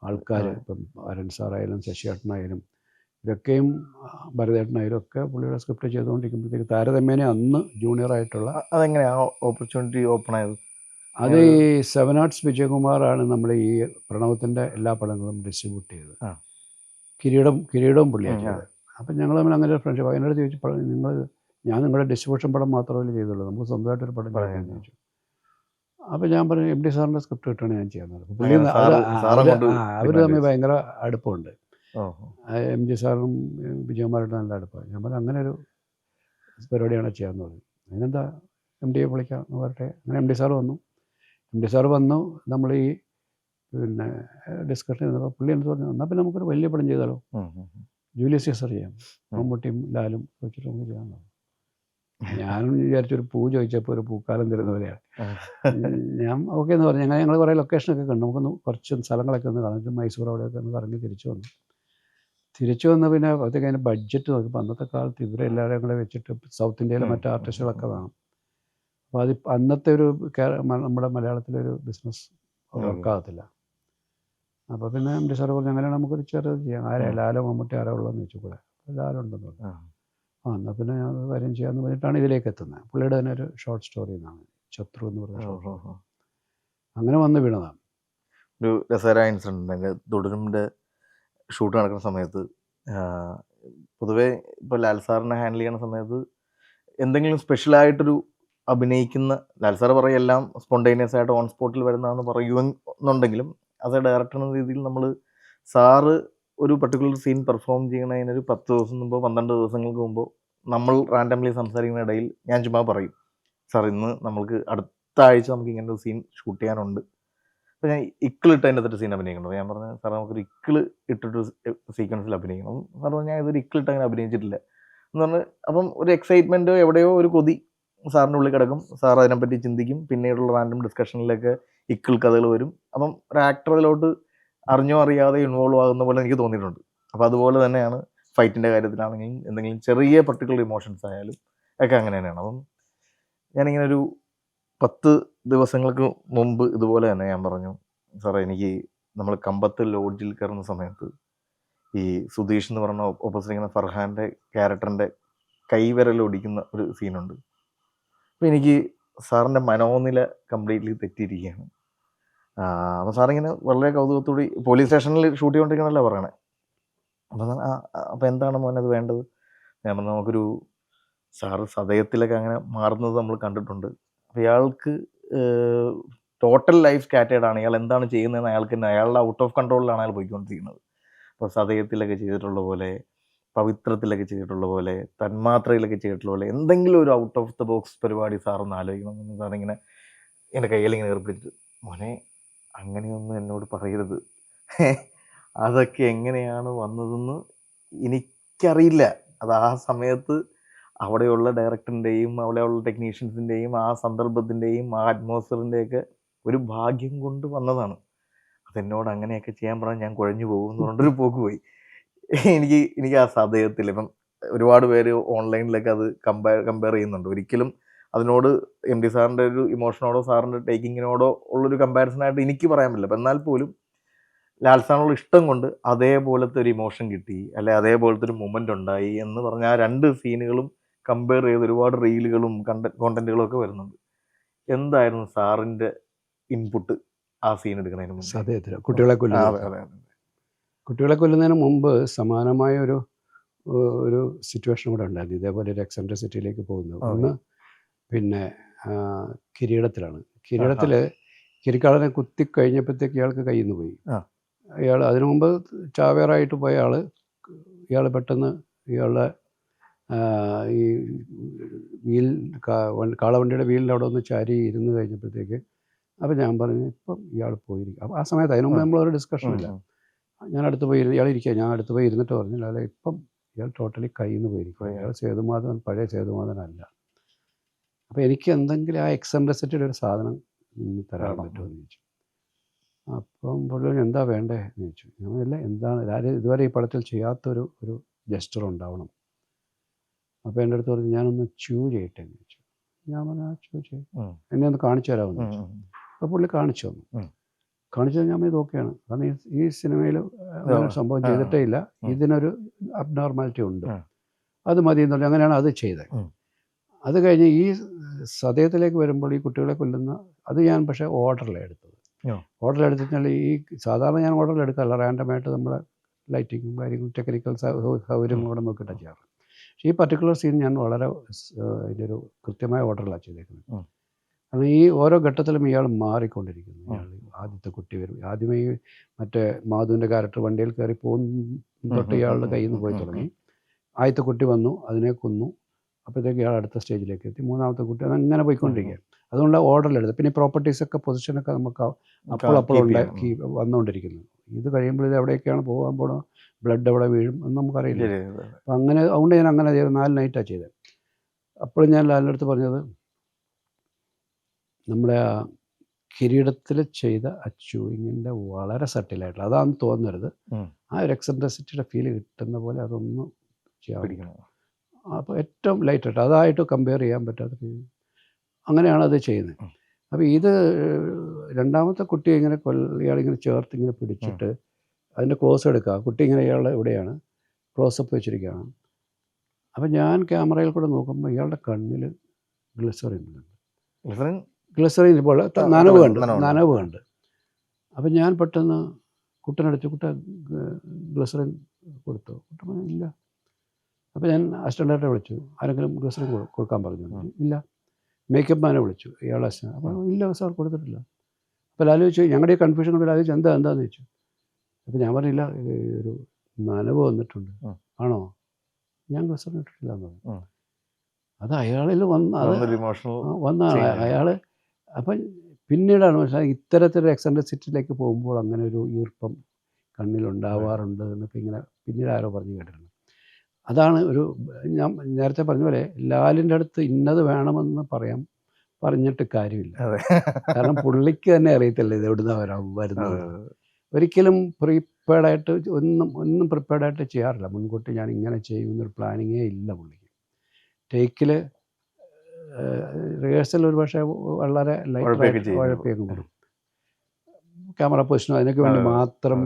ആൾക്കാർ, ഇപ്പം അരുൺ സാറായാലും ശശിയേട്ടനായാലും ഇവരൊക്കെയും ഭരതേട്ടനായാലും ഒക്കെ പുള്ളിയുടെ സ്ക്രിപ്റ്റ് ചെയ്തുകൊണ്ടിരിക്കുമ്പോഴത്തേക്ക് താരതമ്യേന അന്ന് ജൂനിയറായിട്ടുള്ള അതെങ്ങനെയാ ഓപ്പർച്യൂണിറ്റി ഓപ്പൺ ആയത്? അത് ഈ 7 ആർട്സ് വിജയകുമാറാണ് നമ്മുടെ ഈ പ്രണവത്തിൻ്റെ എല്ലാ പടങ്ങളും ഡിസ്ട്രിബ്യൂട്ട് ചെയ്തത്. കിരീടവും പുള്ളിയാണ് ചെയ്തത്. അപ്പം ഞങ്ങൾ തമ്മിൽ അങ്ങനെ ഒരു ഫ്രണ്ട്ഷിപ്പ്. എന്നോട് ചോദിച്ചു ഞാൻ നിങ്ങളുടെ ഡിസ്ട്രിബ്യൂഷൻ പടം മാത്രമല്ലേ ചെയ്തുള്ളൂ, നമുക്ക് സ്വന്തമായിട്ടൊരു പടം ചെയ്യാമെന്ന് ചോദിച്ചു. അപ്പോൾ ഞാൻ പറഞ്ഞു എം ഡി സാറിൻ്റെ സ്ക്രിപ്റ്റ് കിട്ടുകയാണ് ഞാൻ ചെയ്യാമെന്ന്. പുള്ളി അവർ തമ്മിൽ ഭയങ്കര അടുപ്പമുണ്ട്. എം ജി സാറും വിജയകുമാരായിട്ട് നല്ല അടുപ്പമാണ്. ഞാൻ പറഞ്ഞു അങ്ങനെ ഒരു പരിപാടിയാണ് ചെയ്യാമെന്ന് പറഞ്ഞു. അതിനെന്താ എം ഡിയെ വിളിക്കാം എന്ന് പറയട്ടെ. അങ്ങനെ എം ഡി സാറ് വന്നു നമ്മൾ ഈ പിന്നെ ഡിസ്കഷൻ ചെയ്തപ്പോൾ പുള്ളി എന്ന് പറഞ്ഞു എന്നാൽ പിന്നെ നമുക്കൊരു വലിയ പടം ചെയ്താലോ, ജൂലിയസ് സീസർ ചെയ്യാം, മമ്മൂട്ടിയും ലാലും വെച്ചിട്ട് നമുക്ക് ചെയ്യാമെന്ന്. ഞാനും വിചാരിച്ചൊരു പൂ ചോദിച്ചപ്പോൾ ഒരു പൂക്കാലം തരുന്ന പോലെയാണ്. ഞാൻ ഓക്കെ എന്ന് പറഞ്ഞു. ഞങ്ങൾ കുറേ ലൊക്കേഷനൊക്കെ കണ്ടു, നമുക്കൊന്ന് കുറച്ച് സ്ഥലങ്ങളൊക്കെ ഒന്ന് കാണാം. മൈസൂർ അവിടെയൊക്കെ ഒന്ന് കറങ്ങി തിരിച്ചു വന്ന് പിന്നെ അപ്പോഴത്തേക്ക് അതിൻ്റെ ബഡ്ജറ്റ് നോക്കിയപ്പോൾ അന്നത്തെ കാലത്ത് ഇവരെല്ലാവരും കൂടെ വെച്ചിട്ട് സൗത്ത് ഇന്ത്യയിലെ മറ്റ് ആർട്ടിസ്റ്റുകളൊക്കെ വേണം. അപ്പോൾ അത് അന്നത്തെ ഒരു നമ്മുടെ മലയാളത്തിലൊരു ബിസിനസ് വർക്കാകത്തില്ല. അപ്പോൾ പിന്നെ എം ഡി സാറ് പറഞ്ഞു അങ്ങനെ നമുക്കൊരു ചെറുത് ചെയ്യാം. ലാലോ മമ്മൂട്ടി ആരോ ഉള്ളതെന്ന് വെച്ചു കൂടെ. ലാലുണ്ടെന്ന് പറഞ്ഞു. എന്നാൽ പിന്നെ ഞാൻ കാര്യം ചെയ്യാമെന്ന് പറഞ്ഞിട്ടാണ് ഇതിലേക്ക് എത്തുന്നത്. പുള്ളിയുടെ തന്നെ ഒരു ഷോർട്ട് സ്റ്റോറി എന്നാണ് ശത്രു എന്ന് പറഞ്ഞ അങ്ങനെ വന്ന് വീണതാണ്. ഒരു രസകരമായ ഇൻസിഡൻറ്റ് തുടരുമിൻ്റെ ഷൂട്ട് നടക്കുന്ന സമയത്ത് പൊതുവേ ഇപ്പോൾ ലാൽ സാറിനെ ഹാൻഡിൽ ചെയ്യുന്ന സമയത്ത് എന്തെങ്കിലും സ്പെഷ്യലായിട്ടൊരു അഭിനയിക്കുന്ന ലാൽ സാർ പറയും എല്ലാം സ്പോണ്ടേനിയസ് ആയിട്ട് ഓൺ സ്പോട്ടിൽ വരുന്നതെന്ന് പറയുമെന്നുണ്ടെങ്കിലും ആസ് എ ഡയറക്ടർ എന്ന രീതിയിൽ നമ്മൾ സാറ് ഒരു പർട്ടിക്കുലർ സീൻ പെർഫോം ചെയ്യണതിനൊരു 10 ദിവസം മുമ്പോ 12 ദിവസങ്ങൾക്ക് മുമ്പോ നമ്മൾ റാൻഡംലി സംസാരിക്കുന്ന ഇടയിൽ ഞാൻ ചുമ്മാ പറയും സാർ ഇന്ന് നമ്മൾക്ക് അടുത്ത ആഴ്ച നമുക്ക് ഇങ്ങനെ ഒരു സീൻ ഷൂട്ട് ചെയ്യാനുണ്ട്. അപ്പോൾ ഞാൻ ഇക്കിളിട്ട് അതിൻ്റെ അകത്തൊരു സീൻ അഭിനയിക്കണം. ഞാൻ പറഞ്ഞു സാർ നമുക്കൊരു ഇക്കിള് ഇട്ടിട്ട് സീക്വൻസിൽ അഭിനയിക്കണം. സാർ പറഞ്ഞു ഞാൻ ഇതൊരു ഇക്കിളിട്ട് അങ്ങനെ അഭിനയിച്ചിട്ടില്ല എന്ന് പറഞ്ഞ്. അപ്പം ഒരു എക്സൈറ്റ്മെൻറ്റോ എവിടെയോ ഒരു കൊതി സാറിൻ്റെ ഉള്ളിൽ കിടക്കും. സാർ അതിനെപ്പറ്റി ചിന്തിക്കും. പിന്നീടുള്ള റാൻഡം ഡിസ്കഷനിലൊക്കെ ഇക്കിൾ കഥകൾ വരും. അപ്പം ഒരു ആക്ടറിലോട്ട് അറിഞ്ഞോ അറിയാതെ ഇൻവോൾവ് ആകുന്ന പോലെ എനിക്ക് തോന്നിയിട്ടുണ്ട്. അപ്പോൾ അതുപോലെ തന്നെയാണ് ഫൈറ്റിൻ്റെ കാര്യത്തിലാണെങ്കിലും എന്തെങ്കിലും ചെറിയ പർട്ടിക്കുലർ ഇമോഷൻസ് ആയാലും ഒക്കെ അങ്ങനെ തന്നെയാണ്. അപ്പം ഞാനിങ്ങനെ ഒരു 10 ദിവസങ്ങൾക്ക് മുമ്പ് ഇതുപോലെ തന്നെ ഞാൻ പറഞ്ഞു സാറേ എനിക്ക് നമ്മൾ കമ്പത്ത് ലോഡ്ജിൽ കയറുന്ന സമയത്ത് ഈ സുധീഷ് എന്ന് പറഞ്ഞ ഓപ്പോസിറ്റ് ഇങ്ങനെ ഫർഹാൻ്റെ ക്യാരക്ടറിൻ്റെ കൈവിരലൊടിക്കുന്ന ഒരു സീനുണ്ട്. അപ്പോൾ എനിക്ക് സാറിൻ്റെ മനോനില കംപ്ലീറ്റ്ലി തെറ്റിയിരിക്കുകയാണ്. അപ്പോൾ സാറിങ്ങനെ വളരെ കൗതുകത്തോടെ പോലീസ് സ്റ്റേഷനിൽ ഷൂട്ട് ചെയ്തുകൊണ്ടിരിക്കണമല്ലോ പറയണേ. അപ്പോൾ എന്താണ് മോനെ അത് വേണ്ടത്? ഞാൻ പറഞ്ഞു നമുക്കൊരു സാറ് സതയത്തിലൊക്കെ അങ്ങനെ മാറുന്നത് നമ്മൾ കണ്ടിട്ടുണ്ട്. അപ്പോൾ ഇയാൾക്ക് ടോട്ടൽ ലൈഫ് സ്കാറ്റേർഡ് ആണ്. ഇയാൾ എന്താണ് ചെയ്യുന്നതെന്ന് അയാൾക്ക് തന്നെ അയാളുടെ ഔട്ട് ഓഫ് കൺട്രോളിലാണ് അയാൾ പോയിക്കൊണ്ടിരിക്കുന്നത്. ഇപ്പോൾ സതയത്തിലൊക്കെ ചെയ്തിട്ടുള്ള പോലെ, പവിത്രത്തിലൊക്കെ ചെയ്തിട്ടുള്ള പോലെ, തന്മാത്രയിലൊക്കെ ചെയ്തിട്ടുള്ള പോലെ എന്തെങ്കിലും ഒരു ഔട്ട് ഓഫ് ദ ബോക്സ് പരിപാടി സാറൊന്ന് ആലോചിക്കണം. സാറിങ്ങനെ എൻ്റെ കയ്യിലിങ്ങനെ ഏർപ്പിച്ചിട്ട്, മോനെ അങ്ങനെയൊന്നും എന്നോട് പറയരുത്, അതൊക്കെ എങ്ങനെയാണ് വന്നതെന്ന് എനിക്കറിയില്ല. അത് ആ സമയത്ത് അവിടെയുള്ള ഡയറക്ടറിൻ്റെയും അവിടെയുള്ള ടെക്നീഷ്യൻസിൻ്റെയും ആ സന്ദർഭത്തിൻ്റെയും ആ അറ്റ്മോസ്ഫിയറിൻ്റെയൊക്കെ ഒരു ഭാഗ്യം കൊണ്ട് വന്നതാണ്. അതെന്നോട് അങ്ങനെയൊക്കെ ചെയ്യാൻ പറഞ്ഞാൽ ഞാൻ കുഴഞ്ഞു പോകും എന്ന് പറഞ്ഞിട്ടൊരു പോക്ക് പോയി. എനിക്ക് ആ സതയത്തിൽ ഇപ്പം ഒരുപാട് പേര് ഓൺലൈനിലൊക്കെ അത് കമ്പയർ ചെയ്യുന്നുണ്ട്. ഒരിക്കലും അതിനോട് എം ഡി സാറിൻ്റെ ഒരു ഇമോഷനോടോ സാറിൻ്റെ ടേക്കിങ്ങിനോടോ ഉള്ളൊരു കമ്പാരിസണായിട്ട് എനിക്ക് പറയാൻ പറ്റില്ല. അപ്പം എന്നാൽ പോലും ലാൽ സാറിനുള്ള ഇഷ്ടം കൊണ്ട് അതേപോലത്തെ ഒരു ഇമോഷൻ കിട്ടി, അല്ലെ അതേപോലത്തെ ഒരു മൊമെൻ്റ് ഉണ്ടായി എന്ന് പറഞ്ഞ ആ 2 സീനുകളും കമ്പയർ ചെയ്ത് ഒരുപാട് റീലുകളും കോണ്ടന്റുകളും ഒക്കെ വരുന്നുണ്ട്. എന്തായിരുന്നു സാറിൻ്റെ ഇൻപുട്ട് ആ സീൻ എടുക്കുന്നതിന് മുമ്പ്? സതയത്തിൽ കുട്ടികളെ അതെ കൊല്ലുന്നത്. അതെ അതെ. കുട്ടികളെ കൊല്ലുന്നതിന് മുമ്പ് സമാനമായ ഒരു സിറ്റുവേഷൻ കൂടെ ഉണ്ടായിരുന്നു. ഇതേപോലെ ഒരു എക്സെൻട്രിസിറ്റിയിലേക്ക് പോകുന്നത്. ഒന്ന് പിന്നെ കിരീടത്തിലാണ്. കിരീടത്തിൽ കിരിക്കാളനെ കുത്തി കഴിഞ്ഞപ്പോഴത്തേക്ക് ഇയാൾക്ക് കയ്യിൽ നിന്ന് പോയി. ഇയാൾ അതിനു മുമ്പ് ചാവേറായിട്ട് പോയ ഇയാൾ പെട്ടെന്ന് ഇയാളുടെ ഈ വീൽ കാളവണ്ടിയുടെ വീലിൻ്റെ അവിടെ ഒന്ന് ചാരി ഇരുന്ന് കഴിഞ്ഞപ്പോഴത്തേക്ക് അപ്പോൾ ഞാൻ പറഞ്ഞു ഇപ്പം ഇയാൾ പോയിരിക്കും. അപ്പോൾ ആ സമയത്ത് അതിന് മുമ്പ് നമ്മളൊരു ഡിസ്കഷനില്ല. ഞാൻ അടുത്ത് പോയി ഇയാൾ ഇരിക്കുക. ഞാൻ അടുത്ത് പോയി ഇരുന്നിട്ട് പറഞ്ഞില്ല, അല്ലെ ഇപ്പം ഇയാൾ ടോട്ടലി കയ്യിൽ നിന്ന് പോയിരിക്കും. ഇയാൾ സേതുമാധവൻ പഴയ സേതുമാധവനല്ല. അപ്പോൾ എനിക്ക് എന്തെങ്കിലും ആ എക്സെൻട്രിസിറ്റിയുടെ ഒരു സാധനം തരാൻ പറ്റുമെന്ന് ചോദിച്ചു. അപ്പം പുള്ളി എന്താ വേണ്ടേ എന്ന് ചോദിച്ചു. ഞാനല്ല എന്താണ് ആരും ഇതുവരെ ഈ പടത്തിൽ ചെയ്യാത്തൊരു ജസ്റ്റർ ഉണ്ടാവണം. അപ്പോൾ എൻ്റെ അടുത്ത് പറഞ്ഞു ഞാനൊന്ന് ചൂ ചെയ്യട്ടെ എന്ന് ചോദിച്ചു. ഞാൻ പറഞ്ഞു ആ ചൂ ചെയ്യും, എന്നെ ഒന്ന് കാണിച്ചു തരാമെന്ന് ചോദിച്ചു. അപ്പോൾ പുള്ളി കാണിച്ചു തന്നു. കാണിച്ചു കഴിഞ്ഞാൽ ഇത് ഓക്കെയാണ്. കാരണം ഈ സിനിമയിൽ അങ്ങനെ സംഭവം ചെയ്തിട്ടേ ഇല്ല, ഇതിനൊരു അബ്നോർമാലിറ്റി ഉണ്ട്, അത് മതി എന്ന് പറഞ്ഞു. അങ്ങനെയാണ് അത് ചെയ്തത്. അത് കഴിഞ്ഞ് ഈ സതയത്തിലേക്ക് വരുമ്പോൾ ഈ കുട്ടികളെ കൊല്ലുന്ന അത് ഞാൻ പക്ഷേ ഓർഡറിലാണ് എടുത്തത്. ഓർഡർ എടുത്തിട്ടുണ്ടെങ്കിൽ ഈ സാധാരണ ഞാൻ ഓർഡറിൽ എടുക്കാറില്ല, റാൻഡമായിട്ട് നമ്മുടെ ലൈറ്റിങ്ങും കാര്യങ്ങളും ടെക്നിക്കൽ സൗകര്യങ്ങളും കൂടെ നോക്കിയിട്ടാണ് ചെയ്യാറ്. പക്ഷേ ഈ പർട്ടിക്കുലർ സീൻ ഞാൻ വളരെ അതിൻ്റെ ഒരു കൃത്യമായ ഓർഡറിലാണ് ചെയ്തേക്കുന്നത്. കാരണം ഈ ഓരോ ഘട്ടത്തിലും ഇയാൾ മാറിക്കൊണ്ടിരിക്കുന്നു. ഇയാൾ ആദ്യത്തെ കുട്ടി വരും, ആദ്യമേ ഈ മറ്റേ മാധുവിൻ്റെ ക്യാരക്ടർ വണ്ടിയിൽ കയറി പോകുന്ന തൊട്ട് ഇയാളുടെ കയ്യിൽ നിന്ന് പോയി തുടങ്ങി. ആദ്യത്തെ കുട്ടി വന്നു, അതിനെ കൊന്നു, അപ്പോഴത്തേക്ക് ഇയാൾ അടുത്ത സ്റ്റേജിലേക്ക് എത്തി. മൂന്നാമത്തെ കുട്ടി അതങ്ങനെ പോയിക്കൊണ്ടിരിക്കുക. അതുകൊണ്ട് ഓർഡറിലെടുത്ത് പിന്നെ പ്രോപ്പർട്ടീസൊക്കെ പൊസിഷനൊക്കെ നമുക്ക് അപ്പോൾ ഉണ്ടാക്കി വന്നുകൊണ്ടിരിക്കുന്നു. ഇത് കഴിയുമ്പോൾ ഇത് എവിടെയൊക്കെയാണ് പോകാൻ പോകണം, ബ്ലഡ് എവിടെ വീഴും എന്ന് നമുക്കറിയില്ല. അപ്പം അങ്ങനെ അതുകൊണ്ട് ഞാൻ അങ്ങനെ ചെയ്ത് 4 നൈറ്റാണ് ചെയ്തത്. അപ്പോഴും ഞാൻ ലാലിൻ്റെ അടുത്ത് പറഞ്ഞത് നമ്മുടെ ആ കിരീടത്തിൽ ചെയ്ത ആ ചൂയിങ്ങിൻ്റെ വളരെ സട്ടിലായിട്ടുള്ള അതാണെന്ന് തോന്നരുത്, ആ ഒരു എക്സെൻട്രിസിറ്റിയുടെ ഫീൽ കിട്ടുന്ന പോലെ അതൊന്നും ചെയ്യാൻ. അപ്പോൾ ഏറ്റവും ലൈറ്റായിട്ട് അതായിട്ട് കമ്പയർ ചെയ്യാൻ പറ്റാത്ത അങ്ങനെയാണ് അത് ചെയ്യുന്നത്. അപ്പോൾ ഇത് രണ്ടാമത്തെ കുട്ടി ഇങ്ങനെ ഇയാളിങ്ങനെ ചേർത്ത് ഇങ്ങനെ പിടിച്ചിട്ട് അതിൻ്റെ ക്ലോസ് എടുക്കുക. കുട്ടി ഇങ്ങനെ ഇയാളുടെ ഇവിടെയാണ് ക്ലോസപ്പ് വെച്ചിരിക്കുകയാണ്. അപ്പം ഞാൻ ക്യാമറയിൽ കൂടെ നോക്കുമ്പോൾ ഇയാളുടെ കണ്ണിൽ ഗ്ലിസറിൻ ഇപ്പോൾ നനവ് കണ്ട്. അപ്പം ഞാൻ പെട്ടെന്ന് കുട്ടനടുത്ത് ഗ്ലിസറിൻ കൊടുത്തു. കുട്ടൻ ഇല്ല. അപ്പോൾ ഞാൻ അസിസ്റ്റൻ്റായിട്ട് വിളിച്ചു, ആരെങ്കിലും ഗ്ലിസറിൻ കൊടുക്കാൻ പറഞ്ഞു. ഇല്ല. മേക്കപ്പ് മാനെ വിളിച്ചു, ഇയാളെ അസിസ്റ്റൻ്റ്. അപ്പോൾ ഇല്ല സാർ കൊടുത്തിട്ടില്ല. അപ്പോൾ ലാലു ചോദിച്ചു, ഞങ്ങളുടെ ഈ കൺഫ്യൂഷൻ കൊണ്ട് ലാലു ചോദിച്ചു എന്താണെന്ന് ചോദിച്ചു. അപ്പോൾ ഞാൻ പറഞ്ഞില്ല, ഒരു നനവ് വന്നിട്ടുണ്ട്. ആണോ? ഞാൻ ഗ്ലിസറിൻ ഇട്ടിട്ടില്ല എന്ന് പറഞ്ഞു. അത് അയാളിൽ വന്ന അയാൾ. അപ്പം പിന്നീടാണ് മനസ്സിലായി ഇത്തരത്തിലൊരു എക്സെൻട്രിസിറ്റിയിലേക്ക് പോകുമ്പോൾ അങ്ങനെ ഒരു ഈർപ്പം കണ്ണിലുണ്ടാവാറുണ്ട് എന്നൊക്കെ ഇങ്ങനെ പിന്നീട് ആരോ പറഞ്ഞു കേട്ടിട്ടുണ്ട്. അതാണ് ഞാൻ നേരത്തെ പറഞ്ഞ പോലെ ലാലിൻ്റെ അടുത്ത് ഇന്നത് വേണമെന്ന് പറഞ്ഞിട്ട് കാര്യമില്ല. കാരണം പുള്ളിക്ക് തന്നെ അറിയത്തില്ല ഇത് എവിടുന്നാണ് വരുന്നത്. ഒരിക്കലും പ്രീപെയ്ഡായിട്ട് ഒന്നും പ്രിപ്പയർഡായിട്ട് ചെയ്യാറില്ല. മുൻകൂട്ടി ഞാൻ ഇങ്ങനെ ചെയ്യുന്നൊരു പ്ലാനിങ്ങേ ഇല്ല പുള്ളിക്ക്. ടേക്കിൽ റിഹേഴ്സൽ ഒരു പക്ഷേ വളരെ ലൈറ്റായിട്ട് ഉഴപ്പിയൊക്കെ കൊടുക്കും. ക്യാമറ പൊസിഷനോ അതിനൊക്കെ വേണ്ടി മാത്രം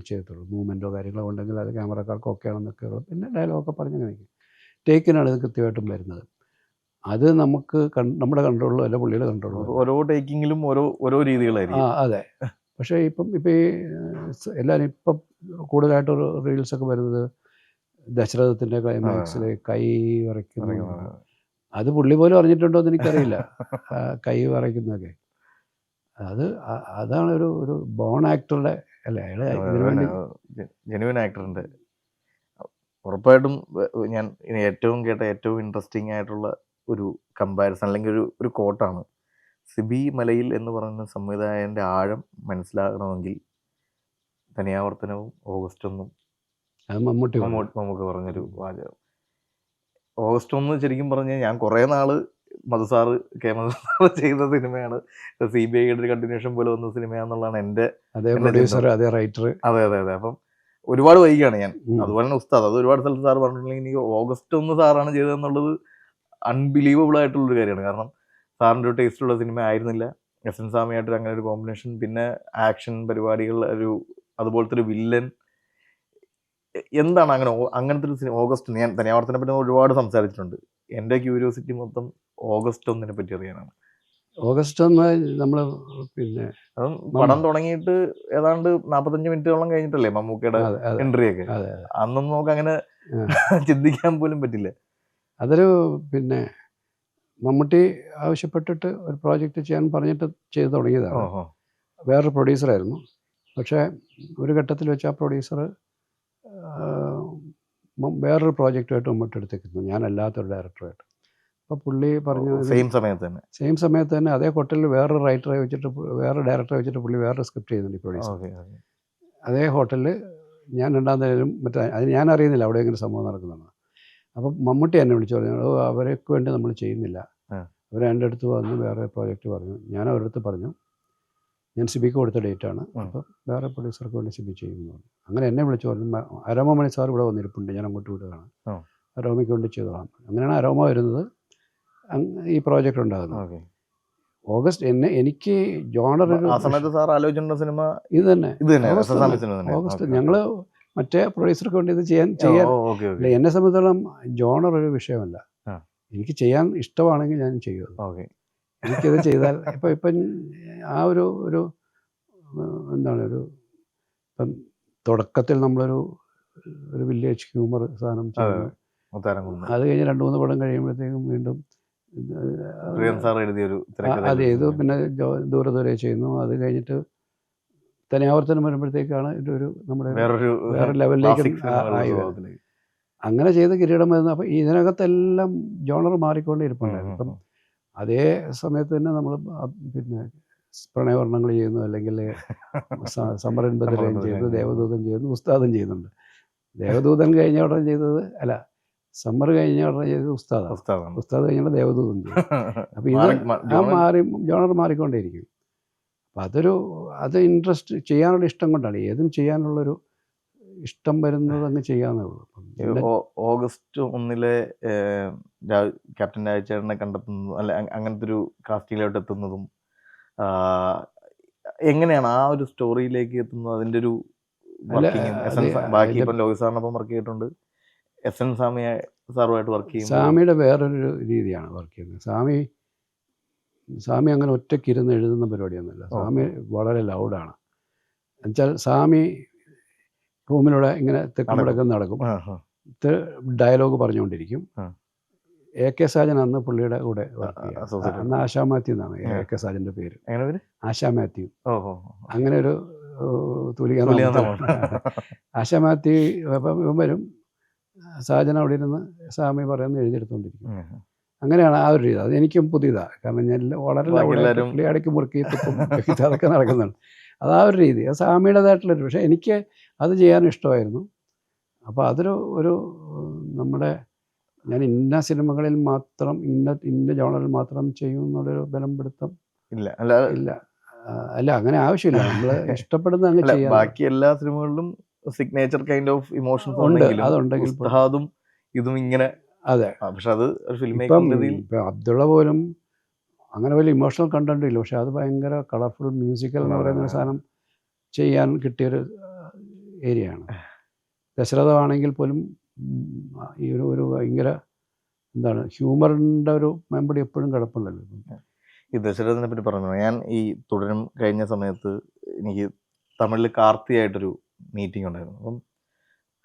ചെയ്യത്തുള്ളൂ. മൂവ്മെൻറ്റോ കാര്യങ്ങളോ ഉണ്ടെങ്കിൽ അത് ക്യാമറക്കാർക്ക് ഓക്കെ ആണെന്നൊക്കെ ഉള്ളൂ. പിന്നെ ഡയലോഗൊക്കെ പറഞ്ഞങ്ങനെ ടേക്കിനാണ് ഇത് കൃത്യമായിട്ടും വരുന്നത്. അത് നമുക്ക് നമ്മുടെ കൺട്രോളിലോ അല്ല പുള്ളിയുടെ കൺട്രോളിലോ. ഓരോ ടേക്കിങ്ങിലും ഓരോ രീതികളായിരിക്കും. അതെ. പക്ഷേ ഇപ്പം ഈ എല്ലാവരും ഇപ്പം കൂടുതലായിട്ട് റീൽസൊക്കെ വരുന്നത് ദശരഥത്തിൻ്റെ ക്ലൈമാക്സിൽ കൈ വരയ്ക്കുന്നു. അത് പുള്ളി പോലും അറിഞ്ഞിട്ടുണ്ടോ എന്ന് എനിക്കറിയില്ല. കൈ വരയ്ക്കുന്നതൊക്കെ അതാണ് ഒരു ബോൺ ആക്ടറുടെ അല്ലേ അയാൾ ഇതിനു വേണ്ടി ജെനുവിൻ ആക്ടറിൻ്റെ ഉറപ്പായിട്ടും ഞാൻ ഇനി ഏറ്റവും കേട്ട ഏറ്റവും ഇൻട്രസ്റ്റിംഗ് ആയിട്ടുള്ള ഒരു കമ്പാരിസൺ അല്ലെങ്കിൽ ഒരു കോട്ടാണ്, സിബി മലയിൽ എന്ന് പറയുന്ന സംവിധായകൻ്റെ ആഴം മനസ്സിലാകണമെങ്കിൽ തനിയാവർത്തനവും ഓഗസ്റ്റ് ഒന്നും അത് മമ്മൂട്ടി പറഞ്ഞു. നമുക്ക് പറഞ്ഞൊരു വാചകം. ഓഗസ്റ്റ് ഒന്ന് ശരിക്കും പറഞ്ഞാൽ ഞാൻ കുറേ നാൾ മധുസാറ് മധുസാറ് ചെയ്ത സിനിമയാണ്, CBI ഒരു കണ്ടിന്യൂഷൻ പോലെ വന്ന സിനിമയാണെന്നുള്ളതാണ് എൻ്റെ. അതേ പ്രൊഡ്യൂസർ, അതേ റൈറ്റർ. അതെ അതെ അതെ. അപ്പം ഒരുപാട് വൈകിയാണ് ഞാൻ, അതുപോലെ തന്നെ ഉസ്താദ്, അത് ഒരുപാട് സ്ഥലത്ത് സാർ പറഞ്ഞിട്ടുണ്ടെങ്കിൽ എനിക്ക് ഓഗസ്റ്റ് ഒന്ന് സാറാണ് ചെയ്തതെന്നുള്ളത് അൺബിലീവബിൾ ആയിട്ടുള്ളൊരു കാര്യമാണ്. കാരണം സാറിൻ്റെ ഒരു ടേസ്റ്റുള്ള സിനിമ ആയിരുന്നില്ല എസ്.എൻ. സ്വാമിയായിട്ട് അങ്ങനെ ഒരു കോമ്പിനേഷൻ, പിന്നെ ആക്ഷൻ പരിപാടികൾ, അതുപോലത്തെ ഒരു വില്ലൻ. എന്താണ് അങ്ങനത്തെ ഒരു സിനിമ ഓഗസ്റ്റ്? ഞാൻ തനിയാവർത്തനെ പറ്റി ഒരുപാട് സംസാരിച്ചിട്ടുണ്ട്. എൻ്റെ ക്യൂരിയോസിറ്റി മൊത്തം ഓഗസ്റ്റ് ഒന്നിനെ പറ്റി അറിയാനാണ്. ഓഗസ്റ്റ് ഒന്ന് നമ്മൾ പിന്നെ അതും പടം തുടങ്ങിയിട്ട് ഏതാണ്ട് 45 മിനിറ്റോളം കഴിഞ്ഞിട്ടല്ലേ മമ്മൂക്കയുടെ എൻട്രി ഒക്കെ. അന്നൊന്നും നമുക്ക് അങ്ങനെ ചിന്തിക്കാൻ പോലും പറ്റില്ല. അതൊരു പിന്നെ മമ്മൂട്ടി ആവശ്യപ്പെട്ടിട്ട് ഒരു പ്രോജക്റ്റ് ചെയ്യാൻ പറഞ്ഞിട്ട് ചെയ്തു തുടങ്ങിയതാണ്. വേറൊരു പ്രൊഡ്യൂസറായിരുന്നു. പക്ഷേ ഒരു ഘട്ടത്തിൽ വെച്ച് ആ പ്രൊഡ്യൂസർ വേറൊരു പ്രോജക്റ്റുമായിട്ട് മുമ്പോട്ട് എടുത്തേക്കുന്നു, ഞാനല്ലാത്തൊരു ഡയറക്ടറായിട്ട്. അപ്പോൾ പുള്ളി പറഞ്ഞു സെയിം സമയത്ത് തന്നെ അതേ ഹോട്ടലിൽ വേറൊരു റൈറ്ററെ വെച്ചിട്ട്, വേറെ ഡയറക്ടറെ വെച്ചിട്ട് പുള്ളി വേറൊരു സ്ക്രിപ്റ്റ് ചെയ്യുന്നുണ്ട് ഈ പ്രൊഡ്യൂസർ. അതേ ഹോട്ടലിൽ ഞാൻ രണ്ടാമതേലും അത് ഞാൻ അറിയുന്നില്ല അവിടെ എങ്ങനെ സംഭവം നടക്കുന്നതാണ്. അപ്പം മമ്മൂട്ടി എന്നെ വിളിച്ചു പറഞ്ഞു, അവർക്ക് വേണ്ടി നമ്മൾ ചെയ്യുന്നില്ല, അവർ എൻ്റെ അടുത്ത് വന്ന് വേറെ പ്രോജക്റ്റ് പറഞ്ഞു. ഞാൻ അവരുടെ അടുത്ത് പറഞ്ഞു ഞാൻ സിബിക്ക് കൊടുത്ത ഡേറ്റാണ്, അപ്പോൾ വേറെ പ്രൊഡ്യൂസർക്ക് വേണ്ടി സിബി ചെയ്യുമെന്ന് പറഞ്ഞു. അങ്ങനെ എന്നെ വിളിച്ചു പറഞ്ഞു, അരോമ മണി സാർ ഇവിടെ വന്നിരിപ്പുണ്ട്, ഞാൻ അങ്ങോട്ട് വിടുകയാണ്, അരോമയ്ക്ക് വേണ്ടി ചെയ്തോളാം. അങ്ങനെയാണ് അരോമ വരുന്നത്, ഈ പ്രോജക്റ്റ് ഉണ്ടാകുന്നത്. ഓഗസ്റ്റ് എനിക്ക് ജോണർ സിനിമ ഇത് തന്നെ ഓഗസ്റ്റ്. ഞങ്ങൾ മറ്റേ പ്രൊഡ്യൂസർക്ക് വേണ്ടി ഇത് ചെയ്യാൻ എന്നെ സംബന്ധിച്ചിടത്തോളം ജോണർ ഒരു വിഷയമല്ല. എനിക്ക് ചെയ്യാൻ ഇഷ്ടമാണെങ്കിൽ ഞാൻ ചെയ്യുമത്. എനിക്കത് ചെയ്താൽ ഇപ്പം ആ ഒരു എന്താണ് ഇപ്പം തുടക്കത്തിൽ നമ്മളൊരു വില്ലേജ് ഹ്യൂമർ സാധനം ചെയ്യുന്നു, അത് കഴിഞ്ഞ് 2-3 പടം കഴിയുമ്പോഴത്തേക്കും വീണ്ടും അത് ചെയ്തു, പിന്നെ ദൂരെ ചെയ്യുന്നു. അത് കഴിഞ്ഞിട്ട് തനിയാവർത്തനം വരുമ്പോഴത്തേക്കാണ് നമ്മുടെ വേറെ ലെവലിലേക്ക് ആയി വരുന്നത്. അങ്ങനെ ചെയ്ത് കിരീടം വരുന്നത്. അപ്പം ഇതിനകത്തെല്ലാം ജോണർ മാറിക്കൊണ്ടേ ഇരിപ്പുണ്ടായിരുന്നു. ഇപ്പം അതേ സമയത്ത് തന്നെ നമ്മൾ പിന്നെ പ്രണയവർണ്ണങ്ങൾ ചെയ്യുന്നു, അല്ലെങ്കിൽ സമരൻ ബദലയും ചെയ്യുന്നു, ദേവദൂതൻ ചെയ്യുന്നു, ഉസ്താദും ചെയ്യുന്നുണ്ട്. ദേവദൂതൻ കഴിഞ്ഞ ഉടനെ ചെയ്തത് സമ്മർ കഴിഞ്ഞ ഉടനെ ചെയ്തത് ഉസ്താദ് കഴിഞ്ഞാൽ ദേവദൂതൻ ചെയ്യും. അപ്പോൾ ഇത് ജോണർ മാറിക്കൊണ്ടേയിരിക്കും. അപ്പം അത് ഇൻട്രസ്റ്റ്, ചെയ്യാനുള്ള ഇഷ്ടം കൊണ്ടാണ്. ഏതും ചെയ്യാനുള്ളൊരു ഇഷ്ടം വരുന്നത് അങ്ങ് ചെയ്യാന്നേ ഉള്ളൂ. ഓഗസ്റ്റ് 1 ക്യാപ്റ്റൻ രാജചേട്ടനെ കണ്ടെത്തുന്നതും അല്ല അങ്ങനത്തെ ഒരു കാസ്റ്റിങ്ങിലോട്ട് എത്തുന്നതും എങ്ങനെയാണ് ആ ഒരു സ്റ്റോറിയിലേക്ക് എത്തുന്നത്? അതിൻ്റെ ഒരു ബാക്കി ഇപ്പം ലോകി സാറിനൊപ്പം വർക്ക് ചെയ്തിട്ടുണ്ട്, എസ്.എൻ. സാറുമായിട്ട് വർക്ക് ചെയ്യും. സ്വാമിയുടെ വേറൊരു രീതിയാണ് വർക്ക് ചെയ്യുന്നത്. സ്വാമി അങ്ങനെ ഒറ്റയ്ക്കിരുന്ന് എഴുതുന്ന പരിപാടിയൊന്നുമില്ല. സ്വാമി വളരെ ലൗഡാണ്. എന്നുവെച്ചാൽ സ്വാമി റൂമിലൂടെ ഇങ്ങനെ തെക്കും വടക്കും നടക്കും, ഡയലോഗ് പറഞ്ഞുകൊണ്ടിരിക്കും. A.K. സാജൻ അന്ന് പുള്ളിയുടെ കൂടെ വർക്ക് ചെയ്യുക. അന്ന് ആശാ മാത്യു എന്നാണ് A.K. സാജൻ്റെ പേര്. ആശാ മാത്യു. അങ്ങനെ ഒരു തൂലിക. ആശാ മാത്യു ഇവൻ വരും, സാജൻ അവിടെ ഇരുന്ന് സ്വാമി പറയുന്നത് എഴുതിയെടുത്തുകൊണ്ടിരിക്കും. അങ്ങനെയാണ് ആ ഒരു രീതി. അത് എനിക്കും പുതിയതാണ്, കാരണം ഞാൻ വളരെ പുള്ളി ഇടയ്ക്ക് മുറുക്കി തുപ്പും അതൊക്കെ നടക്കുന്നുണ്ട്. അത് ആ ഒരു രീതി, അത് സ്വാമിയുടേതായിട്ടുള്ളൊരു. പക്ഷേ എനിക്ക് അത് ചെയ്യാനും ഇഷ്ടമായിരുന്നു. അപ്പോൾ അതൊരു നമ്മുടെ ഞാൻ ഇന്ന സിനിമകളിൽ മാത്രം ഇന്ന ജോണറിൽ മാത്രം ചെയ്യും എന്നുള്ളൊരു ബലംപിടുത്തം ഇല്ല. അല്ല, അങ്ങനെ ആവശ്യമില്ല. നമ്മൾ ഇഷ്ടപ്പെടുന്ന അങ്ങ് ചെയ്യാം. ബാക്കി എല്ലാ സിനിമകളിലും സിഗ്നേച്ചർ കൈൻഡ് ഓഫ് ഇമോഷൻസ് അതുണ്ടെങ്കിൽ ഇതും ഇങ്ങനെ. അതെ. പക്ഷെ അത് ഇപ്പം അബ്ദുള്ള പോലും അങ്ങനെ വലിയ ഇമോഷണൽ കണ്ടന്റ് ഇല്ല, പക്ഷെ അത് ഭയങ്കര കളർഫുൾ മ്യൂസിക്കൽ എന്ന് പറയുന്ന സാധനം ചെയ്യാൻ കിട്ടിയൊരു ഏരിയയാണ്. ദശരഥമാണെങ്കിൽ പോലും ഈ ഒരു ഭയങ്കര എന്താണ് ഹ്യൂമറിൻ്റെ ഒരു മെമ്പടി എപ്പോഴും കിടപ്പുണ്ടല്ലോ. ഈ ദശരഥനെ പറ്റി പറഞ്ഞു, ഞാൻ ഈ തുടരും കഴിഞ്ഞ സമയത്ത് എനിക്ക് തമിഴിൽ കാർത്തിയായിട്ടൊരു മീറ്റിംഗ് ഉണ്ടായിരുന്നു. അപ്പം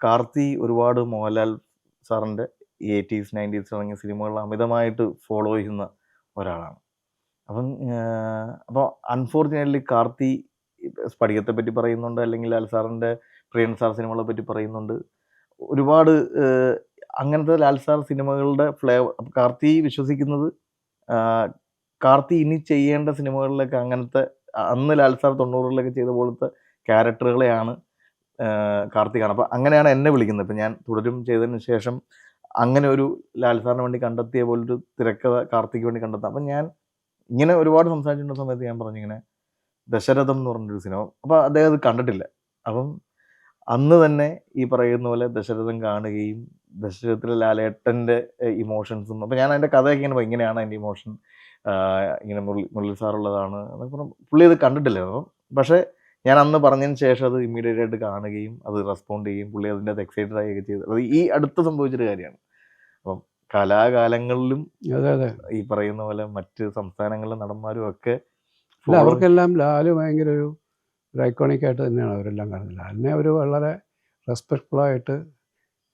കാർത്തി ഒരുപാട് മോഹൻലാൽ സാറിൻ്റെ 80s 90s തുടങ്ങിയ സിനിമകൾ അമിതമായിട്ട് ഫോളോ ചെയ്യുന്ന ഒരാളാണ്. അപ്പോൾ അൺഫോർച്ചുനേറ്റ്ലി കാർത്തി സ്ഫടികത്തെ പറ്റി പറയുന്നുണ്ട്, അല്ലെങ്കിൽ ലാൽ സാറിൻ്റെ പ്രിയൻ സാർ സിനിമകളെ പറ്റി പറയുന്നുണ്ട്. ഒരുപാട് അങ്ങനത്തെ ലാൽ സാർ സിനിമകളുടെ ഫ്ലേവർ കാർത്തി വിശ്വസിക്കുന്നത്, കാർത്തി ഇനി ചെയ്യേണ്ട സിനിമകളിലൊക്കെ അങ്ങനത്തെ അന്ന് ലാൽ സാർ 90കളിലൊക്കെ ചെയ്ത പോലത്തെ ക്യാരക്ടറുകളെയാണ് കാർത്തി കാണും. അപ്പം അങ്ങനെയാണ് എന്നെ വിളിക്കുന്നത്. ഇപ്പം ഞാൻ തുടരും ചെയ്തതിന് ശേഷം അങ്ങനെ ഒരു ലാൽ സാറിന് വേണ്ടി കണ്ടെത്തിയ പോലൊരു തിരക്കഥ കാർത്തിക്ക് വേണ്ടി കണ്ടെത്താം. അപ്പം ഞാൻ ഇങ്ങനെ ഒരുപാട് സംസാരിച്ചിരുന്ന സമയത്ത് ഞാൻ പറഞ്ഞു ഇങ്ങനെ ദശരഥം എന്ന് പറഞ്ഞൊരു സിനിമ. അപ്പോൾ അദ്ദേഹം അത് കണ്ടിട്ടില്ല. അപ്പം അന്ന് തന്നെ ഈ പറയുന്ന പോലെ ദശരഥം കാണുകയും ദശരഥത്തിലെ ലാലേട്ടൻ്റെ ഇമോഷൻസും, അപ്പം ഞാൻ അതിൻ്റെ കഥയൊക്കെ ഇങ്ങനെ പറയും, ഇങ്ങനെയാണ് അതിൻ്റെ ഇമോഷൻ, ഇങ്ങനെ മുരളി സാറുള്ളതാണ് എന്നൊക്കെ പറഞ്ഞു. പുള്ളി അത് കണ്ടിട്ടില്ല. അപ്പം പക്ഷേ ഞാൻ അന്ന് പറഞ്ഞതിന് ശേഷം അത് ഇമ്മീഡിയറ്റ് ആയിട്ട് കാണുകയും അത് റെസ്പോണ്ട് ചെയ്യുകയും പുള്ളി അതിൻ്റെ അത് എക്സൈറ്റഡ് ആവുകയൊക്കെ ചെയ്തു. അത് ഈ അടുത്ത് സംഭവിച്ചൊരു കാര്യമാണ്. അപ്പം കലാകാലങ്ങളിലും ഈ പറയുന്ന പോലെ മറ്റ് സംസ്ഥാനങ്ങളിലെ നടന്മാരും ഒക്കെ അല്ല, അവർക്കെല്ലാം ലാല് ഭയങ്കര ഒരു ഐക്കോണിക് ആയിട്ട് തന്നെയാണ് അവരെല്ലാം കാണുന്നത്. ലാലിനെ അവർ വളരെ റെസ്പെക്ട്ഫുള്ളായിട്ട്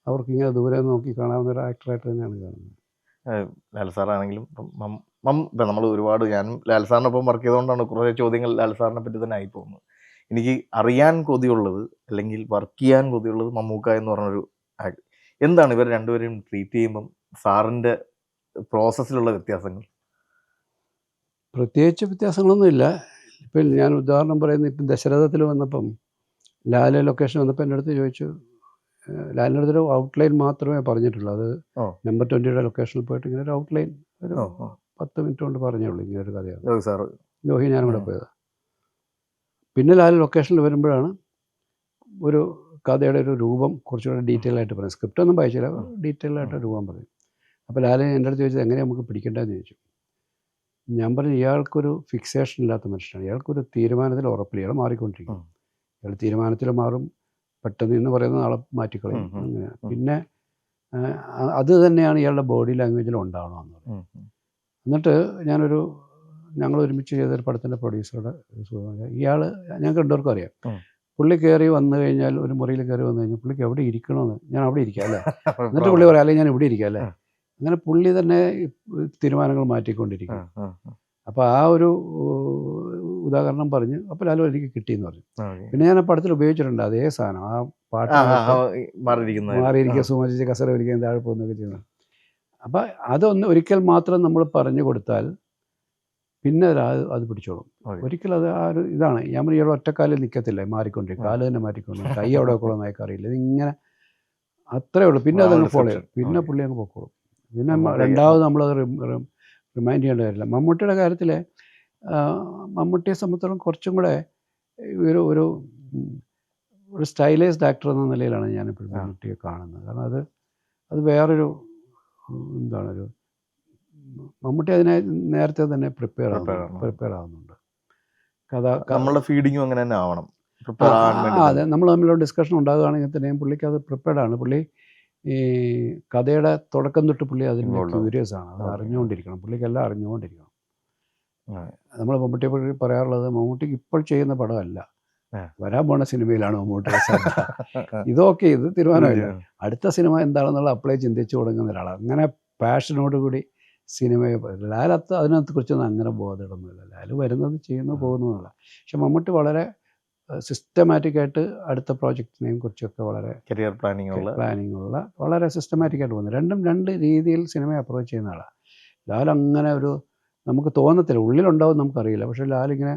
അവർക്കിങ്ങനെ ദൂരെ നോക്കി കാണാവുന്ന ഒരു ആക്ടറായിട്ട് തന്നെയാണ് കാണുന്നത്. ലാൽ സാറാണെങ്കിലും ഇപ്പം നമ്മൾ ഒരുപാട്, ഞാനും ലാൽ സാറിനൊപ്പം വർക്ക് ചെയ്തുകൊണ്ടാണ് കുറേ ചോദ്യങ്ങൾ ലാൽ സാറിനെ പറ്റി തന്നെ ആയി പോകുന്നത്. എനിക്ക് അറിയാൻ കൊതിയുള്ളത്, അല്ലെങ്കിൽ വർക്ക് ചെയ്യാൻ കൊതിയുള്ളത് മമ്മൂക്ക എന്ന് പറഞ്ഞൊരു ആക്ട്. എന്താണ് ഇവർ രണ്ടുപേരെയും ട്രീറ്റ് ചെയ്യുമ്പം സാറിൻ്റെ പ്രോസസ്സിലുള്ള വ്യത്യാസങ്ങൾ? പ്രത്യേകിച്ച് വ്യത്യാസങ്ങളൊന്നുമില്ല. ഇപ്പം ഞാൻ ഉദാഹരണം പറയുന്നത്, ഇപ്പം ദശരഥത്തിൽ വന്നപ്പം ലാല് ലൊക്കേഷൻ വന്നപ്പോൾ എൻ്റെ അടുത്ത് ചോദിച്ചു, ലാലിൻ്റെ അടുത്തൊരു ഔട്ട്ലൈൻ മാത്രമേ പറഞ്ഞിട്ടുള്ളൂ. അത് നമ്പർ 20യുടെ ലൊക്കേഷനിൽ പോയിട്ട് ഇങ്ങനെ ഒരു ഔട്ട്ലൈൻ ഒരു 10 മിനിറ്റ് കൊണ്ട് പറഞ്ഞുള്ളൂ, ഇങ്ങനെ ഒരു കഥയാണ്. ലോഹി ഞാനും കൂടെ പോയത്. പിന്നെ ലാൽ ലൊക്കേഷനിൽ വരുമ്പോഴാണ് ഒരു കഥയുടെ ഒരു രൂപം കുറച്ചുകൂടെ ഡീറ്റെയിൽ ആയിട്ട് പറയും. സ്ക്രിപ്റ്റൊന്നും വായിച്ചില്ല, ഡീറ്റെയിൽ ആയിട്ട് രൂപം പറയും. അപ്പോൾ ലാൽ എൻ്റെ അടുത്ത് ചോദിച്ചത് എങ്ങനെ നമുക്ക് പിടിക്കേണ്ടതെന്ന് ചോദിച്ചു. ഞാൻ പറഞ്ഞു, ഇയാൾക്കൊരു ഫിക്സേഷൻ ഇല്ലാത്ത മനുഷ്യനാണ്, ഇയാൾക്കൊരു തീരുമാനത്തിൽ ഉറപ്പില്ല, ഇയാൾ മാറിക്കൊണ്ടിരിക്കും. ഇയാൾ തീരുമാനത്തിൽ മാറും, പെട്ടെന്ന് എന്ന് പറയുന്ന ആളെ മാറ്റിക്കളയും, അങ്ങനെ. പിന്നെ അത് തന്നെയാണ് ഇയാളുടെ ബോഡി ലാംഗ്വേജിൽ ഉണ്ടാവണമെന്ന് പറയും. എന്നിട്ട് ഞങ്ങൾ ഒരുമിച്ച് ചെയ്തൊരു പടത്തിൻ്റെ പ്രൊഡ്യൂസറുടെ ഇയാൾ ഞങ്ങൾക്ക് രണ്ടുപേർക്കും അറിയാം. പുള്ളി കയറി വന്നു കഴിഞ്ഞാൽ, ഒരു മുറിയിൽ കയറി വന്നു കഴിഞ്ഞാൽ പുള്ളിക്ക് എവിടെ ഇരിക്കണമെന്ന്, ഞാൻ അവിടെ ഇരിക്കാം അല്ലേ, എന്നിട്ട് പുള്ളി പറയാം, അല്ലെങ്കിൽ ഞാൻ ഇവിടെ ഇരിക്കാം അല്ലേ, അങ്ങനെ പുള്ളി തന്നെ തീരുമാനങ്ങൾ മാറ്റിക്കൊണ്ടിരിക്കും. അപ്പോൾ ആ ഒരു ഉദാഹരണം പറഞ്ഞ് അപ്പോൾ ലാലു എനിക്ക് കിട്ടിയെന്ന് പറഞ്ഞു. പിന്നെ ഞാൻ ആ പടത്തിൽ ഉപയോഗിച്ചിട്ടുണ്ട് അതേ സാധനം, ആ പാട്ട് മാറിയിരിക്കുക, സുമചിച്ച് കസര വലിക്കാൻ താഴെ പോകുന്നൊക്കെ ചെയ്യുന്നത്. അപ്പം അതൊന്ന് ഒരിക്കൽ മാത്രം നമ്മൾ പറഞ്ഞു കൊടുത്താൽ പിന്നെ അത് പിടിച്ചോളും. ഒരിക്കലും അത് ആ ഒരു ഇതാണ്. ഞാൻ ഇയാൾ ഒറ്റക്കാലിൽ നിൽക്കത്തില്ല, മാറിക്കൊണ്ടിരിക്കും, കാല് തന്നെ മാറ്റിക്കൊണ്ടിരിക്കും, കൈ അവിടെ വെക്കണമെന്ന് അയക്കറിയില്ല, ഇതിങ്ങനെ അത്രേ ഉള്ളൂ. പിന്നെ അതങ്ങ് ഫോളോ ചെയ്യും, പിന്നെ പുള്ളി അങ്ങ് പൊക്കോളും. പിന്നെ രണ്ടാമത് നമ്മളത് റിമൈൻഡ് ചെയ്യേണ്ട കാര്യമില്ല. മമ്മൂട്ടിയുടെ കാര്യത്തിൽ മമ്മൂട്ടിയെ സംബന്ധിച്ചിടത്തോളം കുറച്ചും കൂടെ ഒരു സ്റ്റൈലൈസ്ഡ് ആക്ടർ എന്ന നിലയിലാണ് ഞാനിപ്പോൾ മമ്മൂട്ടിയെ കാണുന്നത്. കാരണം അത് വേറൊരു എന്താണൊരു മമ്മൂട്ടി അതിനെ നേരത്തെ തന്നെ പ്രിപ്പയർ ആവുന്നുണ്ട്. നമ്മളുടെ ഫീഡിങ്ങും അങ്ങനെ തന്നെ ആവണം. അതെ, നമ്മൾ തമ്മിലുള്ള ഡിസ്കഷൻ ഉണ്ടാകുകയാണെങ്കിൽ തന്നെയും പുള്ളിക്ക് അത് പ്രിപ്പയർഡാണ്. പുള്ളി ഈ കഥയുടെ തുടക്കം തൊട്ട് പുള്ളി അതിൻ്റെ ക്യൂരിയസ് ആണ്, അത് അറിഞ്ഞുകൊണ്ടിരിക്കണം, പുള്ളിക്കെല്ലാം അറിഞ്ഞുകൊണ്ടിരിക്കണം. നമ്മൾ മമ്മൂട്ടിയെ പറ്റി പറയാറുള്ളത്, മമ്മൂട്ടിക്ക് ഇപ്പോൾ ചെയ്യുന്ന പടമല്ല, വരാൻ പോണ സിനിമയിലാണ് മമ്മൂട്ടിയുടെ ശ്രദ്ധ. ഇതൊക്കെ ഇത് തീരുമാനമില്ല, അടുത്ത സിനിമ എന്താണെന്നുള്ള അപ്ലൈ ചിന്തിച്ചു തുടങ്ങുന്ന ഒരാളാണ്. അങ്ങനെ പാഷനോടുകൂടി സിനിമയെ ലാൽ അതിനകത്ത് കുറിച്ചൊന്നും അങ്ങനെ ബോധമൊന്നുമില്ല. ലാൽ വരുന്നത് ചെയ്യുന്നു പോകുന്നു എന്നുള്ള. പക്ഷെ മമ്മൂട്ടി വളരെ സിസ്റ്റമാറ്റിക്കായിട്ട് അടുത്ത പ്രോജക്റ്റിനെയും കുറിച്ചൊക്കെ വളരെ കരിയർ പ്ലാനിങ് ഉള്ള വളരെ സിസ്റ്റമാറ്റിക്കായിട്ട് പോകുന്നു. രണ്ടും രണ്ട് രീതിയിൽ സിനിമയെ അപ്രോച്ച് ചെയ്യുന്ന ആളാണ്. ലാൽ അങ്ങനെ ഒരു നമുക്ക് തോന്നത്തില്ല, ഉള്ളിലുണ്ടാവും നമുക്കറിയില്ല, പക്ഷേ ലാലിങ്ങനെ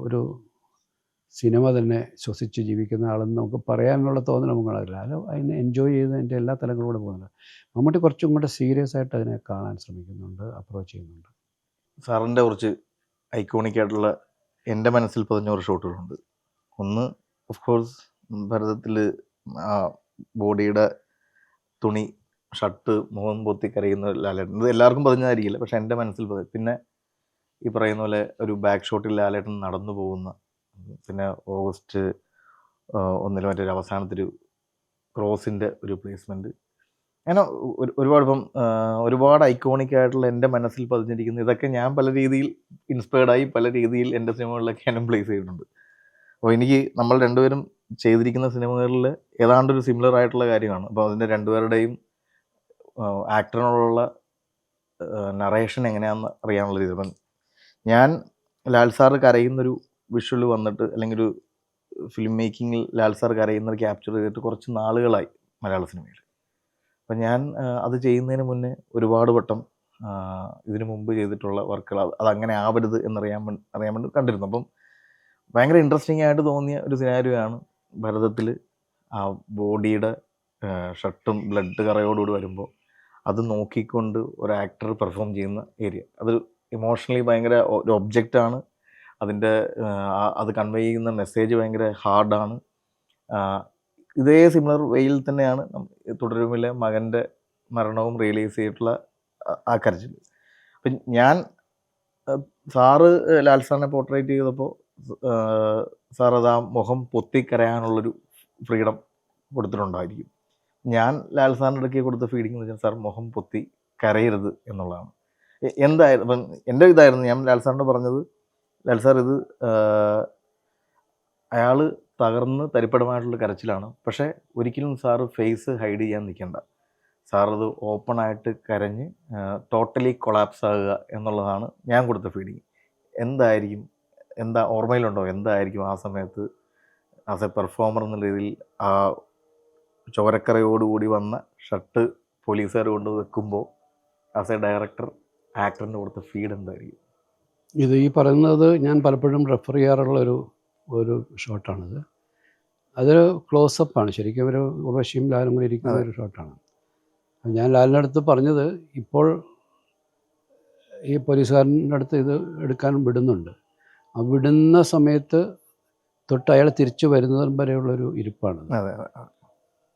ഒരു സിനിമ തന്നെ ശ്വസിച്ച് ജീവിക്കുന്ന ആളെന്ന് നമുക്ക് പറയാനുള്ള തോന്നൽ നമുക്ക് കാണാറില്ല. ലാൽ അതിനെ എൻജോയ് ചെയ്ത് അതിൻ്റെ എല്ലാ തലങ്ങളിലൂടെ പോകുന്നുണ്ട്. മമ്മൂട്ടി കുറച്ചും കൂടെ സീരിയസ് ആയിട്ട് അതിനെ കാണാൻ ശ്രമിക്കുന്നുണ്ട്, അപ്രോച്ച് ചെയ്യുന്നുണ്ട്. സാറിൻ്റെ കുറച്ച് ഐക്കോണിക് ആയിട്ടുള്ള എൻ്റെ മനസ്സിൽ പതിഞ്ഞ ഒരു ഷോട്ടുകളുണ്ട്. ഒന്ന് ഓഫ് കോഴ്സ് ഭരതത്തിൽ ആ ബോഡിയുടെ തുണി ഷർട്ട് മുഖം പൊത്തി കരയുന്ന ലാലേട്ടൻ, ഇത് എല്ലാവർക്കും പതിഞ്ഞതായിരിക്കില്ല, പക്ഷെ എൻ്റെ മനസ്സിൽ പിന്നെ ഈ പറയുന്ന പോലെ ഒരു ബാക്ക് ഷോട്ടിൽ ലാലേട്ടൻ നടന്നു പോകുന്ന, പിന്നെ ഓഗസ്റ്റ് 1 മറ്റൊരു അവസാനത്തൊരു ക്രോസിൻ്റെ ഒരു പ്ലേസ്മെൻറ്റ്, അങ്ങനെ ഒരുപാട് ഇപ്പം ഒരുപാട് ഐക്കോണിക് ആയിട്ടുള്ള എൻ്റെ മനസ്സിൽ പതിഞ്ഞിരിക്കുന്ന ഇതൊക്കെ ഞാൻ പല രീതിയിൽ ഇൻസ്പയർഡായി പല രീതിയിൽ എൻ്റെ സിനിമകളിലൊക്കെ ഞാനും പ്ലേസ് ചെയ്തിട്ടുണ്ട്. അപ്പോൾ എനിക്ക് നമ്മൾ രണ്ടുപേരും ചെയ്തിരിക്കുന്ന സിനിമകളിൽ ഏതാണ്ടൊരു സിമിലർ ആയിട്ടുള്ള കാര്യമാണ്. അപ്പോൾ അതിൻ്റെ രണ്ടുപേരുടെയും ആക്ടറിനോടുള്ള നറേഷൻ എങ്ങനെയാണെന്ന് അറിയാനുള്ള രീതി. അപ്പം ഞാൻ ലാൽ സാറ് കരയുന്നൊരു വിഷ്വൽ വന്നിട്ട് അല്ലെങ്കിൽ ഒരു ഫിലിം മേക്കിങ്ങിൽ ലാൽ സാർ കരയുന്നത് ക്യാപ്ചർ ചെയ്തിട്ട് കുറച്ച് നാളുകളായി മലയാള സിനിമയിൽ. അപ്പം ഞാൻ അത് ചെയ്യുന്നതിന് മുന്നേ ഒരുപാട് വട്ടം ഇതിനു മുമ്പ് ചെയ്തിട്ടുള്ള വർക്കുകൾ അതങ്ങനെ ആവരുത് എന്നറിയാൻ വേണ്ടി കണ്ടിരുന്നു. അപ്പം ഭയങ്കര ഇൻട്രസ്റ്റിംഗ് ആയിട്ട് തോന്നിയ ഒരു സിനാരിയോയാണ് ഭരതത്തിൽ ആ ബോഡിയുടെ ഷർട്ടും ബ്ലഡ് കറയോടുകൂടി വരുമ്പോൾ അത് നോക്കിക്കൊണ്ട് ഒരു ആക്ടർ പെർഫോം ചെയ്യുന്ന ഏരിയ. അതൊരു ഇമോഷണലി ഭയങ്കര ഒരു ഒബ്ജക്റ്റാണ്. അതിൻ്റെ അത് കൺവേ ചെയ്യുന്ന മെസ്സേജ് ഭയങ്കര ഹാർഡാണ്. ഇതേ സിമിലർ വേയിൽ തന്നെയാണ് തുടരുമിലെ മകൻ്റെ മരണവും റിയലൈസ് ചെയ്തിട്ടുള്ള ആ കരച്ചിൽ. അപ്പം ഞാൻ സാറ് ലാൽ സാറിനെ പോർട്രേറ്റ് ചെയ്തപ്പോൾ സാർ അത് ആ മുഖം പൊത്തിക്കരയാനുള്ളൊരു ഫ്രീഡം കൊടുത്തിട്ടുണ്ടായിരിക്കും. ഞാൻ ലാൽ സാറിൻ്റെ ഇടയ്ക്ക് കൊടുത്ത ഫീഡിങ് എന്ന് വെച്ചാൽ സാർ മുഖം പൊത്തി കരയരുത് എന്നുള്ളതാണ്. എന്തായാലും ഇപ്പം എൻ്റെ ഇതായിരുന്നു ഞാൻ ലാൽ സാറിനോട് പറഞ്ഞത്, ലാൽ സാർ ഇത് അയാൾ തകർന്ന് തരിപ്പടമായിട്ടുള്ള കരച്ചിലാണ്, പക്ഷേ ഒരിക്കലും സാറ് ഫേസ് ഹൈഡ് ചെയ്യാൻ നിൽക്കേണ്ട. സാറത് ഓപ്പണായിട്ട് കരഞ്ഞ് ടോട്ടലി കൊളാപ്സ് ആകുക എന്നുള്ളതാണ് ഞാൻ കൊടുത്ത ഫീഡിങ്. എന്താ ഓർമ്മയിലുണ്ടോ എന്തായിരിക്കും ആ സമയത്ത് ആസ് എ പെർഫോമർ എന്നുള്ള രീതിയിൽ ആ ചോരക്കറയോടുകൂടി വന്ന ഷർട്ട് പോലീസുകാർ കൊണ്ട് വെക്കുമ്പോൾ ആസ് എ ഡയറക്ടർ ആക്ടറിന് കൊടുത്ത ഫീഡ് എന്തായിരിക്കും? ഇത് ഈ പറയുന്നത് ഞാൻ പലപ്പോഴും റെഫർ ചെയ്യാറുള്ള ഒരു ഷോട്ടാണിത്. അതൊരു ക്ലോസപ്പാണ്, ശരിക്കും ഒരു ഉർവശിയും ലാലും കൂടി ഇരിക്കുന്ന ഒരു ഷോട്ടാണ്. ഞാൻ ലാലിൻ്റെ അടുത്ത് പറഞ്ഞത്, ഇപ്പോൾ ഈ പോലീസുകാരൻ്റെ അടുത്ത് ഇത് എടുക്കാൻ വിടുന്നുണ്ട്, ആ വിടുന്ന സമയത്ത് തൊട്ട് അയാൾ തിരിച്ചു വരുന്നതും വരെയുള്ളൊരു ഇരിപ്പാണ്.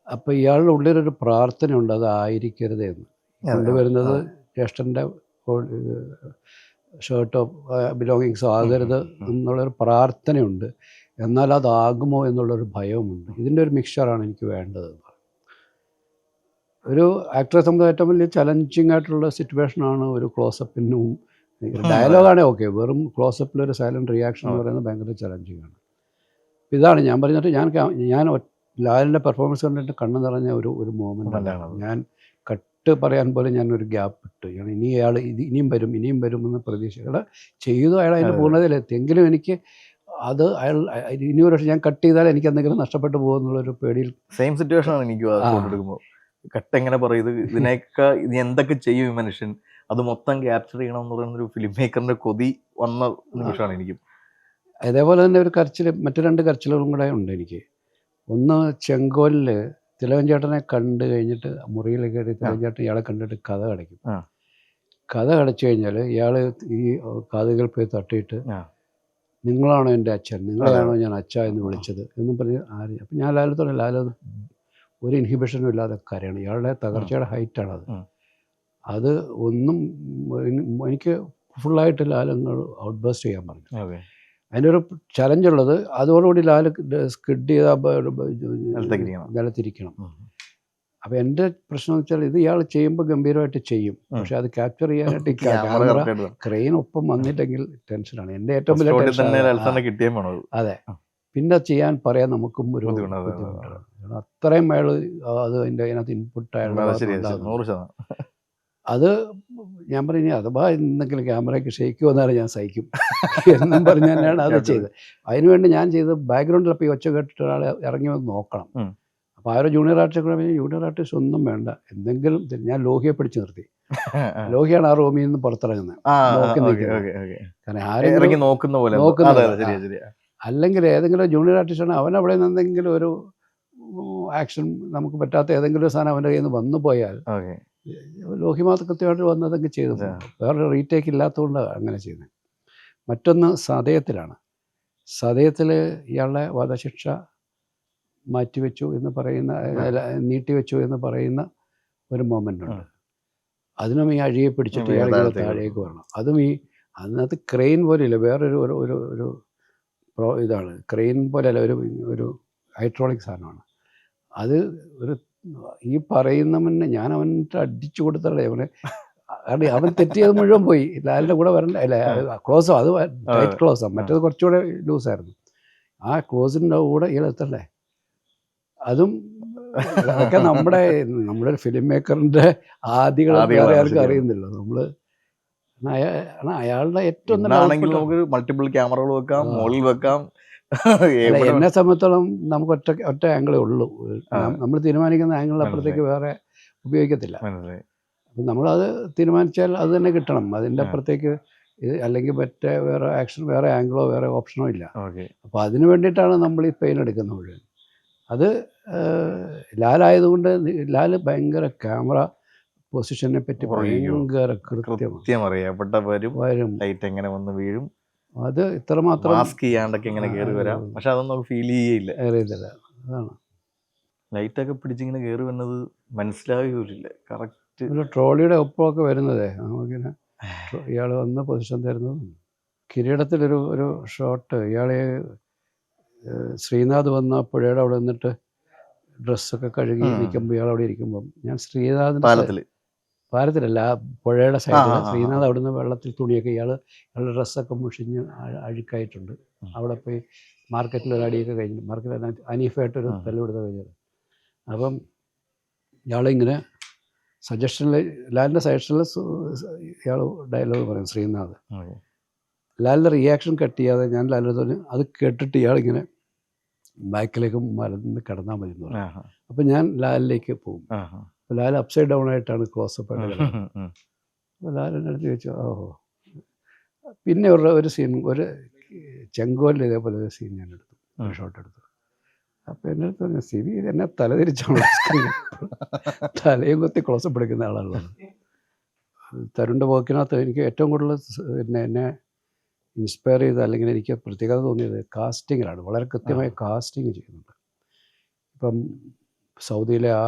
അപ്പോൾ ഇയാളുടെ ഉള്ളിലൊരു പ്രാർത്ഥനയുണ്ട്, അതായിരിക്കരുത് എന്ന്. കൊണ്ടുവരുന്നത് ജ്യേഷ്ഠൻ്റെ ഷർട്ടോ ബിലോങ്ങിങ്സോ ആകരുത് എന്നുള്ളൊരു പ്രാർത്ഥനയുണ്ട്. എന്നാൽ അതാകുമോ എന്നുള്ളൊരു ഭയവുമുണ്ട്. ഇതിൻ്റെ ഒരു മിക്സ്ചറാണ് എനിക്ക് വേണ്ടത്. ഒരു ആക്ടറെ സംബന്ധിച്ച് ഏറ്റവും വലിയ ചലഞ്ചിങ് ആയിട്ടുള്ള സിറ്റുവേഷനാണ് ഒരു ക്ലോസപ്പിനും ഡയലോഗാണേ ഓക്കെ, വെറും ക്ലോസപ്പിലൊരു സൈലൻറ്റ് റിയാക്ഷൻ എന്ന് പറയുന്നത് ഭയങ്കര ചലഞ്ചിങ് ആണ്. ഇതാണ് ഞാൻ പറഞ്ഞിട്ട് ഞാൻ ലാലിൻ്റെ പെർഫോമൻസ് കണ്ടിട്ട് കണ്ണു നിറഞ്ഞ ഒരു മോമെൻ്റ്. ഞാൻ കട്ട് പറയാൻ പോലെ ഞാനൊരു ഗ്യാപ്പ് ഇട്ട്, ഇനി അയാൾ ഇനിയും വരും എന്ന പ്രതീക്ഷകൾ ചെയ്തു. അയാൾ അതിൻ്റെ പൂർണ്ണതയിലെത്തി. എങ്കിലും എനിക്ക് അത് അയാൾ ഇനി ഒരു പക്ഷേ ഞാൻ കട്ട് ചെയ്താൽ എനിക്ക് എന്തെങ്കിലും നഷ്ടപ്പെട്ടു പോകുമെന്നുള്ളൊരു പേടിയിൽ. സെയിം സിറ്റുവേഷനാണ് എനിക്ക് എടുക്കുമ്പോൾ. കട്ട് എങ്ങനെ പറയും, ഇതിനൊക്കെ ഇനി എന്തൊക്കെ ചെയ്യും ഈ മനുഷ്യൻ, അത് മൊത്തം ക്യാപ്ചർ ചെയ്യണം എന്ന് പറയുന്നൊരു ഫിലിം മേക്കറിൻ്റെ കൊതി വന്ന നിമിഷമാണ് എനിക്കും. അതേപോലെ തന്നെ ഒരു കരച്ചിൽ, മറ്റു 2 കരച്ചിലുകളും കൂടെ ഉണ്ട് എനിക്ക്. ഒന്ന് ചെങ്കോലിൽ തിലകൻ ചേട്ടനെ കണ്ടു കഴിഞ്ഞിട്ട് മുറിയിൽ കയറി തിലകൻ ചേട്ടൻ ഇയാളെ കണ്ടിട്ട് കഥ അടയ്ക്കും. കഥ അടച്ചു കഴിഞ്ഞാൽ ഇയാൾ ഈ കാതുകൾ പോയി തട്ടിയിട്ട്, നിങ്ങളാണോ എൻ്റെ അച്ഛൻ, നിങ്ങളെയാണോ ഞാൻ അച്ഛ എന്ന് വിളിച്ചത് എന്നും പറഞ്ഞ് ആര്. അപ്പം ഞാൻ ലാലത്തോടെ ലാലത് ഒരു ഇൻഹിബിഷനും ഇല്ലാതെ കരയണം. ഇയാളുടെ തകർച്ചയുടെ ഹൈറ്റാണത്. അത് ഒന്നും എനിക്ക് ഫുള്ളായിട്ട് ലാലങ്ങൾ ഔട്ട് ബേസ്റ്റ് ചെയ്യാൻ പറഞ്ഞു. അതിൻ്റെ ഒരു ചലഞ്ചുള്ളത്, അതോടുകൂടി ലാൽ സ്കിഡ് ചെയ്ത നിലത്തിരിക്കണം. അപ്പോൾ എൻ്റെ പ്രശ്നം എന്ന് വെച്ചാൽ, ഇത് ഇയാൾ ചെയ്യുമ്പോൾ ഗംഭീരമായിട്ട് ചെയ്യും, പക്ഷെ അത് ക്യാപ്ചർ ചെയ്യാനായിട്ട് ക്യാമറ ക്രെയിൻ ഒപ്പം വന്നിട്ടെങ്കിൽ ടെൻഷനാണ്. എൻ്റെ ഏറ്റവും വലിയ ടെൻഷൻ. അതെ, പിന്നെ ചെയ്യാൻ പറയാൻ നമുക്കും ഒരു ബുദ്ധിമുട്ടാണ്. അത്രയും അയാൾ അത് അതിനകത്ത് ഇൻപുട്ടായുള്ള അത് ഞാൻ പറഞ്ഞു, അഥവാ എന്തെങ്കിലും ക്യാമറയ്ക്ക് ഷെയ്ക്ക് വന്നാലും ഞാൻ സഹിക്കും എന്നും പറഞ്ഞ് തന്നെയാണ് അത് ചെയ്തത്. അതിനുവേണ്ടി ഞാൻ ചെയ്ത് ബാക്ക്ഗ്രൗണ്ടിൽ ഈ ഒച്ച കേട്ടിട്ട് ഒരാൾ ഇറങ്ങി വന്ന് നോക്കണം. അപ്പോൾ ആ ഒരു ജൂനിയർ ആർട്ടിസ്റ്റ് ഒന്നും വേണ്ട, എന്തെങ്കിലും ഞാൻ ലോഹിയെ പിടിച്ച് നിർത്തി. ലോഹിയാണ് ആ റൂമിൽ നിന്ന് പുറത്തിറങ്ങുന്നത്, കാരണം ആരെങ്കിലും നോക്കുന്നത്. അല്ലെങ്കിൽ ഏതെങ്കിലും ജൂനിയർ ആർട്ടിസ്റ്റാണ്, അവൻ അവിടെ നിന്ന് എന്തെങ്കിലും ഒരു ആക്ഷൻ നമുക്ക് പറ്റാത്ത ഏതെങ്കിലും ഒരു സാധനം അവൻ്റെ കയ്യിൽ നിന്ന് വന്നു പോയാൽ ലോഹി മാത്രം കൃത്യമായിട്ട് വന്നതൊക്കെ ചെയ്തു. വേറൊരു റീടേക്ക് ഇല്ലാത്തതുകൊണ്ട് അങ്ങനെ ചെയ്യുന്നത്. മറ്റൊന്ന് സതയത്തിലാണ്. സതയത്തിൽ ഇയാളുടെ വധശിക്ഷ മാറ്റിവെച്ചു എന്ന് പറയുന്ന, നീട്ടിവെച്ചു എന്ന് പറയുന്ന ഒരു മൊമെൻ്റ് ഉണ്ട്. അതിനും ഈ അഴിയെ പിടിച്ചിട്ട് ഇയാൾ താഴേക്ക് വരണം. അതും അതിനകത്ത് ക്രെയിൻ പോലെയില്ല, വേറൊരു ഒരു ഇതാണ്. ക്രെയിൻ പോലെയല്ല, ഒരു ഹൈഡ്രോളിക് സാധനമാണ് അത്. ഈ പറയുന്നവന് ഞാൻ അവൻ്റെ അടിച്ചു കൊടുത്തല്ലേ അവന്. അവൻ തെറ്റിയത് മുഴുവൻ പോയി. ലാലിൻ്റെ കൂടെ വരണ്ട, അല്ല ക്ലോസോ, അത് ടൈറ്റ് ക്ലോസാണ്, മറ്റേത് കുറച്ചുകൂടെ ലൂസായിരുന്നു. ആ ക്ലോസിൻ്റെ കൂടെ ഇയാളെത്തല്ലേ. അതും അതൊക്കെ നമ്മുടെ ഒരു ഫിലിം മേക്കറിൻ്റെ ആദികൾ വേറെ ആർക്കും അറിയുന്നില്ല. അയാളുടെ ഏറ്റവും നല്ല ഇന്നാണെങ്കിൽ ഔട്ട്പുട്ട്. നമുക്ക് മൾട്ടിപ്പിൾ ക്യാമറകൾ വെക്കാം, ആ. മുകളിൽ വെക്കാം, അല്ല, എവിടെ എന്നെ സംബന്ധിച്ചോളം നമുക്ക് ഒറ്റ ആംഗിളേ ഉള്ളൂ. ആ. നമ്മൾ തീരുമാനിക്കുന്ന ആംഗിളിന് മനസ്സിലായി അപ്പുറത്തേക്ക് വേറെ ഉപയോഗിക്കത്തില്ല. മനസ്സിലായി. അപ്പം നമ്മളത് തീരുമാനിച്ചാൽ അത് തന്നെ കിട്ടണം. അതിൻ്റെ ആ. അപ്പുറത്തേക്ക് അല്ലെങ്കിൽ മറ്റേ വേറെ വേറെ ആംഗിളോ വേറെ ഓപ്ഷനോ ഇല്ല. ഓക്കെ. അപ്പോൾ അതിന് വേണ്ടിയിട്ടാണ് നമ്മൾ ഈ പെയിൻ എടുക്കുന്നത് മുഴുവൻ. അത് ലാലായതുകൊണ്ട് ലാൽ ഭയങ്കര ക്യാമറ പൊസിഷനെ പറ്റി ഉറങ്ങിക്കോ. ഭയങ്കര കൃത്യമാണ്. കൃത്യം അറിയാം എവിടെ വരും, വരും. ലൈറ്റ് എങ്ങനെ വന്ന് വീഴും, അത് ഇത്രമാത്രം മാസ്ക് ചെയ്യാണ്ടൊക്കെ എങ്ങനെ കയറി വരാം. പക്ഷെ അതൊന്നും നമുക്ക് ഫീൽ ചെയ്യേയില്ല. അറിയത്തില്ല. അതാണ് ലൈറ്റൊക്കെ പിടിച്ചിങ്ങനെ കയറി വന്നത് മനസ്സിലാവുകയില്ല. കറക്റ്റ് ഒരു ട്രോളിയുടെ ഒപ്പമൊക്കെ വരുന്നതേ നമുക്കിങ്ങനെ ഇയാൾ വന്ന് പൊസിഷൻ തരുന്നതും. കിരീടത്തിലൊരു ഷോട്ട് ഇയാളെ ശ്രീനാഥ് വന്ന പുഴയുടെ അവിടെ നിന്നിട്ട് ഡ്രസ്സൊക്കെ കഴുകി നിൽക്കുമ്പോൾ ഇയാൾ അവിടെ ഇരിക്കുമ്പം ഞാൻ ശ്രീനാഥിൻ്റെ പാലത്തിലല്ല, ആ പുഴയുടെ സൈഡിൽ ശ്രീനാഥ് അവിടുന്ന് വെള്ളത്തിൽ തുണിയൊക്കെ ഇയാളുടെ ഡ്രസ്സൊക്കെ മുഷിഞ്ഞ് അഴുക്കായിട്ടുണ്ട്. അവിടെ പോയി മാർക്കറ്റിൽ ഒരു അടിയൊക്കെ കഴിഞ്ഞു. മാർക്കറ്റിൽ അനീഫായിട്ടൊരു തല്ലുകൊടുത്ത കഴിഞ്ഞത്. അപ്പം ഇയാളിങ്ങനെ ലാലിൻ്റെ സജഷനിൽ ഇയാൾ ഡയലോഗ് പറയും ശ്രീനാഥ്. ലാലിൻ്റെ റിയാക്ഷൻ കട്ട് ചെയ്യാതെ ഞാൻ ലാലിൻ്റെ തോന്നി അത് കേട്ടിട്ട് ഇയാളിങ്ങനെ ബാക്കിലേക്ക് മലന്ന് കിടന്നാൽ മതി എന്ന് പറയും. അപ്പം ഞാൻ ലാലിലേക്ക് പോകും. അപ്പോൾ ലാൽ അപ്സൈഡ് ഡൗൺ ആയിട്ടാണ് ക്ലോസപ്പ് ആയിട്ട് കിടക്കുന്നത്. അപ്പോൾ ലാലിൻ്റെ അടുത്ത് ചോദിച്ചു, ഓഹോ. പിന്നെ ഒരു സീൻ, ഒരു ചെങ്കോലിൽ ഇതേപോലെ ഒരു സീൻ ഞാൻ എടുത്തു, ഒരു ഷോട്ട് എടുത്തു. അപ്പോൾ എൻ്റെ അടുത്ത് പറഞ്ഞു, സിബി എന്നെ തലതിരിച്ചാണ് തലയും കൊത്തി ക്ലോസപ്പ് എടുക്കുന്ന ആളാണല്ലോ. തരുണിൻ്റെ വർക്കിനകത്ത് എനിക്ക് ഏറ്റവും കൂടുതൽ എന്നെ ഇൻസ്പയർ ചെയ്ത് അല്ലെങ്കിൽ എനിക്ക് പ്രത്യേകത തോന്നിയത് കാസ്റ്റിങ്ങിലാണ്. വളരെ കൃത്യമായി കാസ്റ്റിങ് ചെയ്യുന്നുണ്ട്. ഇപ്പം സൗദിയിലെ ആ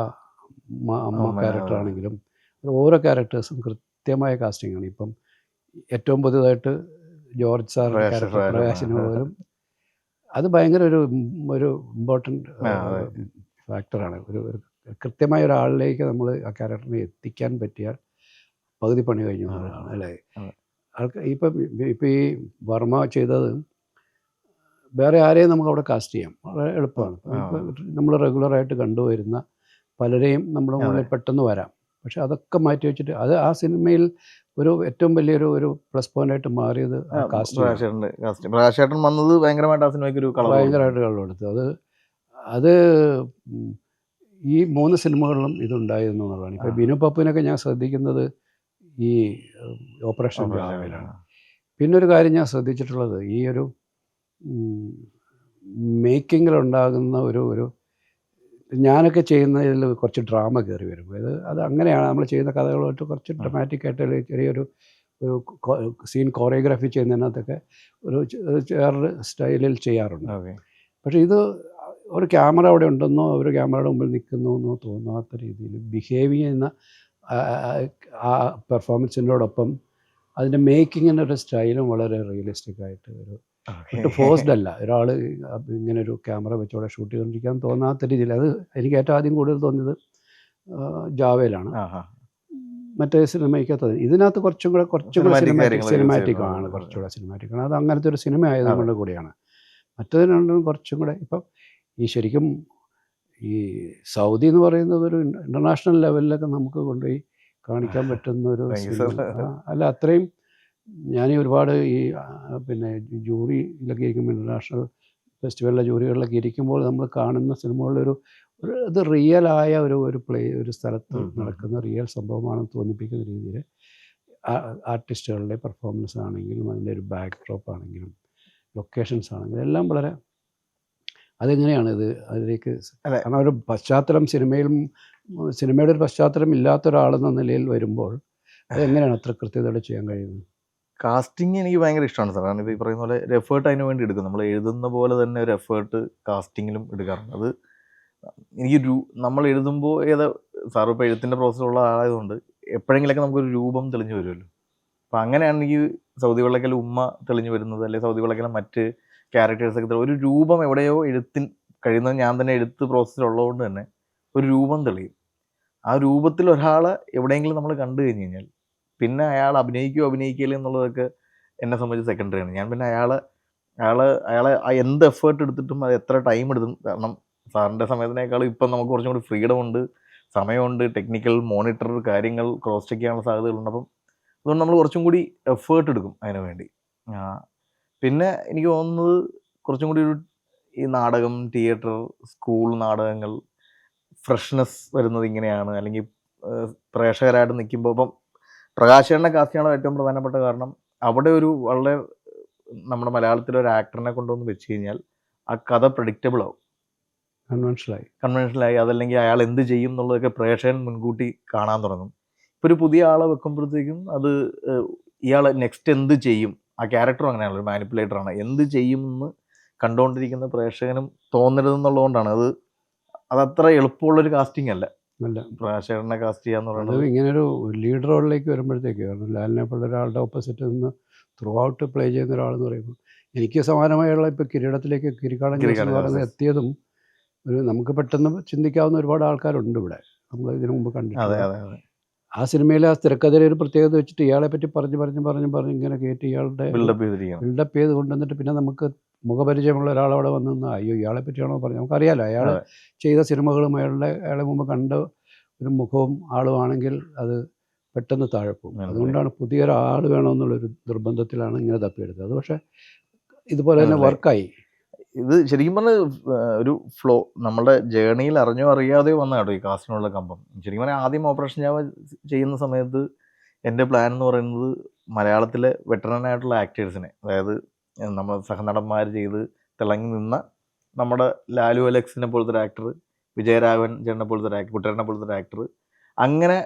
അമ്മ ക്യാരക്ടറാണെങ്കിലും ഓരോ ക്യാരക്ടേഴ്സും കൃത്യമായ കാസ്റ്റിങ്ങാണ്. ഇപ്പം ഏറ്റവും പുതിയതായിട്ട് ജോർജ് സാർ ക്യാരക്ടർ പ്രകാശിന് പോലും അത് ഭയങ്കര ഒരു ഇമ്പോർട്ടൻ്റ് ഫാക്ടറാണ്. ഒരു കൃത്യമായ ഒരാളിലേക്ക് നമ്മൾ ആ ക്യാരക്ടറിനെ എത്തിക്കാൻ പറ്റിയാൽ പകുതി പണി കഴിഞ്ഞു എന്നുള്ളതാണ് അല്ലേ. ഇപ്പം ഈ വർമ്മ ചെയ്തത് വേറെ ആരെയും നമുക്ക് അവിടെ കാസ്റ്റ് ചെയ്യാം, വളരെ എളുപ്പമാണ്. നമ്മൾ റെഗുലറായിട്ട് കണ്ടുവരുന്ന പലരെയും നമ്മുടെ മുന്നിൽ പെട്ടെന്ന് വരാം. പക്ഷെ അതൊക്കെ മാറ്റി വെച്ചിട്ട് അത് ആ സിനിമയിൽ ഒരു ഏറ്റവും വലിയൊരു പ്ലസ് പോയിൻ്റായിട്ട് മാറിയത് കാസ്റ്റ് വന്നത് ഭയങ്കരമായിട്ട് ആ സിനിമയ്ക്ക് ഒരു ഭയങ്കരമായിട്ട് കളവെടുത്തു. അത് ഈ 3 സിനിമകളിലും ഇതുണ്ടായിരുന്നു എന്നുള്ളതാണ്. ഇപ്പോൾ ബിനു പപ്പുവിനൊക്കെ ഞാൻ ശ്രദ്ധിക്കുന്നത് ഈ ഓപ്പറേഷൻ ജാവയിലാണ്. പിന്നെ ഒരു കാര്യം ഞാൻ ശ്രദ്ധിച്ചിട്ടുള്ളത് ഈ ഒരു മേക്കിങ്ങിലുണ്ടാകുന്ന ഒരു ഞാനൊക്കെ ചെയ്യുന്നതിൽ കുറച്ച് ഡ്രാമ കയറി വരും. അത് അങ്ങനെയാണ് നമ്മൾ ചെയ്യുന്ന കഥകളുമായിട്ട് കുറച്ച് ഡ്രമാറ്റിക്കായിട്ട് ചെറിയൊരു സീൻ കോറിയോഗ്രാഫി ചെയ്യുന്നതിനകത്തൊക്കെ ഒരു വേറൊരു സ്റ്റൈലിൽ ചെയ്യാറുണ്ട്. പക്ഷേ ഇത് ഒരു ക്യാമറ അവിടെ ഉണ്ടെന്നോ ഒരു ക്യാമറയുടെ മുമ്പിൽ നിൽക്കുന്നു എന്നോ തോന്നാത്ത രീതിയിൽ ബിഹേവ് ചെയ്യുന്ന ആ പെർഫോമൻസിനോടൊപ്പം അതിൻ്റെ മേക്കിങ്ങിൻ്റെ ഒരു സ്റ്റൈലും വളരെ റിയലിസ്റ്റിക് ആയിട്ട് ഒട്ടും ഫോഴ്സ്ഡ് അല്ല. ഒരാൾ ഇങ്ങനെ ഒരു ക്യാമറ വെച്ചോടെ ഷൂട്ട് ചെയ്തുകൊണ്ടിരിക്കാൻ തോന്നാത്ത രീതിയിൽ. അത് എനിക്ക് ഏറ്റവും ആദ്യം കൂടുതൽ തോന്നിയത് ജാവയിലാണ്. മറ്റേ സിനിമയ്ക്കകത്ത് ഇതിനകത്ത് കുറച്ചും കൂടെ സിനിമാറ്റിക്കാണ്. അത് അങ്ങനത്തെ ഒരു സിനിമ ആയതുകൊണ്ട് കൂടിയാണ്. മറ്റേത് രണ്ടും കുറച്ചും കൂടെ ഇപ്പം ഈ ശരിക്കും ഈ സൗദി എന്ന് പറയുന്നത് ഒരു ഇൻ്റർനാഷണൽ ലെവലിലൊക്കെ നമുക്ക് കൊണ്ടുപോയി കാണിക്കാൻ പറ്റുന്ന ഒരു അല്ല. അത്രയും ഞാൻ ഒരുപാട് ഈ പിന്നെ ജൂറിയിലൊക്കെ ഇരിക്കുമ്പോൾ ഇൻ്റർനാഷണൽ ഫെസ്റ്റിവലിലെ ജൂറികളിലൊക്കെ ഇരിക്കുമ്പോൾ നമ്മൾ കാണുന്ന സിനിമകളിലൊരു ഇത് റിയലായ ഒരു സ്ഥലത്ത് നടക്കുന്ന റിയൽ സംഭവമാണെന്ന് തോന്നിപ്പിക്കുന്ന രീതിയിൽ ആർട്ടിസ്റ്റുകളുടെ പെർഫോമൻസ് ആണെങ്കിലും അതിൻ്റെ ഒരു ബാക്ക് ഡ്രോപ്പ് ആണെങ്കിലും ലൊക്കേഷൻസ് ആണെങ്കിലും എല്ലാം വളരെ അതെങ്ങനെയാണ് അതിലേക്ക് കാരണം ഒരു പശ്ചാത്തലം സിനിമയുടെ ഒരു പശ്ചാത്തലം ഇല്ലാത്ത ഒരാളെന്ന നിലയിൽ വരുമ്പോൾ അതെങ്ങനെയാണ് അത്ര കൃത്യതയോടെ ചെയ്യാൻ കഴിയുന്നത്? കാസ്റ്റിംഗ് എനിക്ക് ഭയങ്കര ഇഷ്ടമാണ് സാർ. കാരണം ഇപ്പോൾ ഈ പറയുന്ന പോലെ ഒരു എഫേർട്ട് അതിന് വേണ്ടി എടുക്കും. നമ്മൾ എഴുതുന്ന പോലെ തന്നെ ഒരു എഫേർട്ട് കാസ്റ്റിങ്ങിലും എടുക്കാറുണ്ട്. അത് എനിക്ക് നമ്മൾ എഴുതുമ്പോൾ സാർ ഇപ്പോൾ എഴുത്തിൻ്റെ പ്രോസസ്സുള്ള ആളായതുകൊണ്ട് എപ്പോഴെങ്കിലൊക്കെ നമുക്കൊരു രൂപം തെളിഞ്ഞു വരുമല്ലോ. അപ്പോൾ അങ്ങനെയാണ് എനിക്ക് സൗദി വെള്ളക്കൽ ഉമ്മ തെളിഞ്ഞു വരുന്നത്, അല്ലെങ്കിൽ സൗദി വെള്ളക്കൽ മറ്റ് ക്യാരക്ടേഴ്സൊക്കെ ഒരു രൂപം എവിടെയോ കഴിയുന്നത് ഞാൻ തന്നെ എഴുത്ത് പ്രോസസ്സിലുള്ളതുകൊണ്ട് തന്നെ ഒരു രൂപം തെളിയും. ആ രൂപത്തിൽ ഒരാളെ എവിടെയെങ്കിലും നമ്മൾ കണ്ടു കഴിഞ്ഞ് കഴിഞ്ഞാൽ പിന്നെ അയാൾ അഭിനയിക്കില്ല എന്നുള്ളതൊക്കെ എന്നെ സംബന്ധിച്ച് സെക്കൻഡറിയാണ്. ഞാൻ പിന്നെ അയാളെ എന്ത് എഫേർട്ട് എടുത്തിട്ടും അത് എത്ര ടൈം എടുത്തും, കാരണം സാറിൻ്റെ സമയത്തിനേക്കാളും ഇപ്പം നമുക്ക് കുറച്ചും കൂടി ഫ്രീഡം ഉണ്ട്, സമയമുണ്ട്, ടെക്നിക്കൽ മോണിറ്റർ കാര്യങ്ങൾ ക്രോസ് ചെക്ക് ചെയ്യാനുള്ള സാധ്യതകളുണ്ട്. അപ്പം അതുകൊണ്ട് നമ്മൾ കുറച്ചും കൂടി എഫേർട്ട് എടുക്കും അതിന് വേണ്ടി. ആ, പിന്നെ എനിക്ക് തോന്നുന്നത് കുറച്ചും കൂടി ഒരു ഈ നാടകം, തിയേറ്റർ, സ്കൂൾ നാടകങ്ങൾ ഫ്രഷ്നെസ് വരുന്നത് ഇങ്ങനെയാണ്. അല്ലെങ്കിൽ പ്രേക്ഷകരായിട്ട് നിൽക്കുമ്പോൾ ഇപ്പം പ്രകാശേട്ടനെ കാസ്റ്റ് ചെയ്യാനുള്ള ഏറ്റവും പ്രധാനപ്പെട്ട കാരണം അവിടെ ഒരു വളരെ നമ്മുടെ മലയാളത്തിലെ ഒരു ആക്ടറിനെ കൊണ്ടുവന്ന് വെച്ച് കഴിഞ്ഞാൽ ആ കഥ പ്രഡിക്റ്റബിൾ ആവും, കൺവെൻഷനലായി. അതല്ലെങ്കിൽ അയാൾ എന്ത് ചെയ്യും എന്നുള്ളതൊക്കെ പ്രേക്ഷകൻ മുൻകൂട്ടി കാണാൻ തുടങ്ങും. ഇപ്പോൾ ഒരു പുതിയ ആളെ വെക്കുമ്പോഴത്തേക്കും അത് ഇയാൾ നെക്സ്റ്റ് എന്ത് ചെയ്യും, ആ ക്യാരക്ടറും അങ്ങനെയാണ്, ഒരു മാനിപ്പുലേറ്ററാണ്, എന്ത് ചെയ്യും എന്ന് കണ്ടുകൊണ്ടിരിക്കുന്ന പ്രേക്ഷകനും തോന്നരുതെന്നുള്ളതുകൊണ്ടാണ് അതത്ര എളുപ്പമുള്ളൊരു കാസ്റ്റിംഗ് അല്ല പ്രകാശേട്ടനെ കാസ്റ്റ് ചെയ്യാന്ന് പറയുന്നത്. ഇങ്ങനെ ഒരു ലീഡ് റോളിലേക്ക് വരുമ്പോഴത്തേക്ക്, കാരണം ലാലിനെ പോലെ ഒരാളുടെ ഓപ്പോസിറ്റ് നിന്ന് ത്രൂ ഔട്ട് പ്ലേ ചെയ്യുന്ന ഒരാളെന്ന് പറയുമ്പോൾ, എനിക്ക് സമാനമായുള്ള ഇപ്പോൾ കിരീടത്തിലേക്ക് കിരിക്കാടൻ എത്തിയതും ഒരു നമുക്ക് പെട്ടെന്ന് ചിന്തിക്കാവുന്ന ഒരുപാട് ആൾക്കാരുണ്ട് ഇവിടെ, നമ്മൾ ഇതിനു മുമ്പ് കണ്ടിട്ടുണ്ട്. ആ സിനിമയിലെ ആ തിരക്കഥയിൽ ഒരു പ്രത്യേകത വെച്ചിട്ട് ഇയാളെ പറ്റി പറഞ്ഞ് ഇങ്ങനെ കയറ്റി ഇയാളുടെ ബിൽഡപ്പ് ചെയ്ത് കൊണ്ടുവന്നിട്ട് പിന്നെ നമുക്ക് മുഖപരിചയമുള്ള ഒരാളവിടെ വന്നു അയ്യോ ഇയാളെ പറ്റിയാണോ പറഞ്ഞത്, നമുക്കറിയാലോ അയാൾ ചെയ്ത സിനിമകളും അയാളെ മുമ്പ് കണ്ട ഒരു മുഖവും ആളുമാണെങ്കിൽ അത് പെട്ടെന്ന് താഴെ പോകും. അതുകൊണ്ടാണ് പുതിയൊരാൾ വേണമെന്നുള്ളൊരു നിർബന്ധത്തിലാണ് ഇങ്ങനെ തപ്പിയെടുത്തത്. അത് പക്ഷേ ഇതുപോലെ തന്നെ വർക്കായി. ഇത് ശരിക്കും പറഞ്ഞാൽ ഒരു ഫ്ലോ നമ്മുടെ ജേണിയിൽ അറിഞ്ഞോ അറിയാതെയോ വന്ന കേട്ടോ ഈ കാസ്റ്റിനുള്ള കമ്പം. ശരിക്കും പറഞ്ഞാൽ ആദ്യം ഓപ്പറേഷൻ ജാവ ചെയ്യുന്ന സമയത്ത് എൻ്റെ പ്ലാൻ എന്ന് പറയുന്നത് മലയാളത്തിലെ വെറ്ററനായിട്ടുള്ള ആക്ടേഴ്സിനെ, അതായത് നമ്മൾ സഹനടന്മാർ ചെയ്ത് തിളങ്ങി നിന്ന നമ്മുടെ ലാലു അലക്സിനെ പോലത്തെ ഒരു ആക്ടർ, വിജയരാഘവൻ ചേട്ടനെ പോലത്തെ ഒരു ആക്ടർ, കുട്ടരനെ പോലത്തെ ഒരു ആക്ടർ, അങ്ങനെ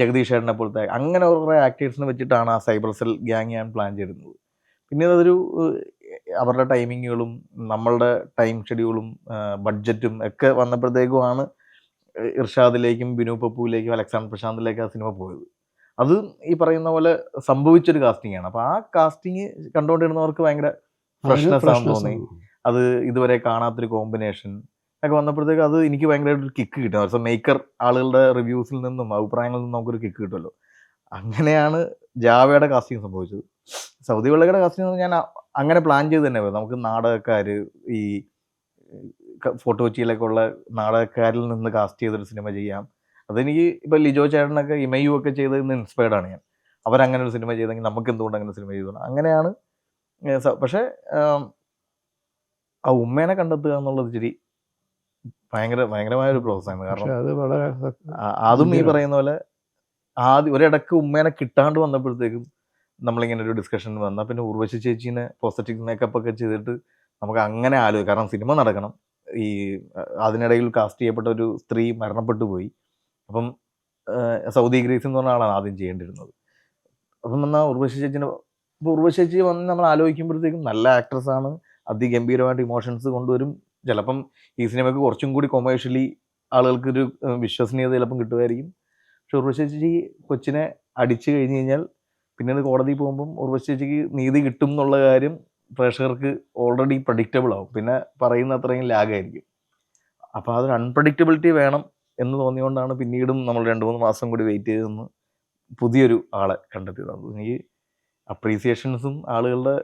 ജഗദീഷ് ചേട്ടനെ പോലത്തെ അങ്ങനെ കുറേ ആക്ടേഴ്സിനെ വെച്ചിട്ടാണ് ആ സൈബർ സെൽ ഗ്യാങ് ഞാൻ പ്ലാൻ ചെയ്തിരുന്നത്. പിന്നെ അതൊരു അവരുടെ ടൈമിങ്ങുകളും നമ്മളുടെ ടൈം ഷെഡ്യൂളും ബഡ്ജറ്റും ഒക്കെ വന്നപ്പോഴത്തേക്കുമാണ് ഇർഷാദിലേക്കും ബിനു പപ്പുവിലേക്കും അലക്സാണ്ടർ പ്രശാന്തിലേക്കും ആ സിനിമ പോയത്. അത് ഈ പറയുന്ന പോലെ സംഭവിച്ചൊരു കാസ്റ്റിംഗ് ആണ്. അപ്പോൾ ആ കാസ്റ്റിംഗ് കണ്ടുകൊണ്ടിരുന്നവർക്ക് ഭയങ്കര ഫ്രഷ്നെസ് ആണെന്ന് തോന്നി. അത് ഇതുവരെ കാണാത്തൊരു കോമ്പിനേഷൻ ഒക്കെ വന്നപ്പോഴത്തേക്ക് അത് എനിക്ക് ഭയങ്കരമായിട്ടൊരു കിക്ക് കിട്ടും. പക്ഷേ മേക്കർ ആളുകളുടെ റിവ്യൂസിൽ നിന്നും അഭിപ്രായങ്ങളിൽ നിന്നും നമുക്കൊരു കിക്ക് കിട്ടുമല്ലോ. അങ്ങനെയാണ് ജാവയുടെ കാസ്റ്റിംഗ് സംഭവിച്ചത്. സൗദി വെള്ളയുടെ കാസ്റ്റിംഗ് ഞാൻ അങ്ങനെ പ്ലാൻ ചെയ്ത് തന്നെ പോയത്. നമുക്ക് നാടകക്കാർ, ഈ ഫോട്ടോ കൊച്ചിയിലൊക്കെ ഉള്ള നാടകക്കാരിൽ നിന്ന് കാസ്റ്റ് ചെയ്തൊരു സിനിമ ചെയ്യാം. അതെനിക്ക് ഇപ്പോൾ ലിജോ ചേട്ടനൊക്കെ ഇമയു ഒക്കെ ചെയ്തതിൽ നിന്ന് ഇൻസ്പയർഡാണ് ഞാൻ. അവരങ്ങനെ ഒരു സിനിമ ചെയ്തെങ്കിൽ നമുക്ക് എന്തുകൊണ്ട് അങ്ങനെ സിനിമ ചെയ്തു, അങ്ങനെയാണ്. പക്ഷേ ആ ഉമ്മേനെ കണ്ടെത്തുക എന്നുള്ളത് ഇച്ചിരി ഭയങ്കരമായൊരു പ്രോസസ്സാണ്. കാരണം അതും ഈ പറയുന്ന പോലെ ആദ്യം ഒരിടക്ക് ഉമ്മേനെ കിട്ടാണ്ട് വന്നപ്പോഴത്തേക്കും നമ്മളിങ്ങനെ ഒരു ഡിസ്കഷൻ വന്നാൽ പിന്നെ ഉർവശി ചേച്ചീനെ പോസ്റ്ററ്റിക് മേക്കപ്പ് ഒക്കെ ചെയ്തിട്ട് നമുക്ക് അങ്ങനെ ആലോചിക്കും. കാരണം സിനിമ നടക്കണം. ഈ അതിനിടയിൽ കാസ്റ്റ് ചെയ്യപ്പെട്ട ഒരു സ്ത്രീ മരണപ്പെട്ടു പോയി. അപ്പം സൗദി ഗ്രേസ് എന്ന് പറഞ്ഞ ആളാണ് ആദ്യം ചെയ്യേണ്ടിരുന്നത്. അപ്പം എന്നാൽ ഉർവശി ചേച്ചീനെ, ഇപ്പോൾ ഉർവശി ചേച്ചി വന്ന് നമ്മൾ ആലോചിക്കുമ്പോഴത്തേക്കും നല്ല ആക്ട്രസ്സാണ്, അതിഗംഭീരമായിട്ട് ഇമോഷൻസ് കൊണ്ടുവരും. ചിലപ്പം ഈ സിനിമയ്ക്ക് കുറച്ചും കൂടി കൊമേഴ്ഷ്യലി ആളുകൾക്കൊരു വിശ്വസനീയത ചിലപ്പം കിട്ടുമായിരിക്കും. പക്ഷെ ഉർവശി ചേച്ചി കൊച്ചിനെ അടിച്ചു കഴിഞ്ഞ് കഴിഞ്ഞാൽ പിന്നീട് കോടതി പോകുമ്പം ഉർവശി ചേച്ചിക്ക് നീതി കിട്ടും എന്നുള്ള കാര്യം പ്രേക്ഷകർക്ക് ഓൾറെഡി പ്രഡിക്റ്റബിൾ ആവും. പിന്നെ പറയുന്ന അത്രയും ലാഗായിരിക്കും. അപ്പോൾ അതൊരു അൺപ്രഡിക്റ്റബിലിറ്റി വേണം എന്ന് തോന്നിയുകൊണ്ടാണ് പിന്നീടും നമ്മൾ 2-3 മാസം കൂടി വെയിറ്റ് ചെയ്ത് നിന്ന് പുതിയൊരു ആളെ കണ്ടെത്തിയത്. അത് എനിക്ക് അപ്രീസിയേഷൻസും ആളുകളുടെ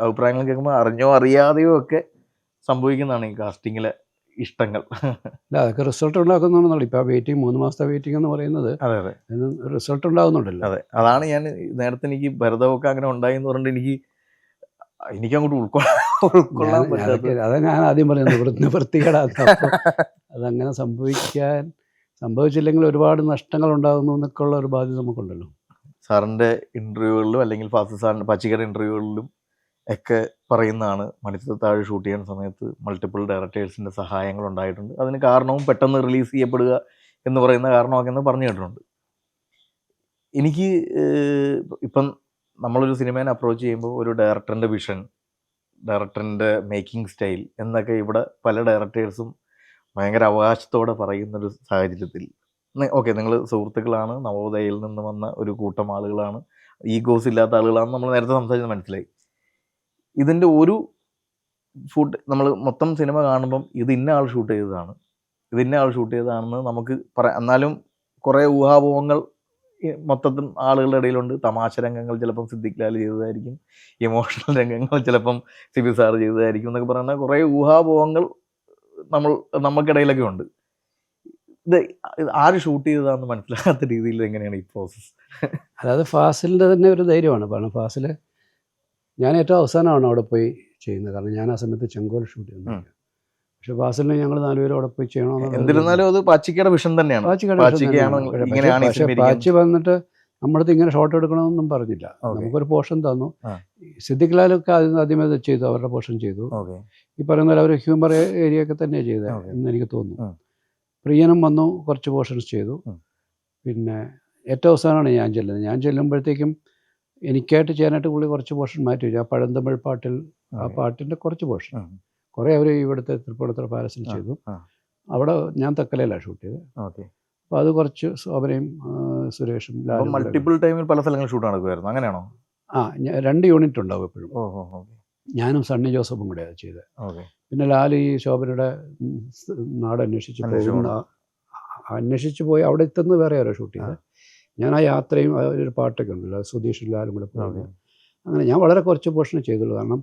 അഭിപ്രായങ്ങൾ കേൾക്കുമ്പോൾ അറിഞ്ഞോ അറിയാതെയോ ഒക്കെ സംഭവിക്കുന്നതാണ് ഈ കാസ്റ്റിങ്ങിലെ ഇഷ്ടങ്ങൾ. അല്ല അതൊക്കെ റിസൾട്ട് ഉണ്ടാക്കുന്നുണ്ടെന്നുള്ളൂ. ഇപ്പോൾ വെയിറ്റിംഗ് 3 മാസത്തെ വെയിറ്റിംഗ് എന്ന് പറയുന്നത് അതെ റിസൾട്ട് ഉണ്ടാകുന്നുണ്ടല്ലോ. അതെ, അതാണ് ഞാൻ നേരത്തെ എനിക്ക് ഭരതമൊക്കെ അങ്ങനെ ഉണ്ടായി എന്ന് പറഞ്ഞിട്ട് എനിക്കങ്ങോട്ട് ഉൾക്കൊള്ളാൻ പറ്റാത്തത്. അതാ ഞാൻ ആദ്യം പറയുന്നത് വൃത്തികേടാക്കുക. അതങ്ങനെ സംഭവിച്ചില്ലെങ്കിൽ ഒരുപാട് നഷ്ടങ്ങൾ ഉണ്ടാകുന്നു എന്നൊക്കെ ഉള്ള ഒരു ബാധ്യത നമുക്കുണ്ടല്ലോ. സാറിൻ്റെ ഇൻ്റർവ്യൂകളിലും അല്ലെങ്കിൽ ഫാസിൽ സാറിൻ്റെ പച്ചിക്കയുടെ ഇൻ്റർവ്യൂകളിലും ഒക്കെ പറയുന്നതാണ്, മണിച്ചിത്രത്താഴ് ഷൂട്ട് ചെയ്യുന്ന സമയത്ത് മൾട്ടിപ്പിൾ ഡയറക്ടേഴ്സിൻ്റെ സഹായങ്ങൾ ഉണ്ടായിട്ടുണ്ട്. അതിന് കാരണവും പെട്ടെന്ന് റിലീസ് ചെയ്യപ്പെടുക എന്ന് പറയുന്ന കാരണമൊക്കെ എന്ന് പറഞ്ഞു കേട്ടിട്ടുണ്ട്. എനിക്ക് ഇപ്പം നമ്മളൊരു സിനിമേനെ അപ്രോച്ച് ചെയ്യുമ്പോൾ ഒരു ഡയറക്ടറിൻ്റെ വിഷൻ, ഡയറക്ടറിൻ്റെ മേക്കിംഗ് സ്റ്റൈൽ എന്നൊക്കെ ഇവിടെ പല ഡയറക്ടേഴ്സും ഭയങ്കര അവകാശത്തോടെ പറയുന്നൊരു സാഹചര്യത്തിൽ, ഓക്കെ നിങ്ങൾ സുഹൃത്തുക്കളാണ്, നവോദയയിൽ നിന്ന് വന്ന ഒരു കൂട്ടം ആളുകളാണ്, ഈഗോസ് ഇല്ലാത്ത ആളുകളാണെന്ന് നമ്മൾ നേരത്തെ സംസാരിച്ചത് മനസ്സിലായി. ഇതിൻ്റെ ഒരു നമ്മൾ മൊത്തം സിനിമ കാണുമ്പം ഇത് ഇന്ന ആൾ ഷൂട്ട് ചെയ്തതാണെന്ന് നമുക്ക് പറയാം. എന്നാലും കുറേ ഊഹാപോഹങ്ങൾ മൊത്തത്തിൽ ആളുകളുടെ ഇടയിലുണ്ട്. തമാശ രംഗങ്ങൾ ചിലപ്പം സിദ്ദിഖ് ലാൽ ചെയ്തതായിരിക്കും, ഇമോഷണൽ രംഗങ്ങൾ ചിലപ്പം സിബി സാർ ചെയ്തതായിരിക്കും എന്നൊക്കെ പറയുന്ന കുറേ ഊഹാപോഹങ്ങൾ നമുക്കിടയിലൊക്കെ ഉണ്ട്. ഇത് ആര് ഷൂട്ട് ചെയ്തതാന്ന് മനസ്സിലാകാത്ത രീതിയിൽ എങ്ങനെയാണ് ഈ പ്രോസസ്സ്? അതായത് ഫാസിലിൻ്റെ തന്നെ ഒരു ധൈര്യമാണ്. കാരണം ഫാസിൽ ഞാൻ ഏറ്റവും അവസാനമാണ് അവിടെ പോയി ചെയ്യുന്നത്. കാരണം ഞാൻ ആ സമയത്ത് ചെങ്കോൽ ഷൂട്ട് ചെയ്യുന്നത്. പക്ഷെ ഫാസിലിനെ ഞങ്ങൾ 4 പേരും അവിടെ പോയി ചെയ്യണമെന്നുള്ള എന്നിരുന്നാലും അത് പാച്ചിക്കയുടെ വിഷൻ തന്നെയാണ്. പക്ഷേ പാച്ചി വന്നിട്ട് നമ്മളടുത്ത് ഇങ്ങനെ ഷോട്ട് എടുക്കണമെന്നൊന്നും പറഞ്ഞില്ല. നമുക്കൊരു പോർഷൻ തന്നു. സിദ്ദിഖ് ലാലൊക്കെ ആദ്യമേ ചെയ്തു, അവരുടെ പോർഷൻ ചെയ്തു. ഈ പറയുന്ന പോലെ അവർ ഹ്യൂമർ ഏരിയ ഒക്കെ തന്നെയാണ് ചെയ്തത് എന്ന് എനിക്ക് തോന്നുന്നു. പ്രിയനും വന്നു, കുറച്ച് പോർഷൻസ് ചെയ്തു. പിന്നെ ഏറ്റവും അവസാനമാണ് ഞാൻ ചെല്ലുന്നത്. ഞാൻ ചെല്ലുമ്പോഴത്തേക്കും എനിക്കായിട്ട് ചെയ്യാനായിട്ട് പുള്ളി കുറച്ച് പോർഷൻ മാറ്റി വെച്ചു. ആ പഴന്തമിഴ് പാട്ടിൽ ആ പാട്ടിൻ്റെ കുറച്ച് പോർഷൻ കുറേ അവർ ഇവിടുത്തെ തൃപ്പൂണിത്തുറ പാലസിൽ ചെയ്തു. അവിടെ ഞാൻ തക്കലയിലാണ് ഷൂട്ട് ചെയ്തത്. അപ്പോൾ അത് കുറച്ച് ശോഭനയും സുരേഷും ലാലും മൾട്ടിപ്പിൾ ടൈമിൽ പല സ്ഥലങ്ങളിൽ ഷൂട്ട് നടക്കുമായിരുന്നു, അങ്ങനെയാണോ? 2 യൂണിറ്റ് ഉണ്ടാവും എപ്പോഴും. ഞാനും സണ്ണി ജോസഫും കൂടെ അത് ചെയ്തത്. പിന്നെ ലാൽ ഈ ശോഭനയുടെ നാട് അന്വേഷിച്ച് പോയി അവിടെ എത്തുന്നത് വേറെ ആരോ ഷൂട്ട് ചെയ്തത്. ഞാൻ ആ യാത്രയും ഒരു പാട്ടൊക്കെ ഉണ്ടല്ലോ, സുധീഷ് ലാലും കൂടെ പോകുന്നത്. അങ്ങനെ ഞാൻ വളരെ കുറച്ച് പോർഷനെ ചെയ്തുള്ളൂ. കാരണം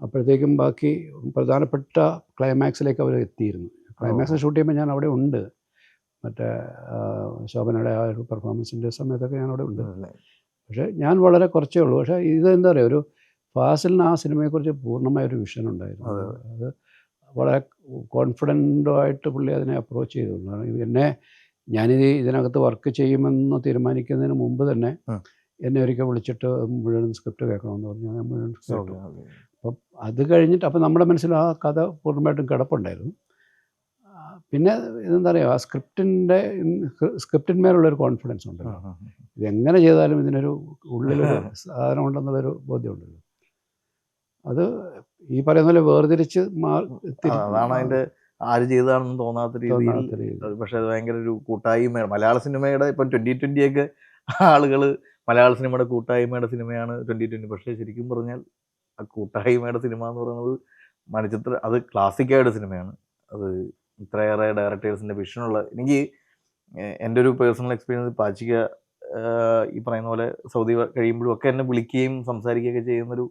അപ്പോഴത്തേക്കും ബാക്കി പ്രധാനപ്പെട്ട ക്ലൈമാക്സിലേക്ക് അവർ എത്തിയിരുന്നു. ക്ലൈമാക്സ് ഷൂട്ട് ചെയ്യുമ്പോൾ ഞാൻ അവിടെ ഉണ്ട്. മറ്റേ ശോഭനയുടെ ആ ഒരു പെർഫോമൻസിൻ്റെ സമയത്തൊക്കെ ഞാൻ അവിടെ ഉണ്ട്. പക്ഷേ ഞാൻ വളരെ കുറച്ചേ ഉള്ളൂ. പക്ഷേ ഇതെന്താ പറയുക, ഒരു ഫാസിലിന് ആ സിനിമയെക്കുറിച്ച് പൂർണ്ണമായൊരു വിഷൻ ഉണ്ടായിരുന്നു. അത് വളരെ കോൺഫിഡൻ്റായിട്ട് പുള്ളി അതിനെ അപ്രോച്ച് ചെയ്തുള്ളൂ. ഇതിനകത്ത് വർക്ക് ചെയ്യുമെന്ന് തീരുമാനിക്കുന്നതിന് മുമ്പ് തന്നെ എന്നെ ഒരിക്കൽ വിളിച്ചിട്ട് മുഴുവൻ സ്ക്രിപ്റ്റ് കേൾക്കണമെന്ന് പറഞ്ഞു. ഞാൻ മുഴുവൻ കേട്ടു. അപ്പം അത് കഴിഞ്ഞിട്ട് അപ്പം നമ്മുടെ മനസ്സിൽ ആ കഥ പൂർണ്ണമായിട്ടും കിടപ്പുണ്ടായിരുന്നു. പിന്നെ ഇതെന്താ പറയുക, ആ സ്ക്രിപ്റ്റിന്മേലുള്ളൊരു കോൺഫിഡൻസ് ഉണ്ടല്ലോ. ഇതെങ്ങനെ ചെയ്താലും ഇതിനൊരു ഉള്ളിലൊരു സാധനം ഉണ്ടെന്നുള്ളൊരു ബോധ്യമുണ്ടല്ലോ. അത് ഈ പറയുന്ന പോലെ വേർതിരിച്ച് അതാണ് അതിൻ്റെ ആര് ചെയ്തതാണെന്ന് തോന്നാത്ത രീതിയിൽ. പക്ഷേ അത് ഭയങ്കര ഒരു കൂട്ടായ്മയാണ് മലയാള സിനിമയുടെ. ഇപ്പം 2020 ആളുകൾ മലയാള സിനിമയുടെ കൂട്ടായ്മയുടെ സിനിമയാണ് 2020. പക്ഷേ ശരിക്കും പറഞ്ഞാൽ ആ കൂട്ടായ്മയുടെ സിനിമ എന്ന് പറയുന്നത് മണിച്ചിത്ര, അത് ക്ലാസിക്കായുടെ സിനിമയാണ്. അത് ഇത്രയേറെ ഡയറക്ടേഴ്സിൻ്റെ വിഷനുള്ള, എനിക്ക് എൻ്റെ ഒരു പേഴ്സണൽ എക്സ്പീരിയൻസ് പാച്ചിക്ക ഈ പറയുന്ന പോലെ സൗദി കഴിയുമ്പോഴും ഒക്കെ എന്നെ വിളിക്കുകയും സംസാരിക്കുകയൊക്കെ ചെയ്യുന്നൊരു,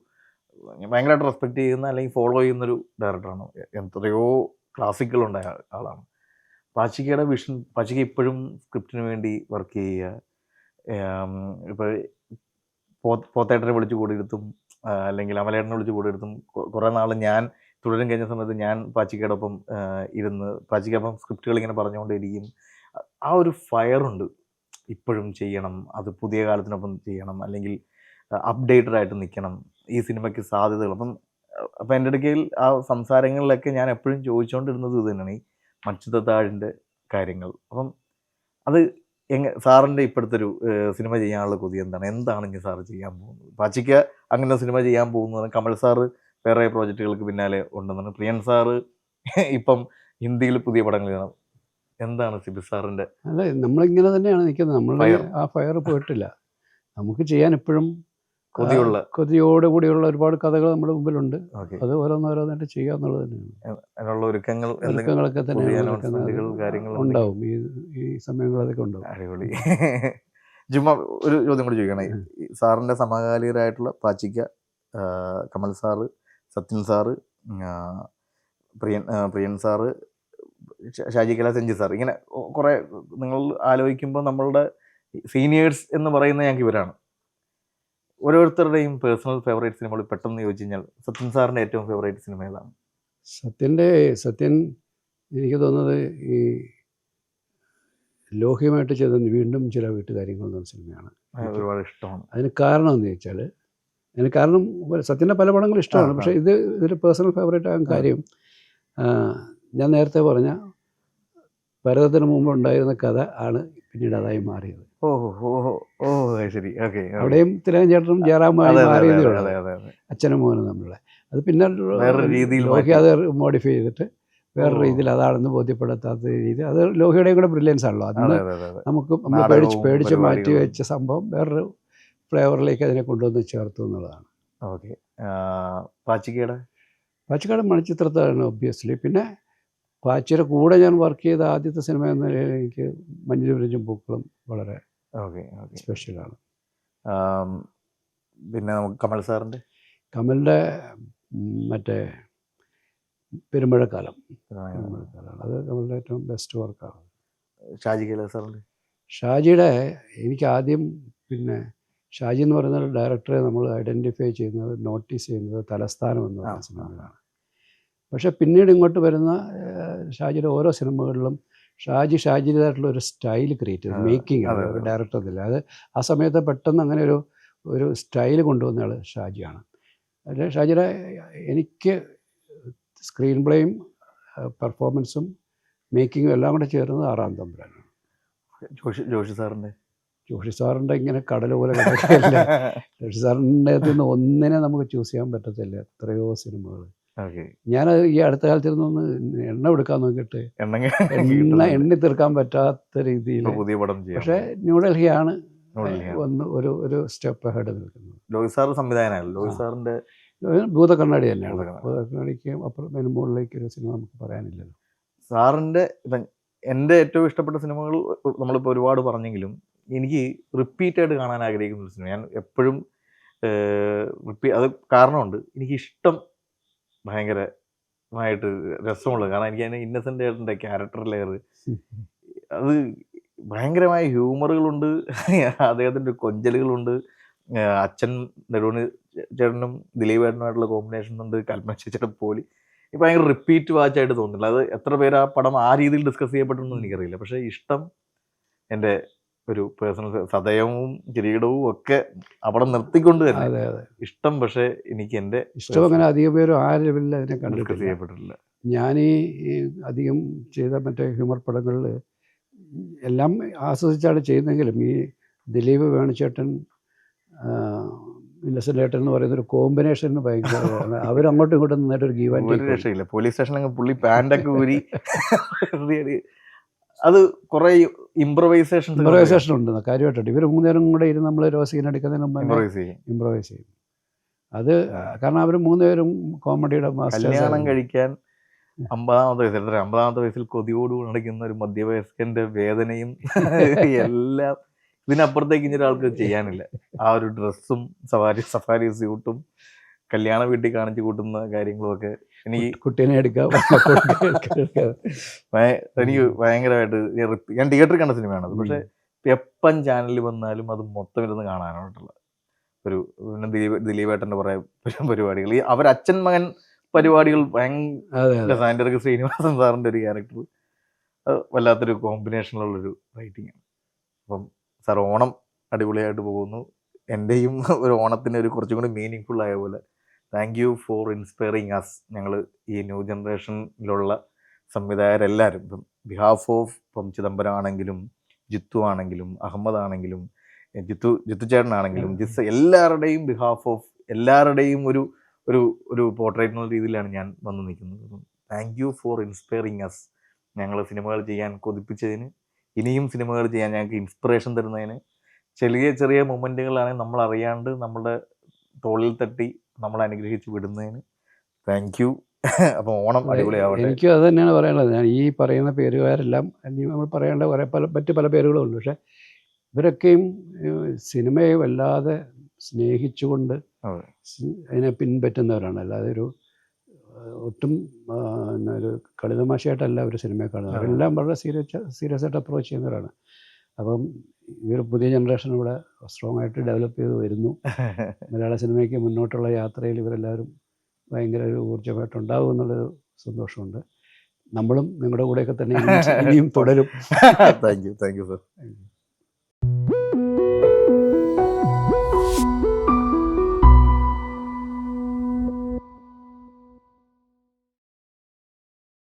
ഭയങ്കരമായിട്ട് റെസ്പെക്റ്റ് ചെയ്യുന്ന അല്ലെങ്കിൽ ഫോളോ ചെയ്യുന്നൊരു ഡയറക്ടറാണ്. എത്രയോ ക്ലാസിക്കുകളുണ്ടായ ആളാണ്. പാച്ചിക്കയുടെ വിഷൻ, പാച്ചിക്ക ഇപ്പോഴും സ്ക്രിപ്റ്റിന് വേണ്ടി വർക്ക് ചെയ്യുക. ഇപ്പോൾ പോത്തേട്ടനെ വിളിച്ച് കൂടിയിരുത്തും, അല്ലെങ്കിൽ അമലേട്ടനെ വിളിച്ച് കൂടിയിരുത്തും. കുറേ നാൾ ഞാൻ തുടരും കഴിഞ്ഞ സമയത്ത് ഞാൻ പാച്ചിക്കയോടൊപ്പം ഇരുന്ന് പാച്ചിക്കൊപ്പം സ്ക്രിപ്റ്റുകൾ ഇങ്ങനെ പറഞ്ഞുകൊണ്ടിരിക്കും. ആ ഒരു ഫയറുണ്ട്. ഇപ്പോഴും ചെയ്യണം, അത് പുതിയ കാലത്തിനൊപ്പം ചെയ്യണം, അല്ലെങ്കിൽ അപ്ഡേറ്റഡ് ആയിട്ട് നിൽക്കണം, ഈ സിനിമയ്ക്ക് സാധ്യതകൾ. അപ്പം എൻ്റെ ഇടയ്ക്കിൽ ആ സംസാരങ്ങളിലൊക്കെ ഞാൻ എപ്പോഴും ചോദിച്ചുകൊണ്ടിരുന്നത് ഇത് തന്നെയാണ്, ഈ മണിച്ചിത്രത്താഴിൻ്റെ കാര്യങ്ങൾ. അപ്പം അത് സാറിൻ്റെ ഇപ്പോഴത്തെ ഒരു സിനിമ ചെയ്യാനുള്ള കൊതി എന്താണ് ഇനി സാറ് ചെയ്യാൻ പോകുന്നത്? പാച്ചിക്ക അങ്ങനെ സിനിമ ചെയ്യാൻ പോകുന്നതാണ്. കമൽ സാറ് വേറെ പ്രോജക്റ്റുകൾക്ക് പിന്നാലെ ഉണ്ടെന്നാണ്. പ്രിയൻ സാറ് ഇപ്പം ഹിന്ദിയിൽ പുതിയ പടങ്ങൾ ചെയ്യണം. എന്താണ് സിബി സാറിൻ്റെ? അല്ല, നമ്മളിങ്ങനെ തന്നെയാണ് നിൽക്കുന്നത്. നമ്മൾ ആ ഫയർ പോയിട്ടില്ല. നമുക്ക് ചെയ്യാൻ എപ്പോഴും കൊതിയോടുകൂടിയുള്ള ഒരുപാട് കഥകൾ നമ്മുടെ മുമ്പിലുണ്ട്. അത് ഓരോന്നോരോന്നായിട്ട് ചെയ്യുക എന്നുള്ളത് തന്നെയാണ്. അതിനുള്ള ഒരുക്കങ്ങളൊക്കെ ഉണ്ടാവും. ഈ സമയങ്ങളതൊക്കെ ഉണ്ടാവും. അടിപൊളി. ജുമ, ഒരു ചോദ്യം കൂടി ചോദിക്കണേ. സാറിൻ്റെ സമകാലികരായിട്ടുള്ള പാച്ചിക്ക, കമൽ സാറ്, സത്യൻ സാറ്, പ്രിയൻ സാറ്, ഷാജി കല, സെഞ്ചി സാർ, ഇങ്ങനെ കുറേ നിങ്ങൾ ആലോചിക്കുമ്പോൾ നമ്മളുടെ സീനിയേഴ്സ് എന്ന് പറയുന്നത് ഞങ്ങൾക്ക് ഇവരാണ്. ഓരോരുത്തരുടെയും പേഴ്സണൽ ഫേവറേറ്റ് സിനിമകൾ പെട്ടെന്ന് ചോദിച്ചു കഴിഞ്ഞാൽ സത്യൻ സാറിൻ്റെ ഏറ്റവും ഫേവറേറ്റ് സിനിമ ഏതാണ്? സത്യൻ എനിക്ക് തോന്നുന്നത് ഈ ലോഹ്യമായിട്ട് ചെയ്ത വീണ്ടും ചില വീട്ടുകാര്യങ്ങൾ എന്ന സിനിമയാണ് ഒരുപാട് ഇഷ്ടമാണ്. അതിന് കാരണം എന്ന് ചോദിച്ചാൽ, സത്യൻ്റെ പല പടങ്ങളും ഇഷ്ടമാണ്. പക്ഷേ ഇതൊരു പേഴ്സണൽ ഫേവറേറ്റ് ആകാൻ കാര്യം, ഞാൻ നേരത്തെ പറഞ്ഞ ഭരതത്തിന് മുമ്പ് ഉണ്ടായിരുന്ന കഥ ആണ് പിന്നീട് അതായി മാറിയത്. ശരി, ഓക്കെ. അവിടെയും തിലകൻ ചേട്ടനും ജയറാമായി മാറിയതേ ഉള്ളൂ, അച്ഛനും മോനും തമ്മിലുള്ള. അത് പിന്നെ ലോഹി അത് മോഡിഫൈ ചെയ്തിട്ട് വേറെ രീതിയിൽ അതാണെന്ന് ബോധ്യപ്പെടുത്താത്ത രീതി. അത് ലോഹിയുടെയും കൂടെ ബ്രില്യൻസ് ആണല്ലോ. അന്ന് നമ്മൾ പേടിച്ച് മാറ്റി വെച്ച സംഭവം വേറൊരു ഫ്ലേവറിലേക്ക് അതിനെ കൊണ്ടുവന്ന് ചേർത്തു എന്നുള്ളതാണ്. ഓക്കെ. പാച്ചിക്കയുടെ മണിച്ചിത്രത്താണ് ഒബ്വിയസ്ലി. പിന്നെ പാച്ചിയുടെ കൂടെ ഞാൻ വർക്ക് ചെയ്ത ആദ്യത്തെ സിനിമ എന്ന നിലയിൽ എനിക്ക് മഞ്ഞിൽ വിരിഞ്ഞ പൂക്കളും വളരെ സ്പെഷ്യലാണ്. പിന്നെ നമുക്ക് കമലിൻ്റെ മറ്റേ പെരുമ്പഴക്കാലം, അത് കമലിൻ്റെ ഏറ്റവും ബെസ്റ്റ് വർക്കാണ്. ഷാജി കൈലാസ് സാറിൻ്റെ? ഷാജിയുടെ എനിക്ക് ആദ്യം പിന്നെ ഷാജി എന്ന് പറയുന്ന ഒരു ഡയറക്ടറെ നമ്മൾ ഐഡൻറ്റിഫൈ ചെയ്യുന്നത്, നോട്ടീസ് ചെയ്യുന്നത് തലസ്ഥാനം എന്ന് പറയുന്ന സിനിമയിലാണ്. പക്ഷേ പിന്നീട് ഇങ്ങോട്ട് വരുന്ന ഷാജിയുടെ ഓരോ സിനിമകളിലും ഷാജിയുടേതായിട്ടുള്ള ഒരു സ്റ്റൈൽ ക്രിയേറ്റ് ചെയ്തു, മേക്കിംഗ് ഒരു ഡയറക്ടർ എന്നില്ല. അത് ആ സമയത്ത് പെട്ടെന്ന് അങ്ങനെ ഒരു സ്റ്റൈൽ കൊണ്ടുവന്ന ആൾ ഷാജിയാണ്. അതിൽ ഷാജിയുടെ എനിക്ക് സ്ക്രീൻ പ്ലേയും പെർഫോമൻസും മേക്കിങ്ങും എല്ലാം കൂടെ ചേർന്നത് ആറാം തമ്പുരാനാണ്. ജോഷി സാറിൻ്റെ? ജോഷി സാറിൻ്റെ ഇങ്ങനെ കടൽ പോലെ കിടക്കില്ല. ജോഷി സാറിൻ്റെ നിന്ന് ഒന്നിനെ നമുക്ക് ചൂസ് ചെയ്യാൻ പറ്റത്തില്ല, എത്രയോ സിനിമകൾ. ഞാൻ ഈ അടുത്ത കാലത്തിരുന്നൊന്ന് എണ്ണ എടുക്കാൻ നോക്കിയിട്ട് എണ്ണി തീർക്കാൻ പറ്റാത്ത രീതിയിൽ. പക്ഷേ ന്യൂഡൽഹിയാണ് ഒരു സ്റ്റെപ്പ് ഹെഡ് നിൽക്കുന്നത്. ലോഹിത് സാർ സംവിധായകനാണ്. ലോഹിത് സാറിൻ്റെ ഭൂതക്കണ്ണാടി തന്നെയാണ്. ഭൂതക്കണ്ണാടിക്ക് അപ്പുറം മുകളിലേക്ക് ഒരു സിനിമ നമുക്ക് പറയാനില്ലല്ലോ. സാറിൻ്റെ എൻ്റെ ഏറ്റവും ഇഷ്ടപ്പെട്ട സിനിമകൾ നമ്മളിപ്പോൾ ഒരുപാട് പറഞ്ഞെങ്കിലും എനിക്ക് റിപ്പീറ്റായിട്ട് കാണാൻ ആഗ്രഹിക്കുന്ന ഒരു സിനിമ. ഞാൻ എപ്പോഴും അത് കാരണമുണ്ട്. എനിക്കിഷ്ടം ഭയങ്കരമായിട്ട് രസമുള്ളത്, കാരണം എനിക്ക് അതിന് ഇന്നസെൻ്റ് ഏട്ടൻ്റെ ക്യാരക്ടർ ലെയർ, അത് ഭയങ്കരമായ ഹ്യൂമറുകളുണ്ട്, അദ്ദേഹത്തിൻ്റെ കൊഞ്ചലുകളുണ്ട്. അച്ഛൻ നെടുവണി ചേട്ടനും ദിലീപ് ഏട്ടനുമായിട്ടുള്ള കോമ്പിനേഷൻ ഉണ്ട്, കൽപ്പന ചേച്ചിയുടെ പോലി. ഭയങ്കര റിപ്പീറ്റ് വാച്ചായിട്ട് തോന്നുന്നില്ല. അത് എത്ര പേര് ആ പടം ആ രീതിയിൽ ഡിസ്കസ് ചെയ്യപ്പെട്ടെന്ന് എനിക്കറിയില്ല. പക്ഷേ ഇഷ്ടം എൻ്റെ ഒരു പേഴ്സണൽ സദയവും കിരീടവും ഒക്കെ അവിടെ നിർത്തിക്കൊണ്ട് തന്നെ ഇഷ്ടം. പക്ഷേ എനിക്ക് എൻ്റെ ഇഷ്ടം അങ്ങനെ അധികം പേരും ആ ലെവലിൽ അതിനെ ഡിസ്കസ് ചെയ്യപ്പെട്ടിട്ടില്ല. ഞാൻ ഈ അധികം ചെയ്ത മറ്റേ ഹ്യൂമർ പടങ്ങളിൽ എല്ലാം ആസ്വദിച്ചാണ് ചെയ്യുന്നെങ്കിലും ഈ ദിലീപ് വേണുചേട്ടൻ ഇന്നസെൻ്റ് ഏട്ടൻ എന്ന് പറയുന്ന ഒരു കോമ്പിനേഷന് ഭയങ്കര അവരങ്ങോട്ടും ഇങ്ങോട്ടും നിന്നിട്ട് ഒരു ഗീവ് ആൻഡ് ടേക്ക്. രക്ഷയില്ല. പോലീസ് സ്റ്റേഷനിൽ പുള്ളി പാൻ്റൊക്കെ ഊരി അത് കുറേ ഇംപ്രവൈസേഷൻ ഉണ്ട് കാര്യമായിട്ടുണ്ട്. ഇവർ മൂന്നുപേരും കൂടെ ഇരുന്ന് നമ്മൾ ഒരു സീൻ എടുക്കുന്നതിന് മുമ്പ് ഇംപ്രവൈസ് ചെയ്യും. അത് കാരണം അവർ മൂന്നുപേരും കോമഡിയുടെ കല്യാണം കഴിക്കാൻ 50-ാമത്തെ വയസ്സിൽ കൊതിയോട് നടക്കുന്ന ഒരു മധ്യവയസ്കന്റെ വേദനയും എല്ലാം ഇതിനപ്പുറത്തേക്ക് ഇനി ഒരാൾക്ക് ചെയ്യാനില്ല. ആ ഒരു ഡ്രസ്സും സഫാരി സ്യൂട്ടും കല്യാണ വീട്ടിൽ കാണിച്ചു കൂട്ടുന്ന കാര്യങ്ങളും ഒക്കെ എനിക്ക് കുട്ടീനെ എടുക്കാം. എനിക്ക് ഭയങ്കരമായിട്ട് ഞാൻ തിയേറ്ററിൽ കണ്ട സിനിമയാണത്. പക്ഷെ എപ്പം ചാനലിൽ വന്നാലും അത് മൊത്തം ഇരുന്ന് കാണാനായിട്ടുള്ള ഒരു പിന്നെ ദിലീപേട്ടൻ്റെ കുറേ പരിപാടികൾ, ഈ അവരച്ഛൻ മകൻ പരിപാടികൾ ഭയങ്കര സാന്ററിക് ശ്രീനിവാസൻ സാറിൻ്റെ ഒരു ക്യാരക്ടർ വല്ലാത്തൊരു കോമ്പിനേഷനിലുള്ളൊരു റൈറ്റിംഗാണ്. അപ്പം സാർ ഓണം അടിപൊളിയായിട്ട് പോകുന്നു. എൻ്റെയും ഒരു ഓണത്തിന് ഒരു കുറച്ചും കൂടി മീനിങ് ഫുൾ ആയ പോലെ thank you for inspiring us. ഞങ്ങൾ ഈ ന്യൂ ജനറേഷനിലുള്ള സംവിധായകരെല്ലാവരും ഇപ്പം ബിഹാഫ് ഓഫ് ഇപ്പം ചിദംബരം ആണെങ്കിലും ജിത്തു ആണെങ്കിലും അഹമ്മദ് ആണെങ്കിലും ജിത്തു ചേട്ടനാണെങ്കിലും എല്ലാവരുടെയും ബിഹാഫ് ഓഫ് എല്ലാവരുടെയും ഒരു പോർട്രേറ്റ് എന്നുള്ള രീതിയിലാണ് ഞാൻ വന്ന് നിൽക്കുന്നത്. Thank you for inspiring us. ഞങ്ങൾ സിനിമകൾ ചെയ്യാൻ കൊതിപ്പിച്ചതിന്, ഇനിയും സിനിമകൾ ചെയ്യാൻ ഞങ്ങൾക്ക് ഇൻസ്പിറേഷൻ തരുന്നതിന്, ചെറിയ ചെറിയ മൊമെൻറ്റുകളാണെങ്കിൽ നമ്മൾ അറിയാണ്ട് നമ്മുടെ തോളിൽ തട്ടി നമ്മളെ അനുഗ്രഹിച്ച് വിടുന്നതിന് താങ്ക് യു. അപ്പോൾ ഓണം അടിപൊളിയാവട്ടെ. എനിക്കും അത് തന്നെയാണ് പറയാനുള്ളത്. ഞാൻ ഈ പറയുന്ന പേരുകാരെല്ലാം നമ്മൾ പറയേണ്ട മറ്റ് പല പേരുകളുണ്ട്. പക്ഷേ ഇവരൊക്കെയും സിനിമയെ വല്ലാതെ സ്നേഹിച്ചുകൊണ്ട് അതിനെ പിൻപറ്റുന്നവരാണ്. അല്ലാതെ ഒട്ടും ഒരു കളിതമാശയായിട്ടല്ല ഒരു സിനിമയെ കാണുന്നത്. അവരെല്ലാം വളരെ സീരിയസ് ആയിട്ട് അപ്രോച്ച് ചെയ്യുന്നവരാണ്. അപ്പം ഈ ഒരു പുതിയ ജനറേഷൻ ഇവിടെ സ്ട്രോങ് ആയിട്ട് ഡെവലപ്പ് ചെയ്ത് വരുന്നു. മലയാള സിനിമയ്ക്ക് മുന്നോട്ടുള്ള യാത്രയിൽ ഇവരെല്ലാവരും ഭയങ്കര ഒരു ഊർജ്ജമായിട്ടുണ്ടാവും എന്നുള്ളൊരു സന്തോഷമുണ്ട്. നമ്മളും നിങ്ങളുടെ കൂടെയൊക്കെ തന്നെ ഇനിയും തുടരും. Thank you sir.